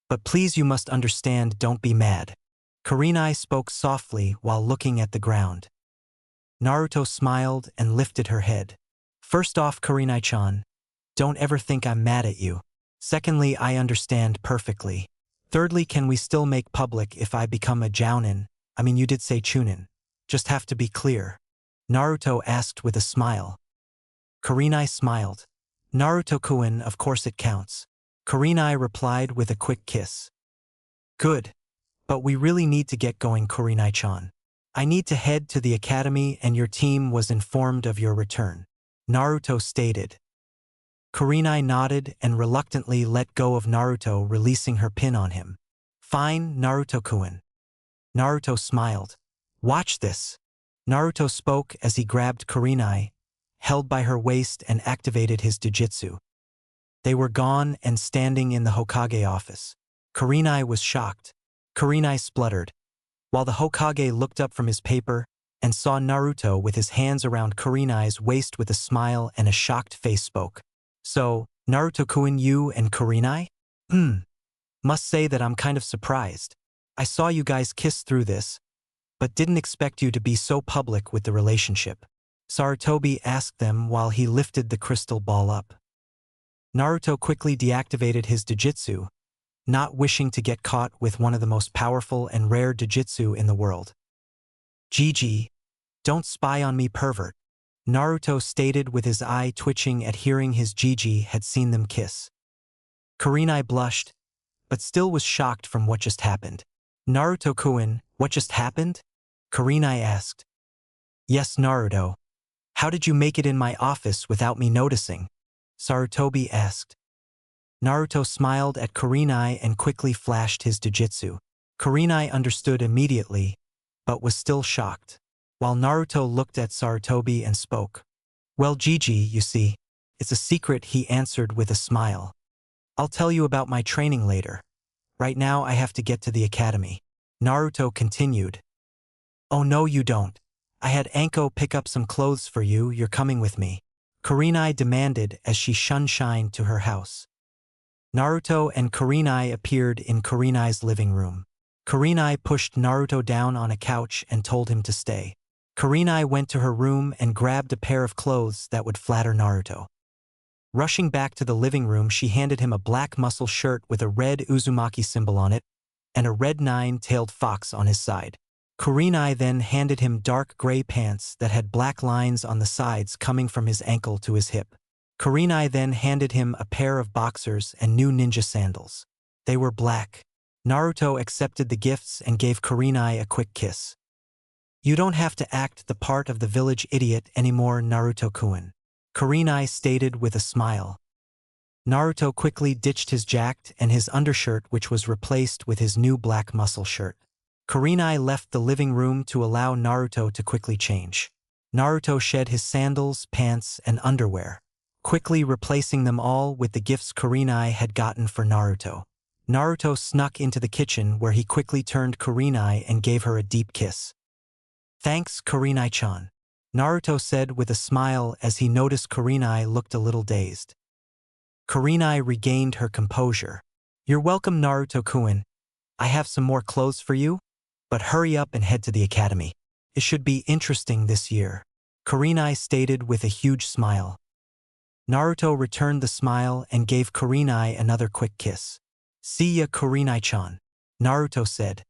But please, you must understand, don't be mad. Kurenai spoke softly while looking at the ground. Naruto smiled and lifted her head. First off, Kurenai-chan, don't ever think I'm mad at you. Secondly, I understand perfectly. Thirdly, can we still make public if I become a jounin? I mean, you did say chunin. Just have to be clear. Naruto asked with a smile. Kurenai smiled. Naruto-kun, of course it counts. Kurenai replied with a quick kiss. Good. But we really need to get going, Kurenai-chan. I need to head to the academy and your team was informed of your return, Naruto stated. Kurenai nodded and reluctantly let go of Naruto, releasing her pin on him. Fine, Naruto-kun. Naruto smiled. Watch this. Naruto spoke as he grabbed Kurenai, held by her waist and activated his jujitsu. They were gone and standing in the Hokage office. Kurenai was shocked. Kurenai spluttered, while the Hokage looked up from his paper and saw Naruto with his hands around Kurenai's waist with a smile and a shocked face spoke. So, Naruto-kun, you and Kurenai? Must say that I'm kind of surprised. I saw you guys kiss through this, but didn't expect you to be so public with the relationship. Sarutobi asked them while he lifted the crystal ball up. Naruto quickly deactivated his jujitsu, not wishing to get caught with one of the most powerful and rare jujitsu in the world. Gigi, don't spy on me, pervert, Naruto stated with his eye twitching at hearing his Gigi had seen them kiss. Kurenai blushed, but still was shocked from what just happened. Naruto-kun, what just happened? Kurenai asked. Yes, Naruto. How did you make it in my office without me noticing? Sarutobi asked. Naruto smiled at Kurenai and quickly flashed his jujitsu. Kurenai understood immediately, but was still shocked, while Naruto looked at Sarutobi and spoke. Well, Gigi, you see, it's a secret, he answered with a smile. I'll tell you about my training later. Right now I have to get to the academy. Naruto continued. Oh no you don't. I had Anko pick up some clothes for you, you're coming with me. Kurenai demanded as she shunshined to her house. Naruto and Kurenai appeared in Kurenai's living room. Kurenai pushed Naruto down on a couch and told him to stay. Kurenai went to her room and grabbed a pair of clothes that would flatter Naruto. Rushing back to the living room, she handed him a black muscle shirt with a red Uzumaki symbol on it and a red nine-tailed fox on his side. Kurenai then handed him dark gray pants that had black lines on the sides coming from his ankle to his hip. Kurenai then handed him a pair of boxers and new ninja sandals. They were black. Naruto accepted the gifts and gave Kurenai a quick kiss. You don't have to act the part of the village idiot anymore, Naruto-kun, Kurenai stated with a smile. Naruto quickly ditched his jacket and his undershirt, which was replaced with his new black muscle shirt. Kurenai left the living room to allow Naruto to quickly change. Naruto shed his sandals, pants, and underwear, quickly replacing them all with the gifts Kurenai had gotten for Naruto. Naruto snuck into the kitchen where he quickly turned Kurenai and gave her a deep kiss. Thanks, Kurenai-chan, Naruto said with a smile as he noticed Kurenai looked a little dazed. Kurenai regained her composure. You're welcome, Naruto-kun. I have some more clothes for you, but hurry up and head to the academy. It should be interesting this year, Kurenai stated with a huge smile. Naruto returned the smile and gave Kurenai another quick kiss. See ya, Kurenai-chan, Naruto said.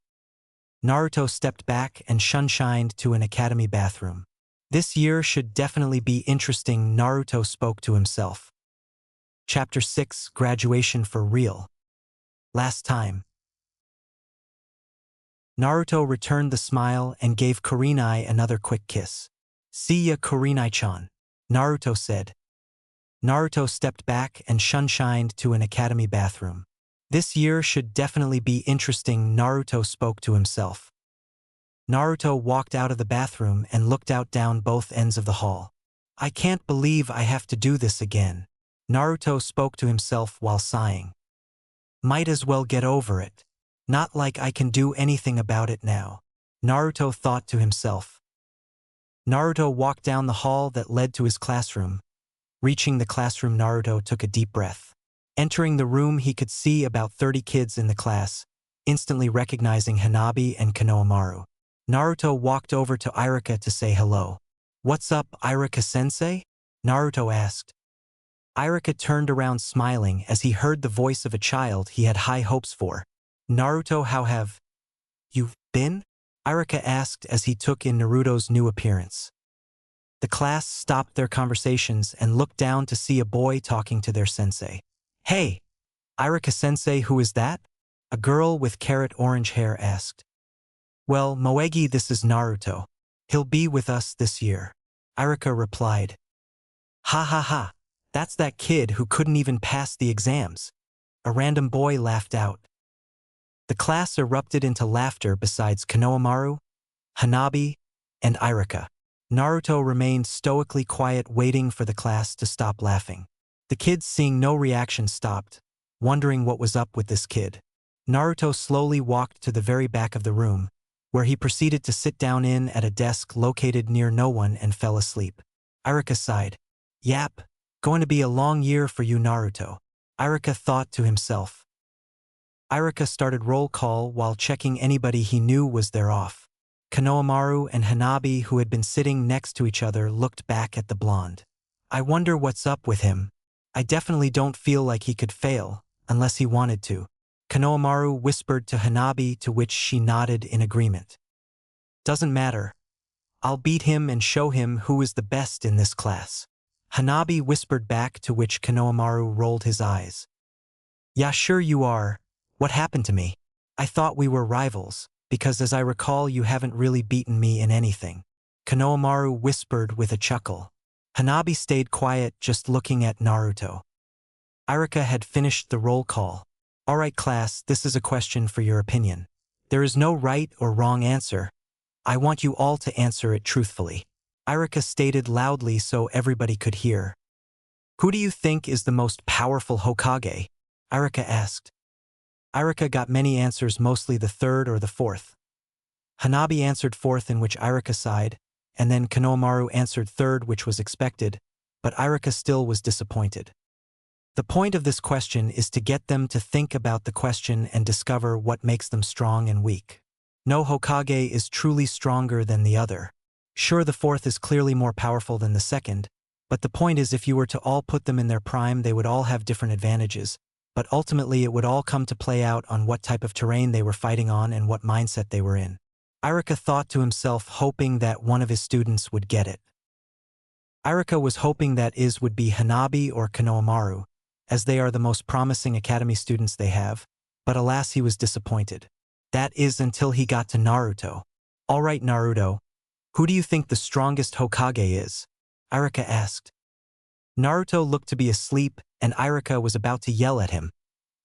Naruto stepped back and shunshined to an academy bathroom. This year should definitely be interesting, Naruto spoke to himself. Chapter 6, Graduation for Real. Last time. Naruto returned the smile and gave Kurenai another quick kiss. See ya, Kurenai-chan, Naruto said. Naruto stepped back and shunshined to an academy bathroom. This year should definitely be interesting, Naruto spoke to himself. Naruto walked out of the bathroom and looked out down both ends of the hall. I can't believe I have to do this again, Naruto spoke to himself while sighing. Might as well get over it. Not like I can do anything about it now, Naruto thought to himself. Naruto walked down the hall that led to his classroom. Reaching the classroom, Naruto took a deep breath. Entering the room, he could see about 30 kids in the class, instantly recognizing Hanabi and Konohamaru. Naruto walked over to Iruka to say hello. What's up, Iruka-sensei? Naruto asked. Iruka turned around smiling as he heard the voice of a child he had high hopes for. Naruto, how have you been? Iruka asked as he took in Naruto's new appearance. The class stopped their conversations and looked down to see a boy talking to their sensei. Hey, Iruka-sensei, who is that? A girl with carrot orange hair asked. Well, Moegi, this is Naruto. He'll be with us this year. Irika replied. Ha ha ha. That's that kid who couldn't even pass the exams. A random boy laughed out. The class erupted into laughter besides Konohamaru, Hanabi, and Irika. Naruto remained stoically quiet, waiting for the class to stop laughing. The kids, seeing no reaction, stopped, wondering what was up with this kid. Naruto slowly walked to the very back of the room, where he proceeded to sit down at a desk located near no one and fell asleep. Irika sighed. Yap, going to be a long year for you, Naruto. Irika thought to himself. Irika started roll call while checking anybody he knew was there off. Konohamaru and Hanabi, who had been sitting next to each other, looked back at the blonde. I wonder what's up with him. I definitely don't feel like he could fail, unless he wanted to. Konohamaru whispered to Hanabi, to which she nodded in agreement. Doesn't matter. I'll beat him and show him who is the best in this class. Hanabi whispered back, to which Konohamaru rolled his eyes. Yeah, sure you are. What happened to me? I thought we were rivals, because as I recall you haven't really beaten me in anything. Konohamaru whispered with a chuckle. Hanabi stayed quiet, just looking at Naruto. Irika had finished the roll call. Alright class, this is a question for your opinion. There is no right or wrong answer. I want you all to answer it truthfully. Irika stated loudly so everybody could hear. Who do you think is the most powerful Hokage? Irika asked. Irika got many answers, mostly the third or the fourth. Hanabi answered fourth, in which Irika sighed, and then Konohamaru answered third, which was expected, but Irika still was disappointed. The point of this question is to get them to think about the question and discover what makes them strong and weak. No Hokage is truly stronger than the other. Sure, the fourth is clearly more powerful than the second, but the point is if you were to all put them in their prime, they would all have different advantages, but ultimately it would all come to play out on what type of terrain they were fighting on and what mindset they were in. Irika thought to himself, hoping that one of his students would get it. Irika was hoping that it would be Hanabi or Konohamaru, as they are the most promising academy students they have, but alas, he was disappointed. That is until he got to Naruto. Alright Naruto, who do you think the strongest Hokage is? Irika asked. Naruto looked to be asleep, and Irika was about to yell at him,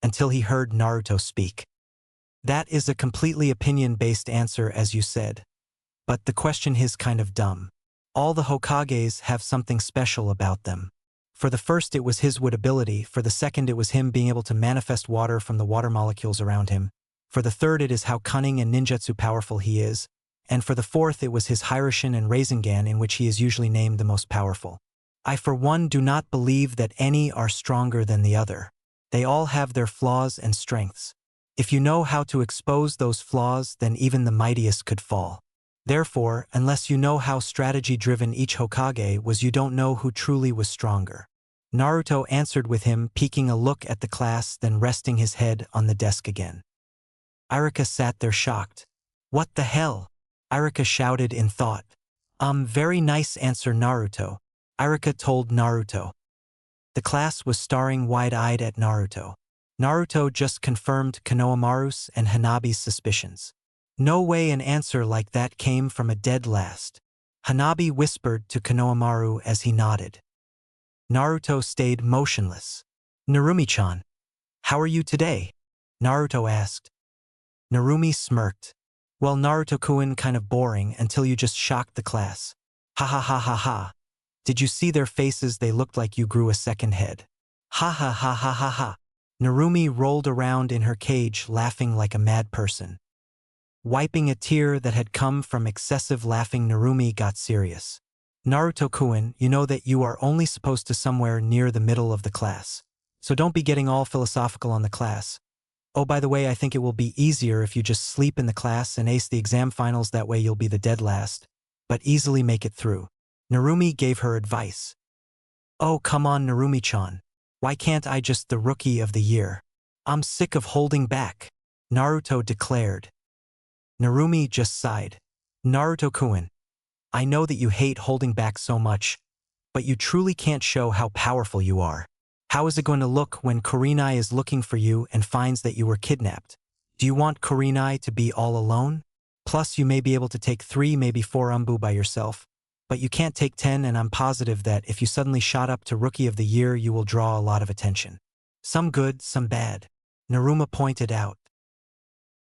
until he heard Naruto speak. That is a completely opinion-based answer, as you said. But the question is kind of dumb. All the Hokages have something special about them. For the first it was his wood ability, for the second it was him being able to manifest water from the water molecules around him, for the third it is how cunning and ninjutsu powerful he is, and for the fourth it was his Hiraishin and Rasengan, in which he is usually named the most powerful. I for one do not believe that any are stronger than the other. They all have their flaws and strengths. If you know how to expose those flaws, then even the mightiest could fall. Therefore, unless you know how strategy-driven each Hokage was, you don't know who truly was stronger. Naruto answered with him, peeking a look at the class, then resting his head on the desk again. Irika sat there shocked. What the hell? Irika shouted in thought. Very nice answer, Naruto. Irika told Naruto. The class was staring wide-eyed at Naruto. Naruto just confirmed Konohamaru's and Hanabi's suspicions. No way an answer like that came from a dead last. Hanabi whispered to Konohamaru as he nodded. Naruto stayed motionless. Narumi-chan, how are you today? Naruto asked. Narumi smirked. Well, Naruto-kun, kind of boring until you just shocked the class. Ha ha ha ha ha. Did you see their faces? They looked like you grew a second head. Ha ha ha ha ha ha. Narumi rolled around in her cage, laughing like a mad person. Wiping a tear that had come from excessive laughing, Narumi got serious. Naruto-kun, you know that you are only supposed to somewhere near the middle of the class. So don't be getting all philosophical on the class. Oh, by the way, I think it will be easier if you just sleep in the class and ace the exam finals. That way you'll be the dead last, but easily make it through. Narumi gave her advice. Oh, come on, Narumi-chan. Why can't I just the rookie of the year? I'm sick of holding back, Naruto declared. Narumi just sighed. Naruto-kun, I know that you hate holding back so much, but you truly can't show how powerful you are. How is it going to look when Kurenai is looking for you and finds that you were kidnapped? Do you want Kurenai to be all alone? Plus, you may be able to take 3, maybe 4 umbu by yourself. But you can't take 10, and I'm positive that if you suddenly shot up to Rookie of the Year, you will draw a lot of attention. Some good, some bad. Naruma pointed out.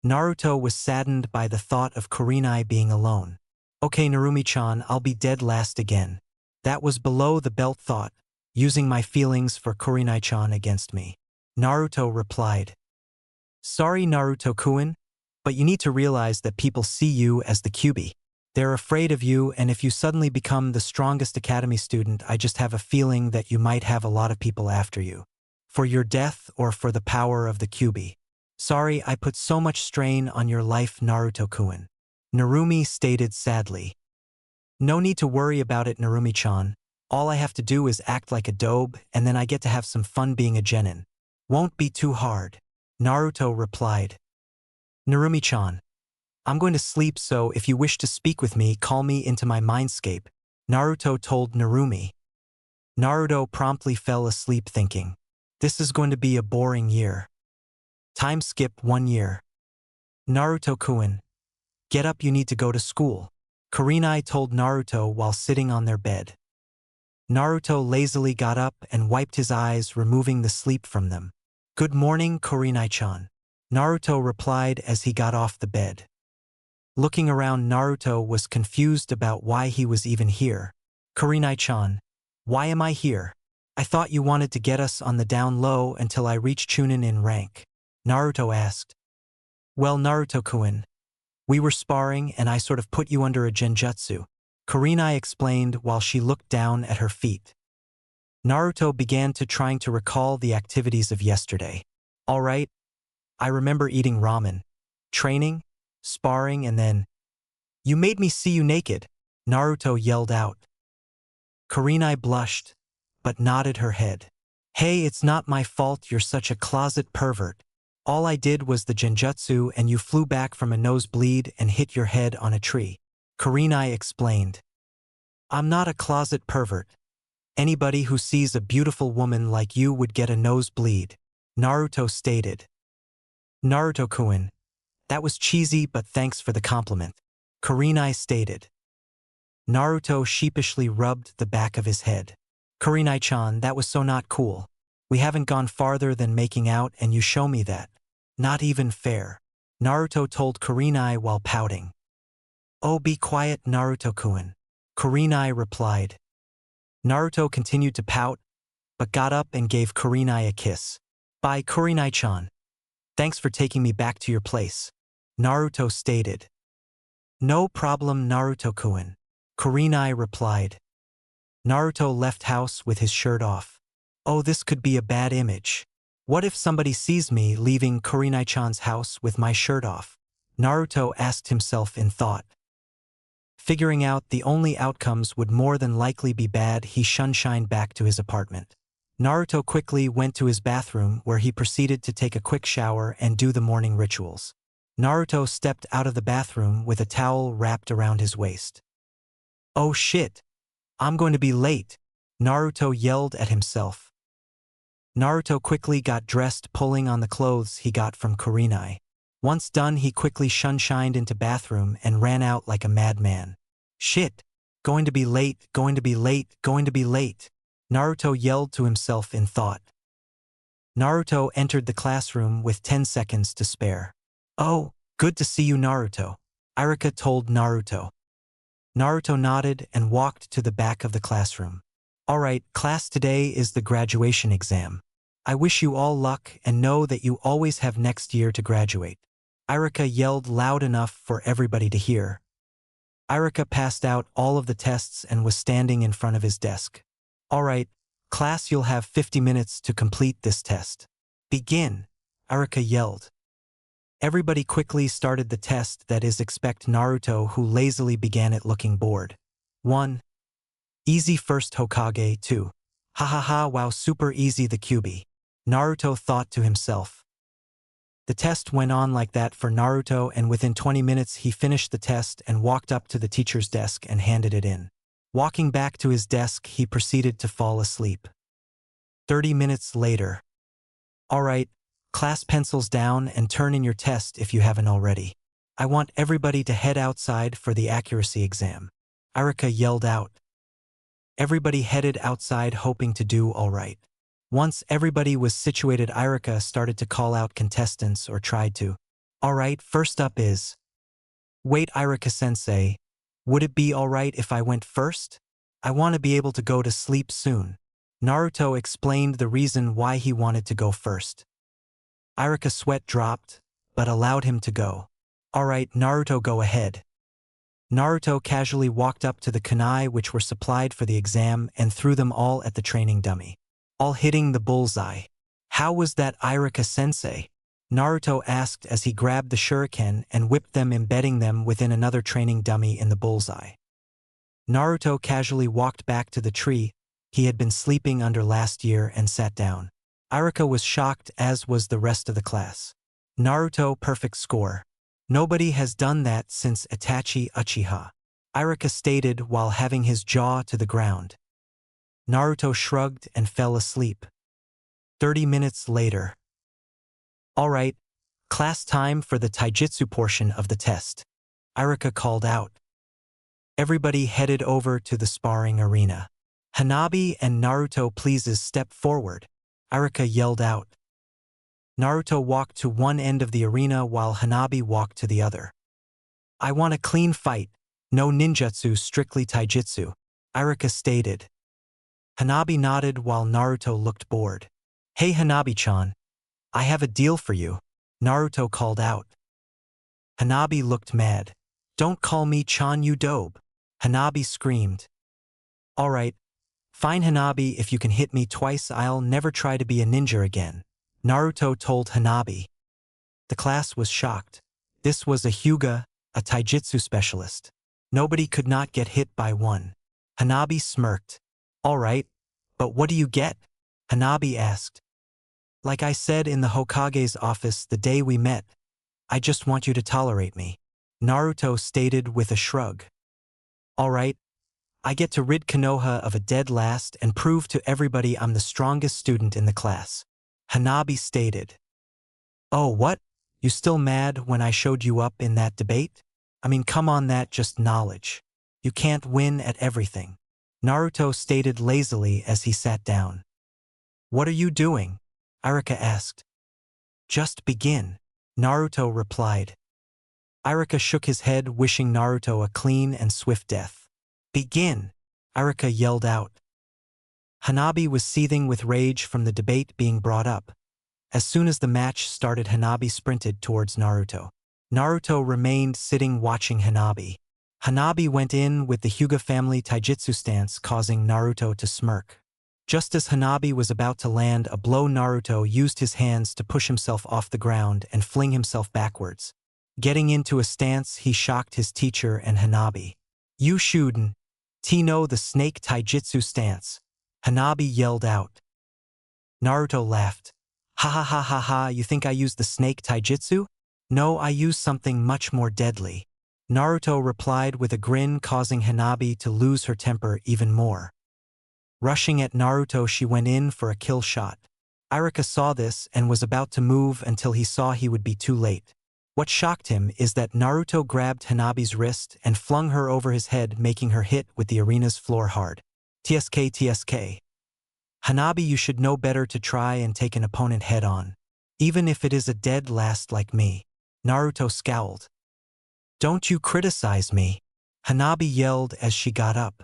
Naruto was saddened by the thought of Kurenai being alone. Okay, Narumi-chan, I'll be dead last again. That was below the belt thought, using my feelings for Kurenai-chan against me. Naruto replied. Sorry, Naruto-kun, but you need to realize that people see you as the Kyuubi. They're afraid of you, and if you suddenly become the strongest academy student, I just have a feeling that you might have a lot of people after you. For your death or for the power of the Kyuubi. Sorry, I put so much strain on your life, Naruto-kun. Narumi stated sadly. No need to worry about it, Narumi-chan. All I have to do is act like a dobe, and then I get to have some fun being a genin. Won't be too hard. Naruto replied. Narumi-chan. I'm going to sleep, so if you wish to speak with me, call me into my mindscape, Naruto told Narumi. Naruto promptly fell asleep thinking, this is going to be a boring year. Time skip 1 year. Naruto-kun. Get up, you need to go to school, Kurenai told Naruto while sitting on their bed. Naruto lazily got up and wiped his eyes, removing the sleep from them. Good morning, Kurenai-chan. Naruto replied as he got off the bed. Looking around, Naruto was confused about why he was even here. Kurenai-chan, why am I here? I thought you wanted to get us on the down low until I reach Chunin in rank, Naruto asked. Well, Naruto-kun, we were sparring and I sort of put you under a genjutsu, Kurenai explained while she looked down at her feet. Naruto began trying to recall the activities of yesterday. All right, I remember eating ramen, training, sparring, and then, you made me see you naked, Naruto yelled out. Kurenai blushed, but nodded her head. Hey, it's not my fault you're such a closet pervert. All I did was the genjutsu and you flew back from a nosebleed and hit your head on a tree, Kurenai explained. I'm not a closet pervert. Anybody who sees a beautiful woman like you would get a nosebleed, Naruto stated. Naruto-kun, that was cheesy, but thanks for the compliment, Kurenai stated. Naruto sheepishly rubbed the back of his head. Kurenai-chan, that was so not cool. We haven't gone farther than making out and you show me that. Not even fair, Naruto told Kurenai while pouting. Oh, be quiet, Naruto-kun, Kurenai replied. Naruto continued to pout, but got up and gave Kurenai a kiss. Bye, Kurenai-chan. Thanks for taking me back to your place, Naruto stated. No problem, Naruto-kun, Kurenai replied. Naruto left house with his shirt off. Oh, this could be a bad image. What if somebody sees me leaving Kurenai-chan's house with my shirt off? Naruto asked himself in thought. Figuring out the only outcomes would more than likely be bad, he shunshined back to his apartment. Naruto quickly went to his bathroom where he proceeded to take a quick shower and do the morning rituals. Naruto stepped out of the bathroom with a towel wrapped around his waist. Oh shit! I'm going to be late, Naruto yelled at himself. Naruto quickly got dressed, pulling on the clothes he got from Kurenai. Once done, he quickly shunshined into bathroom and ran out like a madman. Shit! Going to be late, going to be late, going to be late, Naruto yelled to himself in thought. Naruto entered the classroom with 10 seconds to spare. Oh, good to see you, Naruto, Irika told Naruto. Naruto nodded and walked to the back of the classroom. Alright, class, today is the graduation exam. I wish you all luck and know that you always have next year to graduate, Irika yelled loud enough for everybody to hear. Irika passed out all of the tests and was standing in front of his desk. Alright, class, you'll have 50 minutes to complete this test. Begin, Irika yelled. Everybody quickly started the test, that is, except Naruto, who lazily began it looking bored. 1. Easy first Hokage. 2. Ha ha ha, wow, super easy the Kyuubi, Naruto thought to himself. The test went on like that for Naruto, and within 20 minutes he finished the test and walked up to the teacher's desk and handed it in. Walking back to his desk, he proceeded to fall asleep. 30 minutes later. Alright, class, pencils down and turn in your test if you haven't already. I want everybody to head outside for the accuracy exam. Irika yelled out. Everybody headed outside hoping to do all right. Once everybody was situated, Irika started to call out contestants or tried to. All right, first up is. Wait, Irika-sensei, would it be all right if I went first? I want to be able to go to sleep soon. Naruto explained the reason why he wanted to go first. Irika's sweat dropped, but allowed him to go. All right, Naruto, go ahead. Naruto casually walked up to the kunai which were supplied for the exam and threw them all at the training dummy, all hitting the bullseye. How was that, Irika-sensei? Naruto asked as he grabbed the shuriken and whipped them, embedding them within another training dummy in the bullseye. Naruto casually walked back to the tree he had been sleeping under last year and sat down. Irika was shocked, as was the rest of the class. Naruto, perfect score. Nobody has done that since Itachi Uchiha, Irika stated while having his jaw to the ground. Naruto shrugged and fell asleep. 30 minutes later. All right, class, time for the taijutsu portion of the test. Irika called out. Everybody headed over to the sparring arena. Hanabi and Naruto, please step forward, Irika yelled out. Naruto walked to one end of the arena while Hanabi walked to the other. I want a clean fight, no ninjutsu, strictly taijutsu, Irika stated. Hanabi nodded while Naruto looked bored. Hey Hanabi-chan, I have a deal for you, Naruto called out. Hanabi looked mad. Don't call me Chan, you dope, Hanabi screamed. All right, fine Hanabi, if you can hit me twice I'll never try to be a ninja again, Naruto told Hanabi. The class was shocked. This was a Hyuga, a taijutsu specialist. Nobody could not get hit by one. Hanabi smirked. All right, but what do you get? Hanabi asked. Like I said in the Hokage's office the day we met, I just want you to tolerate me, Naruto stated with a shrug. All right, I get to rid Konoha of a dead last and prove to everybody I'm the strongest student in the class, Hanabi stated. Oh, what? You still mad when I showed you up in that debate? I mean, come on, that just knowledge. You can't win at everything, Naruto stated lazily as he sat down. What are you doing? Irika asked. Just begin, Naruto replied. Irika shook his head, wishing Naruto a clean and swift death. Begin, Irika yelled out. Hanabi was seething with rage from the debate being brought up. As soon as the match started, Hanabi sprinted towards Naruto. Naruto remained sitting watching Hanabi. Hanabi went in with the Hyuga family taijutsu stance, causing Naruto to smirk. Just as Hanabi was about to land a blow, Naruto used his hands to push himself off the ground and fling himself backwards. Getting into a stance, he shocked his teacher and Hanabi. You shouldn't know the snake taijutsu stance, Hanabi yelled out. Naruto laughed. Ha ha ha ha ha, you think I use the snake taijutsu? No, I use something much more deadly, Naruto replied with a grin, causing Hanabi to lose her temper even more. Rushing at Naruto, she went in for a kill shot. Irika saw this and was about to move until he saw he would be too late. What shocked him is that Naruto grabbed Hanabi's wrist and flung her over his head, making her hit with the arena's floor hard. TSK TSK. Hanabi, you should know better to try and take an opponent head on, even if it is a dead last like me, Naruto scowled. Don't you criticize me, Hanabi yelled as she got up.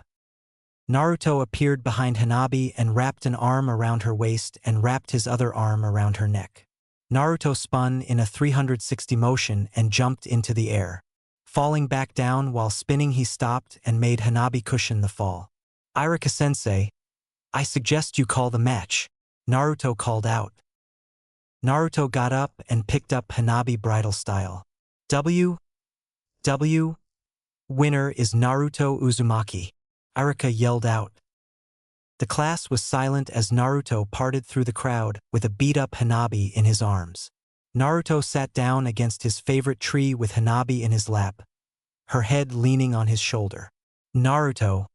Naruto appeared behind Hanabi and wrapped an arm around her waist and wrapped his other arm around her neck. Naruto spun in a 360 motion and jumped into the air. Falling back down while spinning, he stopped and made Hanabi cushion the fall. Irika-sensei, I suggest you call the match, Naruto called out. Naruto got up and picked up Hanabi bridal style. W. Winner is Naruto Uzumaki, Irika yelled out. The class was silent as Naruto parted through the crowd with a beat-up Hanabi in his arms. Naruto sat down against his favorite tree with Hanabi in his lap, her head leaning on his shoulder. Naruto,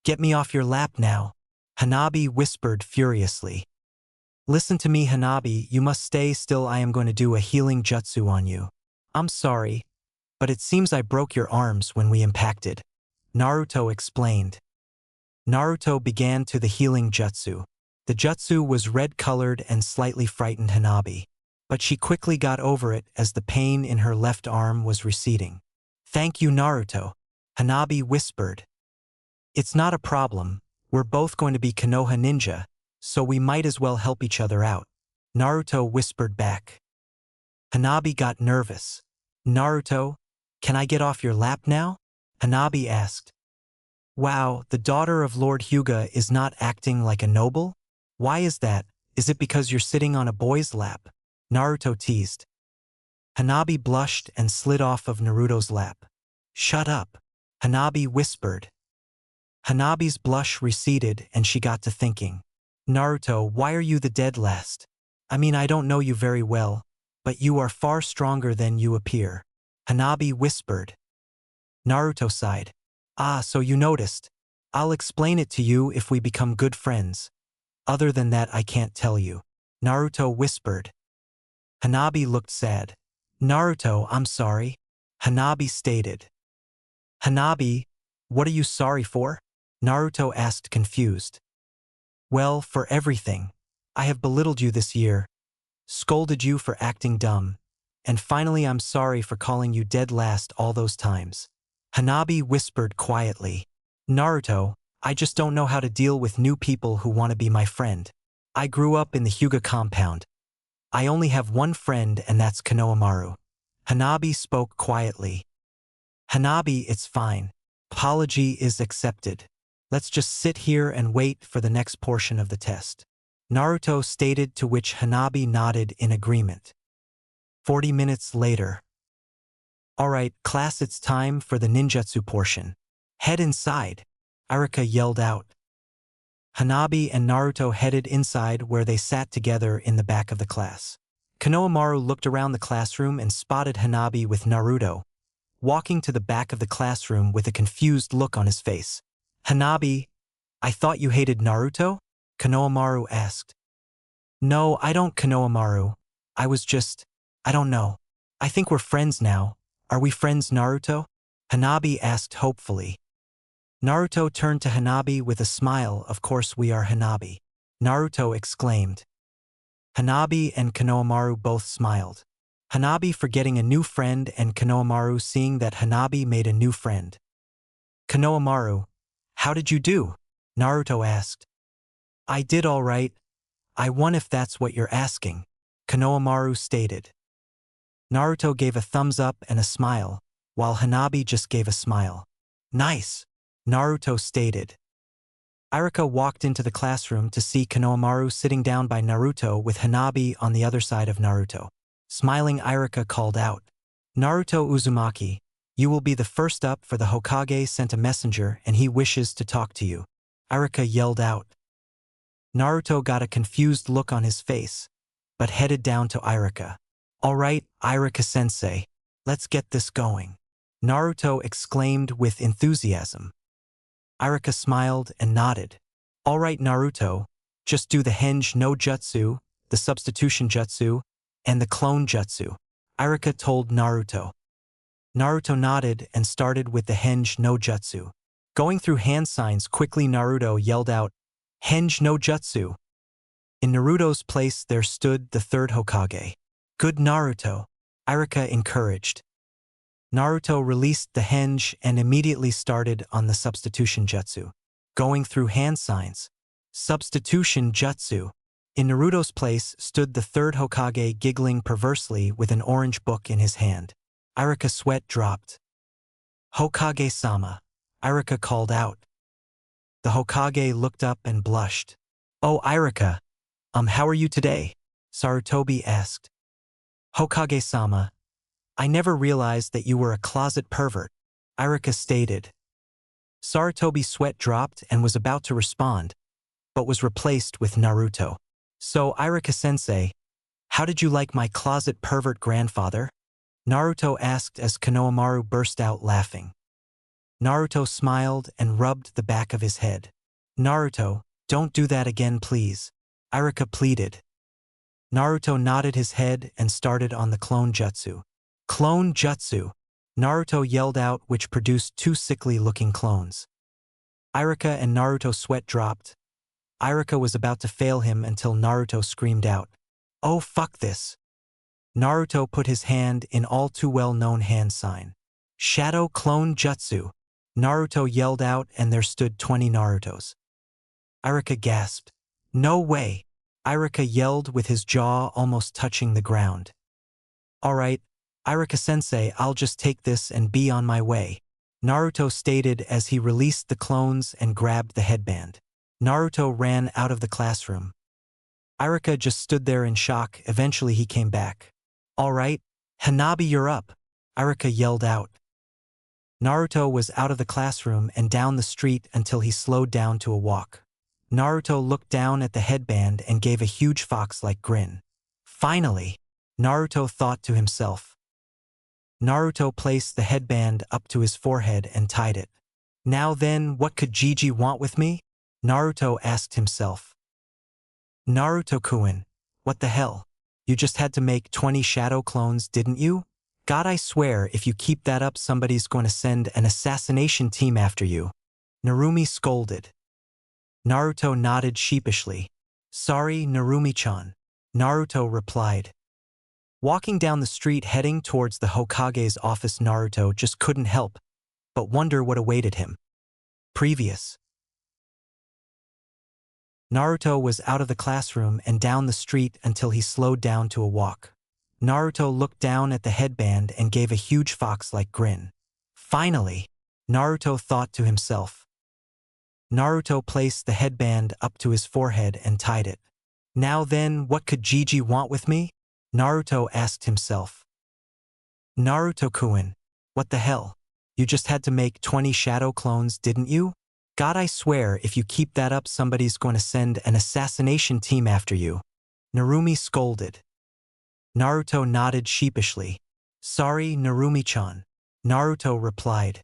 get me off your lap now, Hanabi whispered furiously. Listen to me, Hanabi, you must stay still. I am going to do a healing jutsu on you. I'm sorry, But it seems I broke your arms when we impacted. Naruto explained. Naruto began to the healing jutsu. The jutsu was red-colored and slightly frightened Hanabi. But she quickly got over it as the pain in her left arm was receding. Thank you, Naruto, Hanabi whispered. It's not a problem. We're both going to be Konoha ninja, so we might as well help each other out, Naruto whispered back. Hanabi got nervous. Naruto, can I get off your lap now? Hanabi asked. Wow, the daughter of Lord Hyuga is not acting like a noble? Why is that? Is it because you're sitting on a boy's lap? Naruto teased. Hanabi blushed and slid off of Naruto's lap. Shut up, Hanabi whispered. Hanabi's blush receded and she got to thinking. Naruto, why are you the dead last? I mean, I don't know you very well, but you are far stronger than you appear, Hanabi whispered. Naruto sighed. Ah, so you noticed. I'll explain it to you if we become good friends. Other than that, I can't tell you, Naruto whispered. Hanabi looked sad. Naruto, I'm sorry, Hanabi stated. Hanabi, what are you sorry for? Naruto asked confused. Well, for everything. I have belittled you this year, scolded you for acting dumb, and finally I'm sorry for calling you dead last all those times. Hanabi whispered quietly. Naruto, I just don't know how to deal with new people who want to be my friend. I grew up in the Hyuga compound. I only have one friend and that's Konohamaru. Hanabi spoke quietly. Hanabi, it's fine. Apology is accepted. Let's just sit here and wait for the next portion of the test, Naruto stated, to which Hanabi nodded in agreement. 40 minutes later. Alright, class, it's time for the ninjutsu portion. Head inside, Arika yelled out. Hanabi and Naruto headed inside where they sat together in the back of the class. Konohamaru looked around the classroom and spotted Hanabi with Naruto, walking to the back of the classroom with a confused look on his face. Hanabi, I thought you hated Naruto? Konohamaru asked. No, I don't, Konohamaru. I don't know. I think we're friends now. Are we friends, Naruto? Hanabi asked hopefully. Naruto turned to Hanabi with a smile. Of course we are, Hanabi, Naruto exclaimed. Hanabi and Konohamaru both smiled. Hanabi forgetting a new friend and Konohamaru seeing that Hanabi made a new friend. Konohamaru, how did you do? Naruto asked. I did all right. I won, if that's what you're asking, Konohamaru stated. Naruto gave a thumbs up and a smile, while Hanabi just gave a smile. Nice, Naruto stated. Arika walked into the classroom to see Konohamaru sitting down by Naruto with Hanabi on the other side of Naruto. Smiling, Arika called out, Naruto Uzumaki, you will be the first up, for the Hokage sent a messenger and he wishes to talk to you, Arika yelled out. Naruto got a confused look on his face, but headed down to Arika. All right, Arika-sensei, let's get this going, Naruto exclaimed with enthusiasm. Arika smiled and nodded. All right, Naruto, just do the Henge no Jutsu, the substitution jutsu, and the clone jutsu, Arika told Naruto. Naruto nodded and started with the Henge no Jutsu. Going through hand signs quickly, Naruto yelled out, Henge no Jutsu. In Naruto's place there stood the third Hokage. Good, Naruto, Arika encouraged. Naruto released the Henge and immediately started on the substitution jutsu. Going through hand signs. Substitution jutsu. In Naruto's place stood the third Hokage, giggling perversely with an orange book in his hand. Arika's sweat dropped. Hokage-sama, Arika called out. The Hokage looked up and blushed. Oh, Arika, how are you today? Sarutobi asked. Hokage-sama, I never realized that you were a closet pervert, Arika stated. Sarutobi's sweat dropped and was about to respond, but was replaced with Naruto. So, Arika-sensei, how did you like my closet pervert grandfather? Naruto asked as Konohamaru burst out laughing. Naruto smiled and rubbed the back of his head. Naruto, don't do that again, please, Arika pleaded. Naruto nodded his head and started on the clone jutsu. Clone jutsu, Naruto yelled out, which produced two sickly-looking clones. Iruka and Naruto sweat dropped. Iruka was about to fail him until Naruto screamed out, "Oh, fuck this." Naruto put his hand in all too well-known hand sign. Shadow Clone Jutsu. Naruto yelled out, and there stood 20 Narutos. Iruka gasped. "No way." Iruka yelled with his jaw almost touching the ground. "Alright, Iruka-sensei, I'll just take this and be on my way," Naruto stated as he released the clones and grabbed the headband. Naruto ran out of the classroom. Iruka just stood there in shock. Eventually he came back. "Alright, Hanabi, you're up," Iruka yelled out. Naruto was out of the classroom and down the street until he slowed down to a walk. Naruto looked down at the headband and gave a huge fox-like grin. Finally, Naruto thought to himself. Naruto placed the headband up to his forehead and tied it. "Now then, what could Gigi want with me?" Naruto asked himself. "Naruto-kun, what the hell? You just had to make 20 shadow clones, didn't you? God, I swear if you keep that up somebody's going to send an assassination team after you," Narumi scolded. Naruto nodded sheepishly. "Sorry, Narumi-chan," Naruto replied. Walking down the street heading towards the Hokage's office, Naruto just couldn't help but wonder what awaited him. Previous. Naruto was out of the classroom and down the street until he slowed down to a walk. Naruto looked down at the headband and gave a huge fox-like grin. Finally, Naruto thought to himself. Naruto placed the headband up to his forehead and tied it. "Now then, what could Gigi want with me?" Naruto asked himself. "Naruto-kun, what the hell? You just had to make 20 shadow clones, didn't you? God, I swear if you keep that up somebody's going to send an assassination team after you," Narumi scolded. Naruto nodded sheepishly. "Sorry, Narumi-chan," Naruto replied.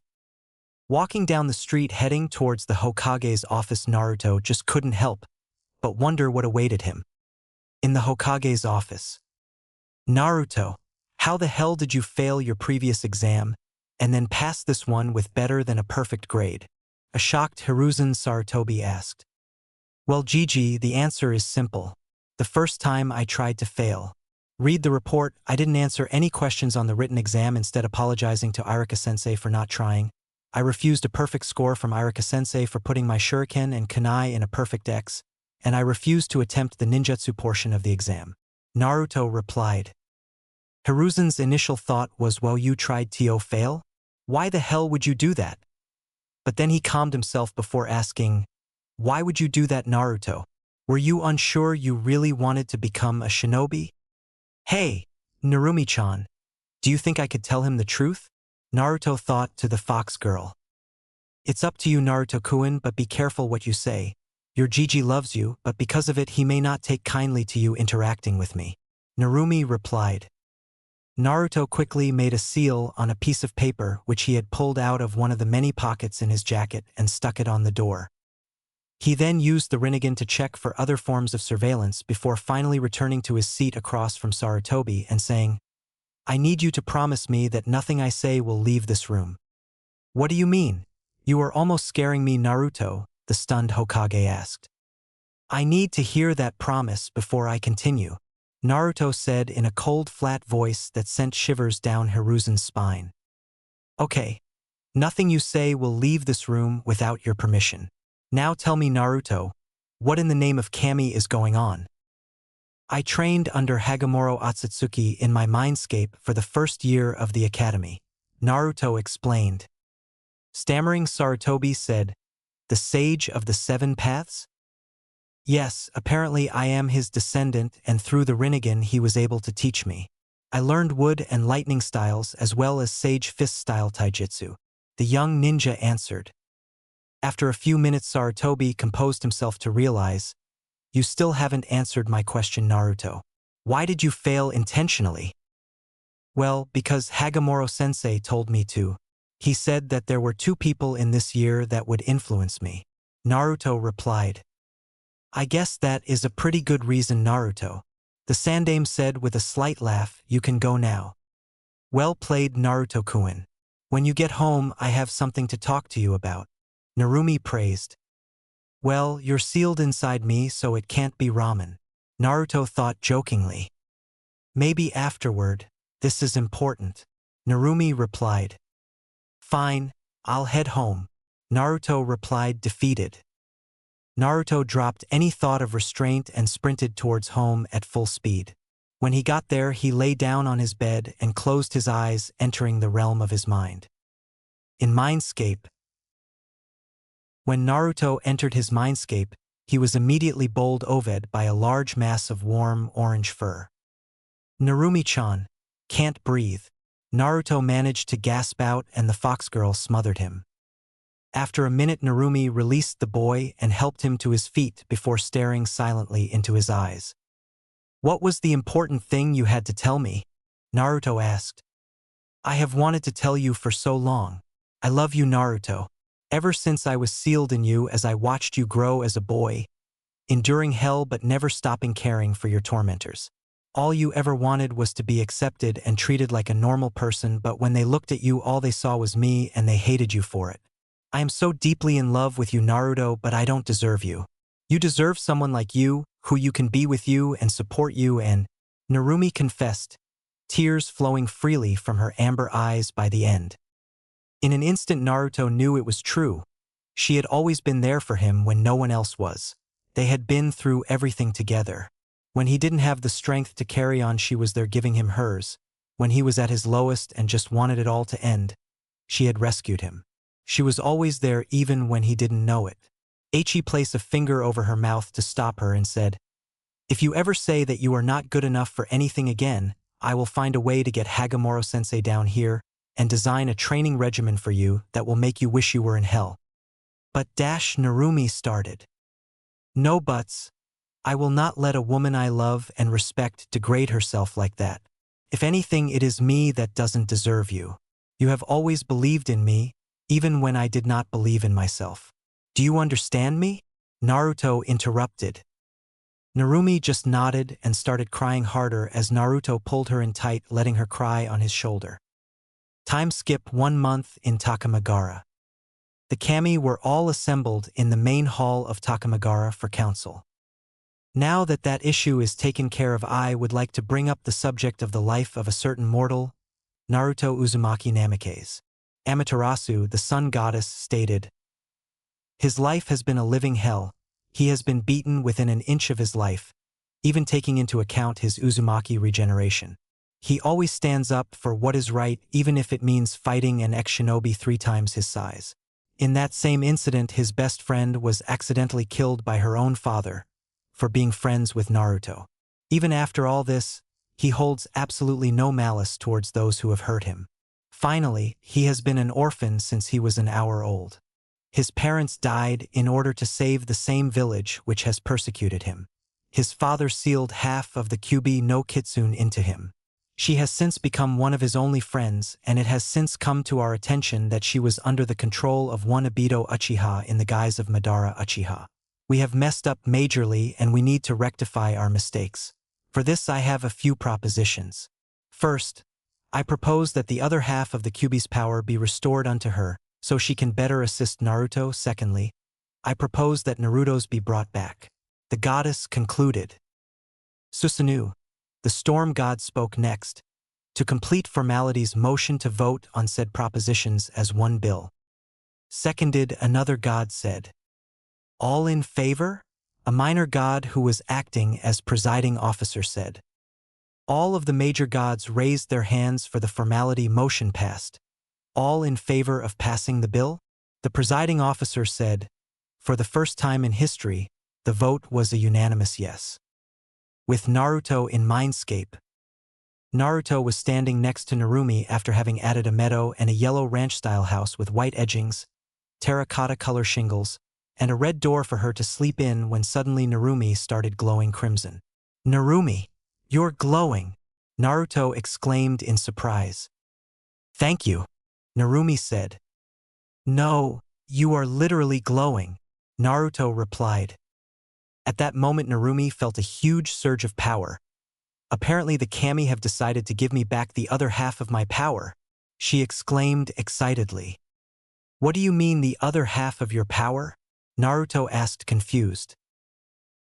Walking down the street heading towards the Hokage's office, Naruto just couldn't help but wonder what awaited him. In the Hokage's office. "Naruto, how the hell did you fail your previous exam and then pass this one with better than a perfect grade?" A shocked Hiruzen Sarutobi asked. "Well, Gigi, the answer is simple. The first time I tried to fail. Read the report. I didn't answer any questions on the written exam, instead apologizing to Iruka-sensei for not trying. I refused a perfect score from Iruka-sensei for putting my shuriken and kunai in a perfect X, and I refused to attempt the ninjutsu portion of the exam," Naruto replied. Hiruzen's initial thought was, well, you tried to fail? Why the hell would you do that? But then he calmed himself before asking, "Why would you do that, Naruto? Were you unsure you really wanted to become a shinobi?" "Hey, Narumi-chan, do you think I could tell him the truth?" Naruto thought to the fox girl. "It's up to you, Naruto-kun, but be careful what you say. Your Gigi loves you, but because of it he may not take kindly to you interacting with me," Narumi replied. Naruto quickly made a seal on a piece of paper which he had pulled out of one of the many pockets in his jacket and stuck it on the door. He then used the Rinnegan to check for other forms of surveillance before finally returning to his seat across from Sarutobi and saying, "I need you to promise me that nothing I say will leave this room." "What do you mean? You are almost scaring me, Naruto," the stunned Hokage asked. "I need to hear that promise before I continue," Naruto said in a cold, flat voice that sent shivers down Hiruzen's spine. "Okay. Nothing you say will leave this room without your permission. Now tell me, Naruto, what in the name of Kami is going on?" "I trained under Hagoromo Otsutsuki in my mindscape for the first year of the academy," Naruto explained. Stammering Sarutobi said, "The Sage of the Seven Paths?" "Yes, apparently I am his descendant, and through the Rinnegan he was able to teach me. I learned wood and lightning styles as well as sage fist-style taijutsu," the young ninja answered. After a few minutes, Sarutobi composed himself to realize, "You still haven't answered my question, Naruto. Why did you fail intentionally?" "Well, because Hagoromo-sensei told me to. He said that there were 2 people in this year that would influence me," Naruto replied. "I guess that is a pretty good reason, Naruto," the Sandaime said with a slight laugh. "You can go now." "Well played, Naruto-kun." When you get home, I have something to talk to you about. Narumi praised. Well, you're sealed inside me, so it can't be ramen. Naruto thought jokingly. Maybe afterward. This is important. Narumi replied. Fine, I'll head home. Naruto replied defeated. Naruto dropped any thought of restraint and sprinted towards home at full speed. When he got there, he lay down on his bed and closed his eyes, entering the realm of his mind. In Mindscape. When Naruto entered his mindscape, he was immediately bowled over by a large mass of warm orange fur. Narumi-chan, can't breathe. Naruto managed to gasp out and the fox girl smothered him. After a minute, Narumi released the boy and helped him to his feet before staring silently into his eyes. What was the important thing you had to tell me? Naruto asked. I have wanted to tell you for so long. I love you, Naruto. Ever since I was sealed in you as I watched you grow as a boy, enduring hell but never stopping caring for your tormentors. All you ever wanted was to be accepted and treated like a normal person, but when they looked at you, all they saw was me and they hated you for it. I am so deeply in love with you, Naruto, but I don't deserve you. You deserve someone like you, who you can be with you and support you, and Narumi confessed, tears flowing freely from her amber eyes by the end. In an instant, Naruto knew it was true. She had always been there for him when no one else was. They had been through everything together. When he didn't have the strength to carry on, she was there giving him hers. When he was at his lowest and just wanted it all to end, she had rescued him. She was always there even when he didn't know it. He placed a finger over her mouth to stop her and said, If you ever say that you are not good enough for anything again, I will find a way to get Hagoromo-sensei down here and design a training regimen for you that will make you wish you were in hell. But Narumi started. No buts. I will not let a woman I love and respect degrade herself like that. If anything, it is me that doesn't deserve you. You have always believed in me, even when I did not believe in myself. Do you understand me? Naruto interrupted. Narumi just nodded and started crying harder as Naruto pulled her in tight, letting her cry on his shoulder. Time skip 1 month in Takamagara. The kami were all assembled in the main hall of Takamagara for council. Now that that issue is taken care of, I would like to bring up the subject of the life of a certain mortal, Naruto Uzumaki Namikaze. Amaterasu, the sun goddess, stated, His life has been a living hell. He has been beaten within an inch of his life, even taking into account his Uzumaki regeneration. He always stands up for what is right, even if it means fighting an ex-shinobi 3 times his size. In that same incident, his best friend was accidentally killed by her own father for being friends with Naruto. Even after all this, he holds absolutely no malice towards those who have hurt him. Finally, he has been an orphan since he was an hour old. His parents died in order to save the same village which has persecuted him. His father sealed half of the Kyubi no Kitsune into him. She has since become one of his only friends, and it has since come to our attention that she was under the control of one Obito Uchiha in the guise of Madara Uchiha. We have messed up majorly and we need to rectify our mistakes. For this I have a few propositions. First, I propose that the other half of the Kyubi's power be restored unto her, so she can better assist Naruto. Secondly, I propose that Naruto's be brought back. The goddess concluded. Susanoo, the storm god, spoke next. To complete formalities, motion to vote on said propositions as one bill. Seconded, another god said. All in favor? A minor god who was acting as presiding officer said. All of the major gods raised their hands for the formality. Motion passed. All in favor of passing the bill? The presiding officer said. For the first time in history, the vote was a unanimous yes. With Naruto in mindscape. Naruto was standing next to Narumi after having added a meadow and a yellow ranch-style house with white edgings, terracotta-color shingles, and a red door for her to sleep in when suddenly Narumi started glowing crimson. Narumi, you're glowing, Naruto exclaimed in surprise. Thank you, Narumi said. No, you are literally glowing, Naruto replied. At that moment, Narumi felt a huge surge of power. Apparently the kami have decided to give me back the other half of my power. she exclaimed excitedly. What do you mean the other half of your power? Naruto asked confused.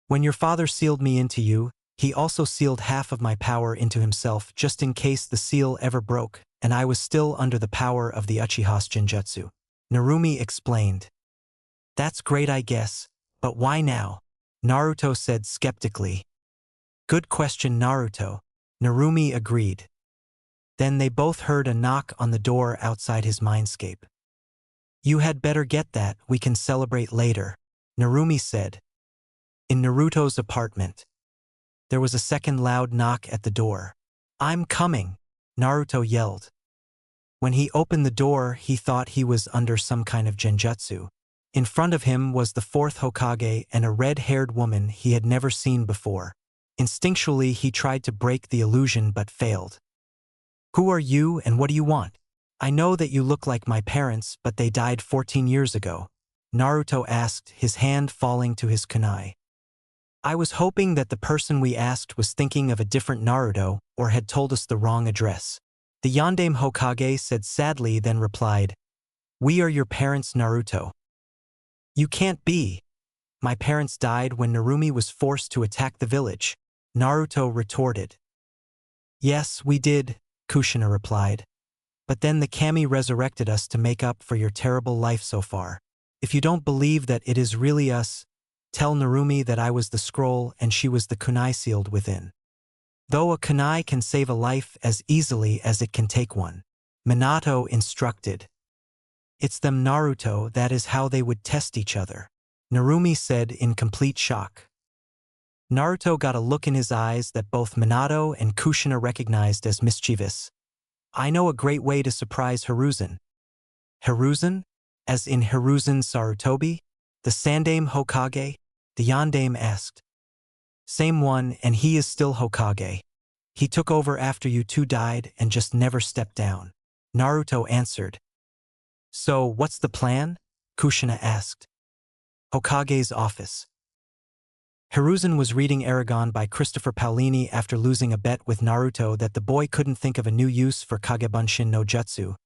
When your father sealed me into you, he also sealed half of my power into himself just in case the seal ever broke, and I was still under the power of the Uchiha's Genjutsu. Narumi explained. That's great, I guess, but why now? Naruto said skeptically. Good question, Naruto. Narumi agreed. Then they both heard a knock on the door outside his mindscape. You had better get that, we can celebrate later, Narumi said. In Naruto's apartment. There was a second loud knock at the door. I'm coming, Naruto yelled. When he opened the door, he thought he was under some kind of genjutsu. In front of him was the fourth Hokage and a red-haired woman he had never seen before. Instinctually, he tried to break the illusion but failed. Who are you and what do you want? I know that you look like my parents, but they died 14 years ago, Naruto asked, his hand falling to his kunai. I was hoping that the person we asked was thinking of a different Naruto or had told us the wrong address. The Yondaime Hokage said sadly, then replied, We are your parents, Naruto. You can't be. My parents died when Narumi was forced to attack the village, Naruto retorted. Yes, we did, Kushina replied. But then the kami resurrected us to make up for your terrible life so far. If you don't believe that it is really us, tell Narumi that I was the scroll and she was the kunai sealed within. Though a kunai can save a life as easily as it can take one, Minato instructed. It's them, Naruto, that is how they would test each other, Narumi said in complete shock. Naruto got a look in his eyes that both Minato and Kushina recognized as mischievous. I know a great way to surprise Hiruzen. Hiruzen? As in Hiruzen Sarutobi? The Sandaime Hokage? The Yondaime asked. Same one, and he is still Hokage. He took over after you two died and just never stepped down, Naruto answered. So, what's the plan? Kushina asked. Hokage's office. Hiruzen was reading Aragon by Christopher Paolini after losing a bet with Naruto that the boy couldn't think of a new use for Kagebunshin no Jutsu.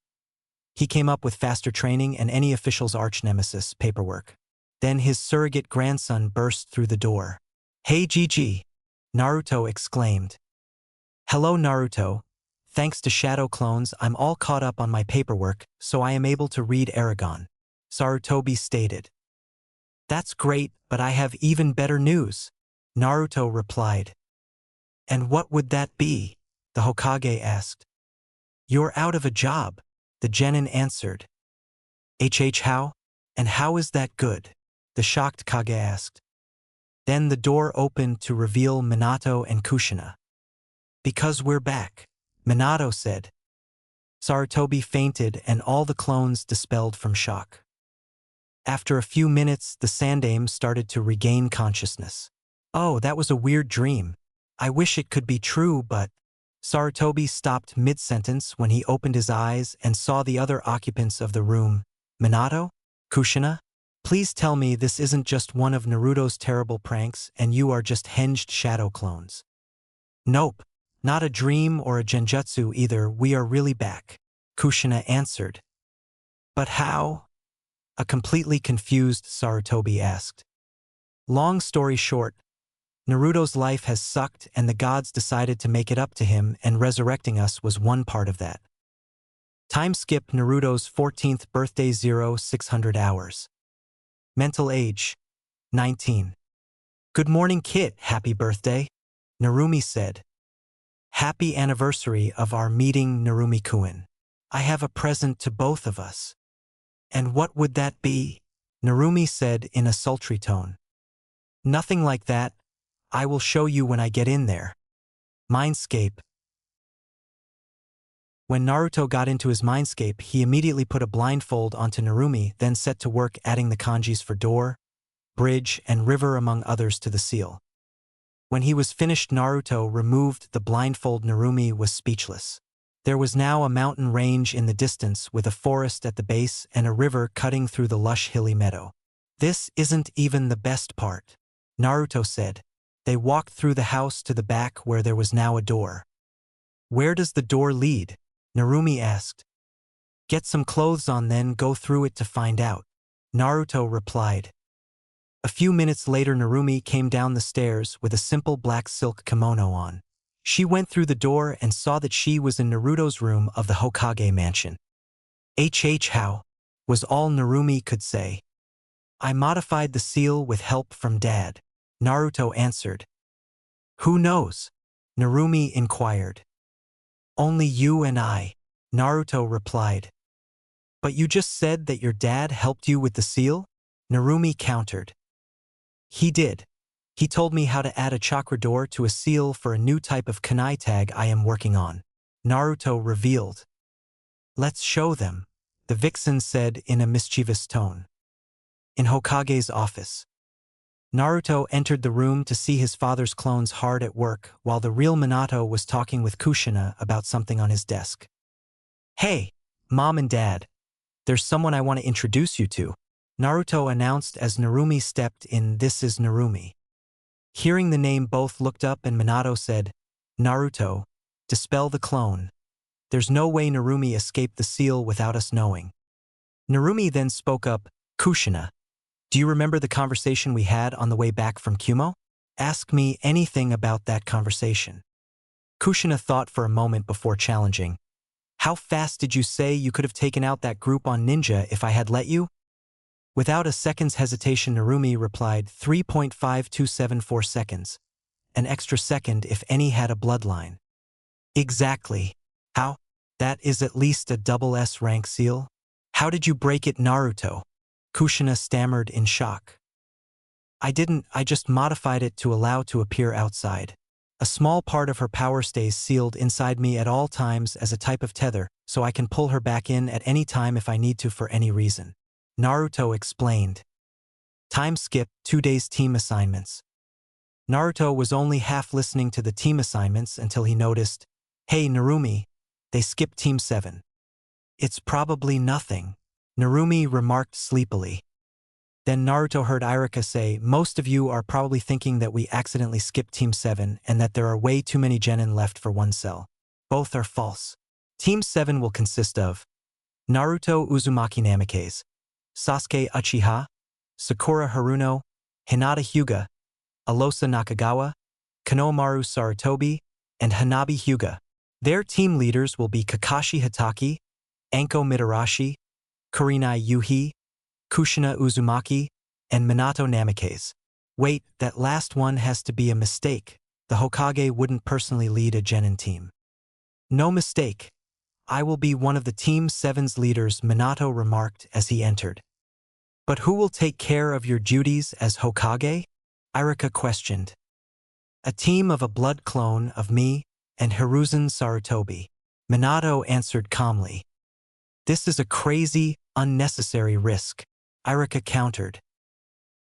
He came up with faster training and any official's arch-nemesis, paperwork. Then his surrogate grandson burst through the door. Hey Gigi! Naruto exclaimed. Hello Naruto. Thanks to shadow clones, I'm all caught up on my paperwork, so I am able to read Aragon, Sarutobi stated. That's great, but I have even better news, Naruto replied. And what would that be? The Hokage asked. You're out of a job, the genin answered. How? And how is that good? The shocked Kage asked. Then the door opened to reveal Minato and Kushina. Because we're back, Minato said. Sarutobi fainted and all the clones dispelled from shock. After a few minutes, the Sandaime started to regain consciousness. Oh, that was a weird dream. I wish it could be true, but… Sarutobi stopped mid-sentence when he opened his eyes and saw the other occupants of the room. Minato? Kushina? Please tell me this isn't just one of Naruto's terrible pranks and you are just hinged shadow clones. Nope, not a dream or a genjutsu either, we are really back, Kushina answered. But how? A completely confused Sarutobi asked. Long story short, Naruto's life has sucked and the gods decided to make it up to him and resurrecting us was one part of that. Time skip Naruto's 14th birthday 0600 hours. Mental age, 19. Good morning Kit, happy birthday, Narumi said. Happy anniversary of our meeting Narumi-kun. I have a present to both of us. And what would that be? Narumi said in a sultry tone. Nothing like that. I will show you when I get in there. Mindscape. When Naruto got into his mindscape, he immediately put a blindfold onto Narumi, then set to work adding the kanjis for door, bridge, and river among others to the seal. When he was finished, Naruto removed the blindfold. Narumi was speechless. There was now a mountain range in the distance with a forest at the base and a river cutting through the lush hilly meadow. This isn't even the best part, Naruto said. They walked through the house to the back where there was now a door. Where does the door lead? Narumi asked. Get some clothes on then go through it to find out. Naruto replied. A few minutes later Narumi came down the stairs with a simple black silk kimono on. She went through the door and saw that she was in Naruto's room of the Hokage mansion. How? Was all Narumi could say. I modified the seal with help from Dad, Naruto answered. Who knows? Narumi inquired. Only you and I, Naruto replied. But you just said that your dad helped you with the seal? Narumi countered. He did. He told me how to add a chakra door to a seal for a new type of kunai tag I am working on. Naruto revealed. Let's show them, the vixen said in a mischievous tone. In Hokage's office. Naruto entered the room to see his father's clones hard at work while the real Minato was talking with Kushina about something on his desk. Hey, Mom and Dad. There's someone I want to introduce you to, Naruto announced as Narumi stepped in. This is Narumi. Hearing the name, both looked up and Minato said, Naruto, dispel the clone. There's no way Narumi escaped the seal without us knowing. Narumi then spoke up, Kushina. Do you remember the conversation we had on the way back from Kumo? Ask me anything about that conversation. Kushina thought for a moment before challenging. How fast did you say you could have taken out that group on Ninja if I had let you? Without a second's hesitation, Narumi replied 3.5274 seconds. An extra second if any had a bloodline. Exactly. How? That is at least a double S rank seal? How did you break it, Naruto? Kushina stammered in shock. I didn't, I just modified it to allow to appear outside. A small part of her power stays sealed inside me at all times as a type of tether, so I can pull her back in at any time if I need to for any reason. Naruto explained. Time skip, 2 days team assignments. Naruto was only half listening to the team assignments until he noticed, hey Narumi, they skipped team 7. It's probably nothing, Narumi remarked sleepily. Then Naruto heard Irika say, most of you are probably thinking that we accidentally skipped team 7 and that there are way too many genin left for one cell. Both are false. Team 7 will consist of Naruto Uzumaki Namikaze, Sasuke Uchiha, Sakura Haruno, Hinata Hyuga, Alosa Nakagawa, Konohamaru Sarutobi, and Hanabi Hyuga. Their team leaders will be Kakashi Hatake, Anko Mitarashi, Kurenai Yuhi, Kushina Uzumaki, and Minato Namikaze. Wait, that last one has to be a mistake. The Hokage wouldn't personally lead a genin team. No mistake. I will be one of the Team 7's leaders, Minato remarked as he entered. But who will take care of your duties as Hokage? Irika questioned. A team of a blood clone of me and Hiruzen Sarutobi. Minato answered calmly. This is a crazy, unnecessary risk, Irika countered.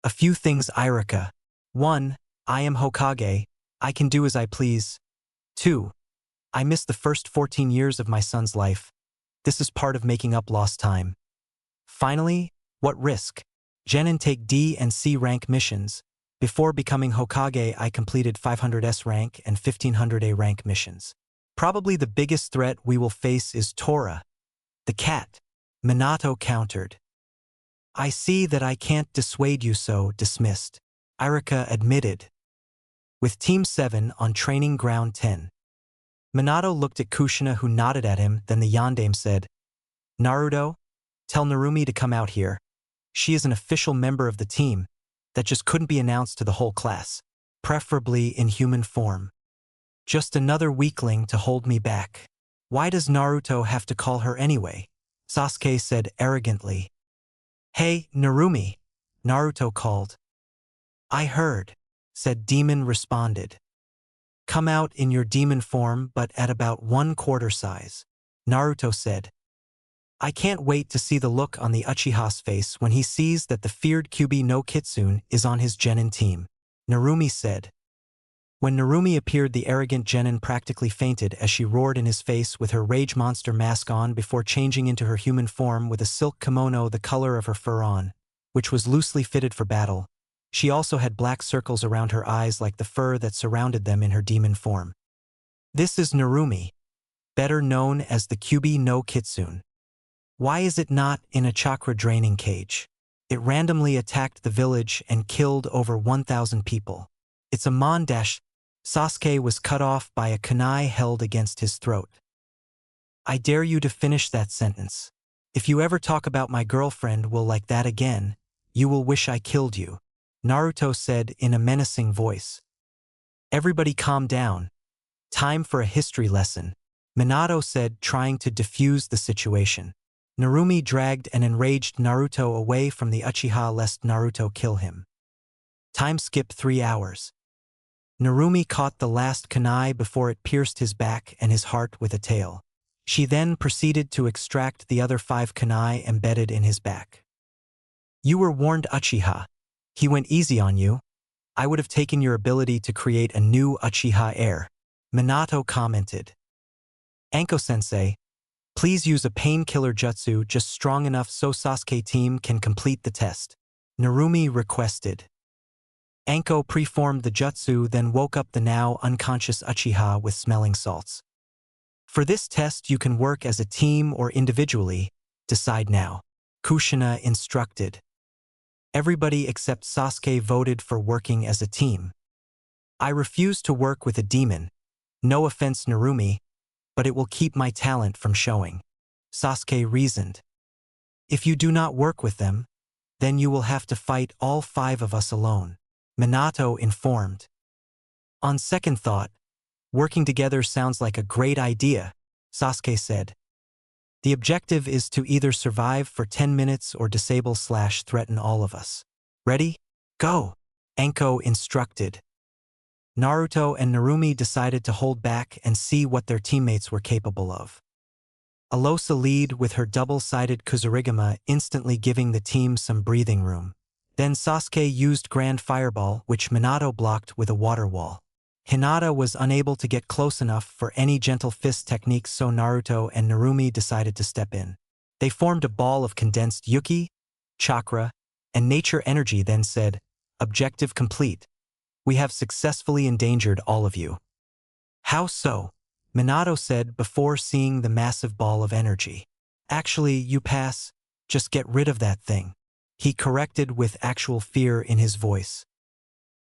A few things, Irika. 1. I am Hokage. I can do as I please. 2. I missed the first 14 years of my son's life. This is part of making up lost time. Finally, what risk? Genin take D and C rank missions. Before becoming Hokage, I completed 500 S rank and 1500 A rank missions. Probably the biggest threat we will face is Tora, the cat, Minato countered. I see that I can't dissuade you, so dismissed, Irika admitted. With Team 7 on Training Ground 10. Minato looked at Kushina, who nodded at him, then the yandame said, Naruto, tell Narumi to come out here. She is an official member of the team that just couldn't be announced to the whole class, preferably in human form. Just another weakling to hold me back. Why does Naruto have to call her anyway? Sasuke said arrogantly. Hey, Narumi, Naruto called. I heard, said Demon responded. Come out in your demon form but at about 1/4 size, Naruto said. I can't wait to see the look on the Uchiha's face when he sees that the feared Kyuubi no Kitsune is on his genin team, Narumi said. When Narumi appeared, the arrogant genin practically fainted as she roared in his face with her rage monster mask on before changing into her human form with a silk kimono the color of her fur on, which was loosely fitted for battle. She also had black circles around her eyes like the fur that surrounded them in her demon form. This is Narumi, better known as the Kyuubi no Kitsune. Why is it not in a chakra draining cage? It randomly attacked the village and killed over 1,000 people. It's a mondash. Sasuke was cut off by a kunai held against his throat. I dare you to finish that sentence. If you ever talk about my girlfriend will like that again, you will wish I killed you, Naruto said in a menacing voice. Everybody calm down. Time for a history lesson, Minato said, trying to defuse the situation. Narumi dragged an enraged Naruto away from the Uchiha lest Naruto kill him. Time skip 3 hours. Narumi caught the last kunai before it pierced his back and his heart with a tail. She then proceeded to extract the other 5 kunai embedded in his back. You were warned, Uchiha. He went easy on you. I would have taken your ability to create a new Uchiha heir, Minato commented. Anko-sensei, please use a painkiller jutsu just strong enough so Sasuke team can complete the test, Narumi requested. Anko preformed the jutsu, then woke up the now unconscious Uchiha with smelling salts. For this test you can work as a team or individually, decide now, Kushina instructed. Everybody except Sasuke voted for working as a team. I refuse to work with a demon. No offense, Narumi, but it will keep my talent from showing, Sasuke reasoned. If you do not work with them, then you will have to fight all 5 of us alone, Minato informed. On second thought, working together sounds like a great idea, Sasuke said. The objective is to either survive for 10 minutes or disable/threaten all of us. Ready? Go! Anko instructed. Naruto and Narumi decided to hold back and see what their teammates were capable of. Alosa lead with her double-sided Kuzurigama, instantly giving the team some breathing room. Then Sasuke used Grand Fireball, which Minato blocked with a water wall. Hinata was unable to get close enough for any gentle fist techniques, so Naruto and Narumi decided to step in. They formed a ball of condensed Yuki, chakra, and nature energy, then said, "Objective complete. We have successfully endangered all of you." How so? Minato said before seeing the massive ball of energy. Actually, you pass. Just get rid of that thing, he corrected with actual fear in his voice.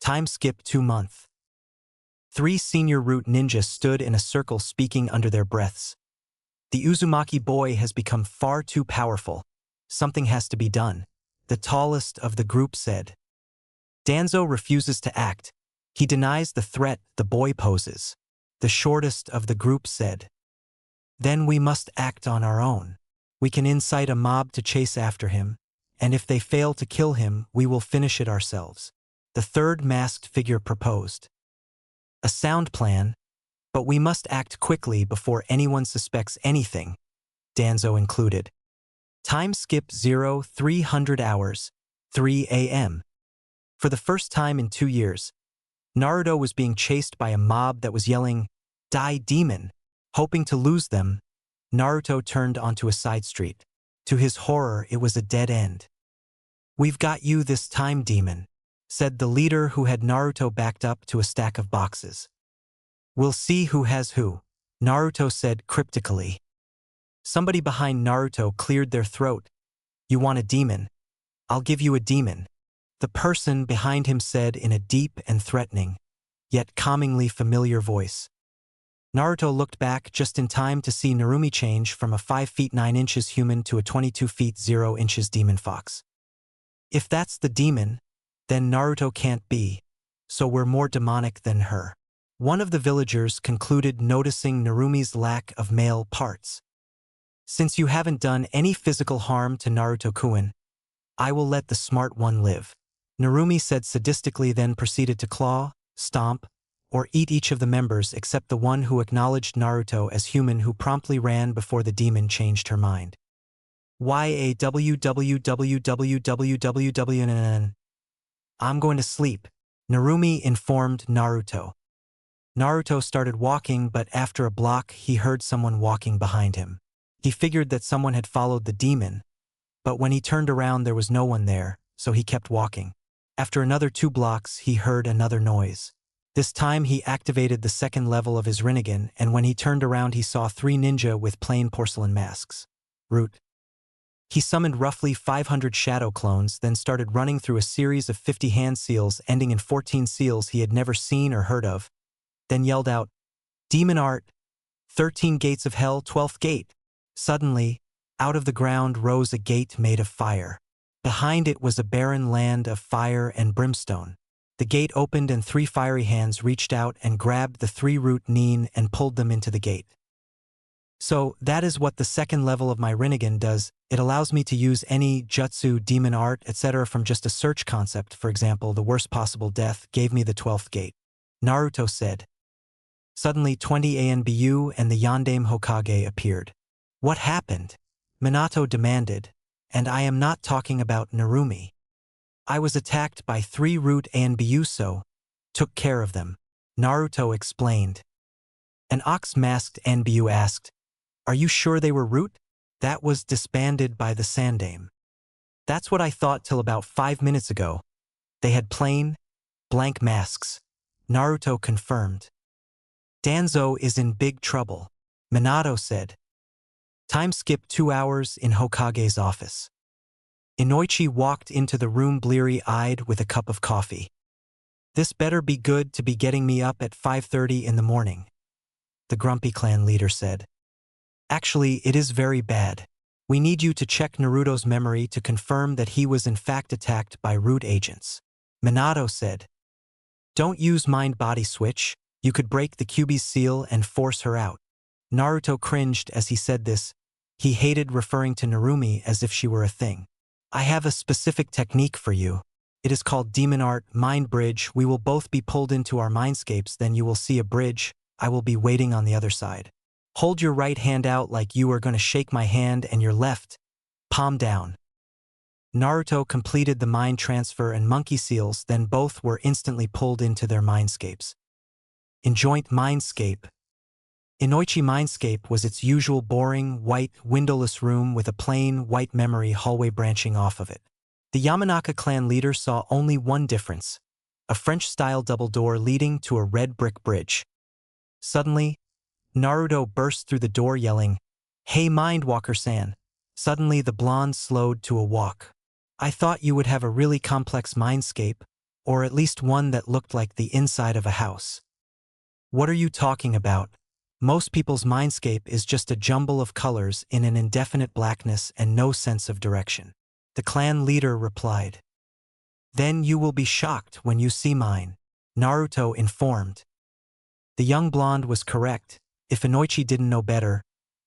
Time skip 2 months. 3 senior root ninjas stood in a circle speaking under their breaths. The Uzumaki boy has become far too powerful. Something has to be done, the tallest of the group said. Danzo refuses to act. He denies the threat the boy poses, the shortest of the group said. Then we must act on our own. We can incite a mob to chase after him, and if they fail to kill him, we will finish it ourselves, the third masked figure proposed. A sound plan, but we must act quickly before anyone suspects anything, Danzo included. Time skip 0300 hours, 3 a.m. For the first time in 2 years, Naruto was being chased by a mob that was yelling, "Die demon!" Hoping to lose them, Naruto turned onto a side street. To his horror, it was a dead end. "We've got you this time, demon," said the leader who had Naruto backed up to a stack of boxes. "We'll see who has who," Naruto said cryptically. Somebody behind Naruto cleared their throat. "You want a demon? I'll give you a demon," the person behind him said in a deep and threatening, yet calmingly familiar voice. Naruto looked back just in time to see Narumi change from a 5 feet 9 inches human to a 22 feet 0 inches demon fox. If that's the demon, then Naruto can't be, so we're more demonic than her, one of the villagers concluded, noticing Narumi's lack of male parts. "Since you haven't done any physical harm to Naruto-kun, I will let the smart one live," Narumi said sadistically, then proceeded to claw, stomp, or eat each of the members except the one who acknowledged Naruto as human, who promptly ran before the demon changed her mind. "YAWWWWWWWN. I'm going to sleep," Narumi informed Naruto. Naruto started walking, but after a block he heard someone walking behind him. He figured that someone had followed the demon, but when he turned around there was no one there, so he kept walking. After another 2 blocks he heard another noise. This time he activated the 2nd level of his Rinnegan, and when he turned around he saw 3 ninja with plain porcelain masks. Root. He summoned roughly 500 shadow clones, then started running through a series of 50 hand seals ending in 14 seals he had never seen or heard of, then yelled out, "Demon art! 13 gates of hell, 12th gate!" Suddenly, out of the ground rose a gate made of fire. Behind it was a barren land of fire and brimstone. The gate opened and 3 fiery hands reached out and grabbed the 3 root Nin and pulled them into the gate. So that is what the second level of my Rinnegan does. It allows me to use any jutsu, demon art, etc. from just a search concept. For example, the worst possible death gave me the 12th gate. Naruto said. Suddenly 20 ANBU and the Yondaime Hokage appeared. What happened? Minato demanded, and I am not talking about Narumi. I was attacked by 3 root ANBU, so took care of them. Naruto explained. An ox-masked ANBU asked, "Are you sure they were root?" That was disbanded by the Sandaime. That's what I thought till about 5 minutes ago. They had plain, blank masks. Naruto confirmed. Danzo is in big trouble, Minato said. Time skip 2 hours in Hokage's office. Inoichi walked into the room bleary-eyed with a cup of coffee. This better be good to be getting me up at 5:30 in the morning, the Grumpy Clan leader said. Actually, it is very bad. We need you to check Naruto's memory to confirm that he was in fact attacked by root agents. Minato said. Don't use mind-body switch. You could break the Kyuubi's seal and force her out. Naruto cringed as he said this. He hated referring to Narumi as if she were a thing. I have a specific technique for you. It is called Demon Art Mind Bridge. We will both be pulled into our mindscapes, then you will see a bridge. I will be waiting on the other side. Hold your right hand out like you are going to shake my hand and your left, palm down. Naruto completed the mind transfer and monkey seals, then both were instantly pulled into their mindscapes. In joint mindscape. Inoichi mindscape was its usual boring, white, windowless room with a plain, white memory hallway branching off of it. The Yamanaka clan leader saw only one difference, a French-style double door leading to a red brick bridge. Suddenly, Naruto burst through the door yelling, "Hey Mindwalker-san!" Suddenly the blonde slowed to a walk. I thought you would have a really complex mindscape, or at least one that looked like the inside of a house. What are you talking about? Most people's mindscape is just a jumble of colors in an indefinite blackness and no sense of direction. The clan leader replied. Then you will be shocked when you see mine, Naruto informed. The young blonde was correct. If Inoichi didn't know better,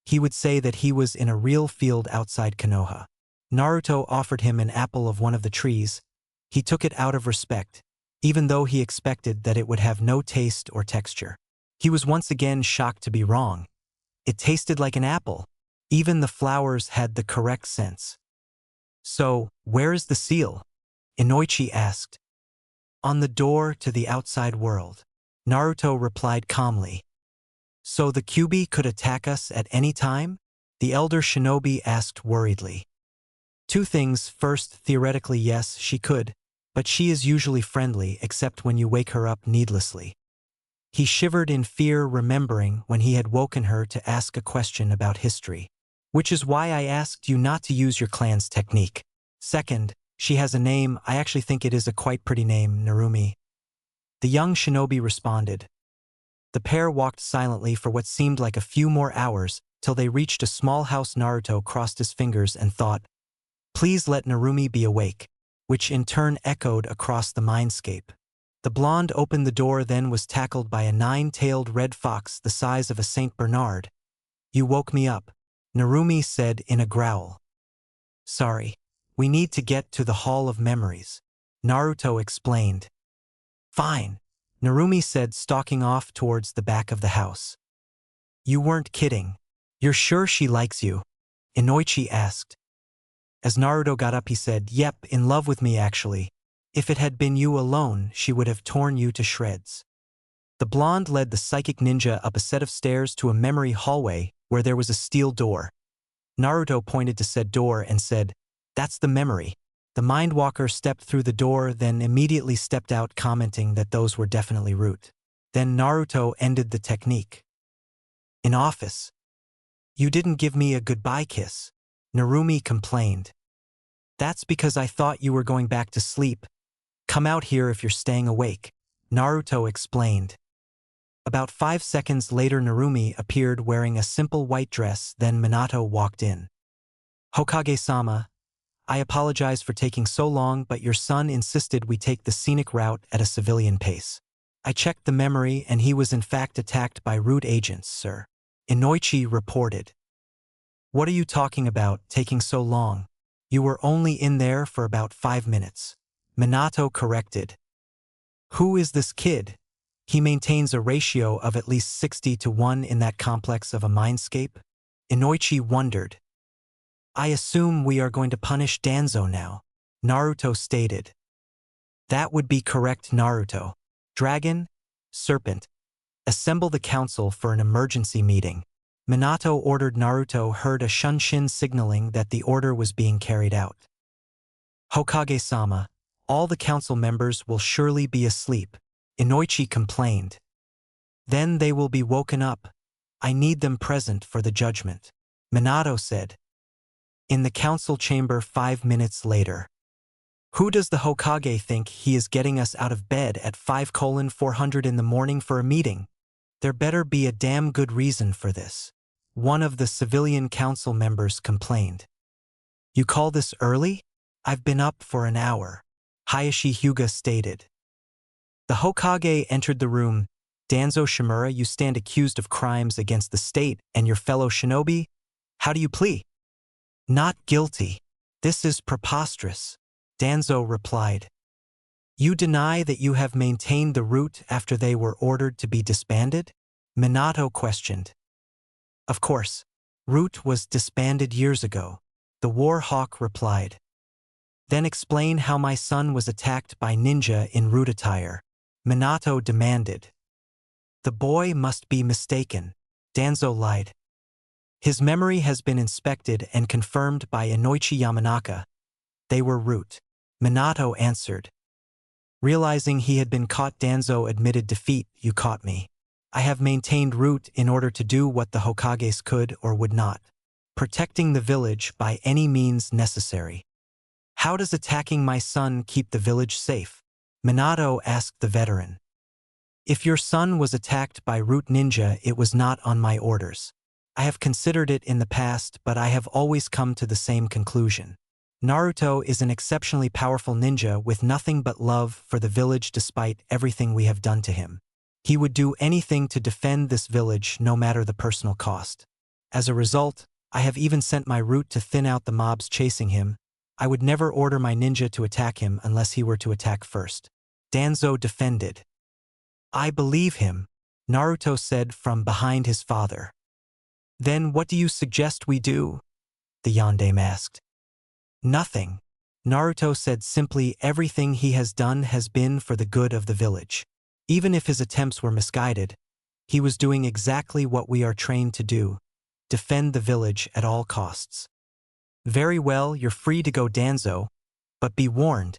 he would say that he was in a real field outside Konoha. Naruto offered him an apple of one of the trees. He took it out of respect, even though he expected that it would have no taste or texture. He was once again shocked to be wrong. It tasted like an apple. Even the flowers had the correct sense. So, where is the seal? Inoichi asked. On the door to the outside world. Naruto replied calmly. So the Kyuubi could attack us at any time? The elder shinobi asked worriedly. 2 things. First, theoretically yes, she could, but she is usually friendly except when you wake her up needlessly. He shivered in fear, remembering when he had woken her to ask a question about history. Which is why I asked you not to use your clan's technique. Second, she has a name. I actually think it is a quite pretty name, Narumi. The young shinobi responded. The pair walked silently for what seemed like a few more hours, till they reached a small house. Naruto crossed his fingers and thought, "Please let Narumi be awake," which in turn echoed across the mindscape. The blonde opened the door, then was tackled by a 9-tailed red fox the size of a Saint Bernard. You woke me up, Narumi said in a growl. Sorry, we need to get to the Hall of Memories, Naruto explained. Fine, Narumi said, stalking off towards the back of the house. You weren't kidding. You're sure she likes you? Inoichi asked. As Naruto got up, he said, Yep, in love with me actually. If it had been you alone, she would have torn you to shreds. The blonde led the psychic ninja up a set of stairs to a memory hallway where there was a steel door. Naruto pointed to said door and said, That's the memory. The Mindwalker stepped through the door, then immediately stepped out, commenting that those were definitely root. Then Naruto ended the technique. In office. You didn't give me a goodbye kiss. Narumi complained. That's because I thought you were going back to sleep. Come out here if you're staying awake, Naruto explained. About 5 seconds later Narumi appeared wearing a simple white dress, then Minato walked in. Hokage-sama, I apologize for taking so long, but your son insisted we take the scenic route at a civilian pace. I checked the memory and he was in fact attacked by rude agents, sir. Inoichi reported. What are you talking about, taking so long? You were only in there for about 5 minutes. Minato corrected. Who is this kid? He maintains a ratio of at least 60-1 in that complex of a mindscape? Inoichi wondered. I assume we are going to punish Danzo now, Naruto stated. That would be correct, Naruto. Dragon, Serpent, assemble the council for an emergency meeting. Minato ordered. Naruto heard a shunshin signaling that the order was being carried out. Hokage-sama, all the council members will surely be asleep, Inoichi complained. Then they will be woken up. I need them present for the judgment, Minato said. In the council chamber 5 minutes later. Who does the Hokage think he is getting us out of bed at 5:400 in the morning for a meeting? There better be a damn good reason for this. One of the civilian council members complained. You call this early? I've been up for an hour, Hayashi Hyuga stated. The Hokage entered the room. Danzo Shimura, you stand accused of crimes against the state and your fellow shinobi? How do you plead? Not guilty. This is preposterous, Danzo replied. You deny that you have maintained the route after they were ordered to be disbanded? Minato questioned. Of course. Route was disbanded years ago, the war hawk replied. Then explain how my son was attacked by ninja in route attire, Minato demanded. The boy must be mistaken, Danzo lied. His memory has been inspected and confirmed by Inoichi Yamanaka. They were route, Minato answered. Realizing he had been caught, Danzo admitted defeat. You caught me. I have maintained route in order to do what the Hokages could or would not, protecting the village by any means necessary. How does attacking my son keep the village safe? Minato asked the veteran. If your son was attacked by route ninja, it was not on my orders. I have considered it in the past, but I have always come to the same conclusion. Naruto is an exceptionally powerful ninja with nothing but love for the village despite everything we have done to him. He would do anything to defend this village no matter the personal cost. As a result, I have even sent my route to thin out the mobs chasing him. I would never order my ninja to attack him unless he were to attack first. Danzo defended. I believe him, Naruto said from behind his father. Then what do you suggest we do? The yondaime asked. Nothing. Naruto said simply. Everything he has done has been for the good of the village. Even if his attempts were misguided, he was doing exactly what we are trained to do, defend the village at all costs. Very well, you're free to go, Danzo, but be warned,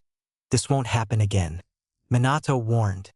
this won't happen again, Minato warned.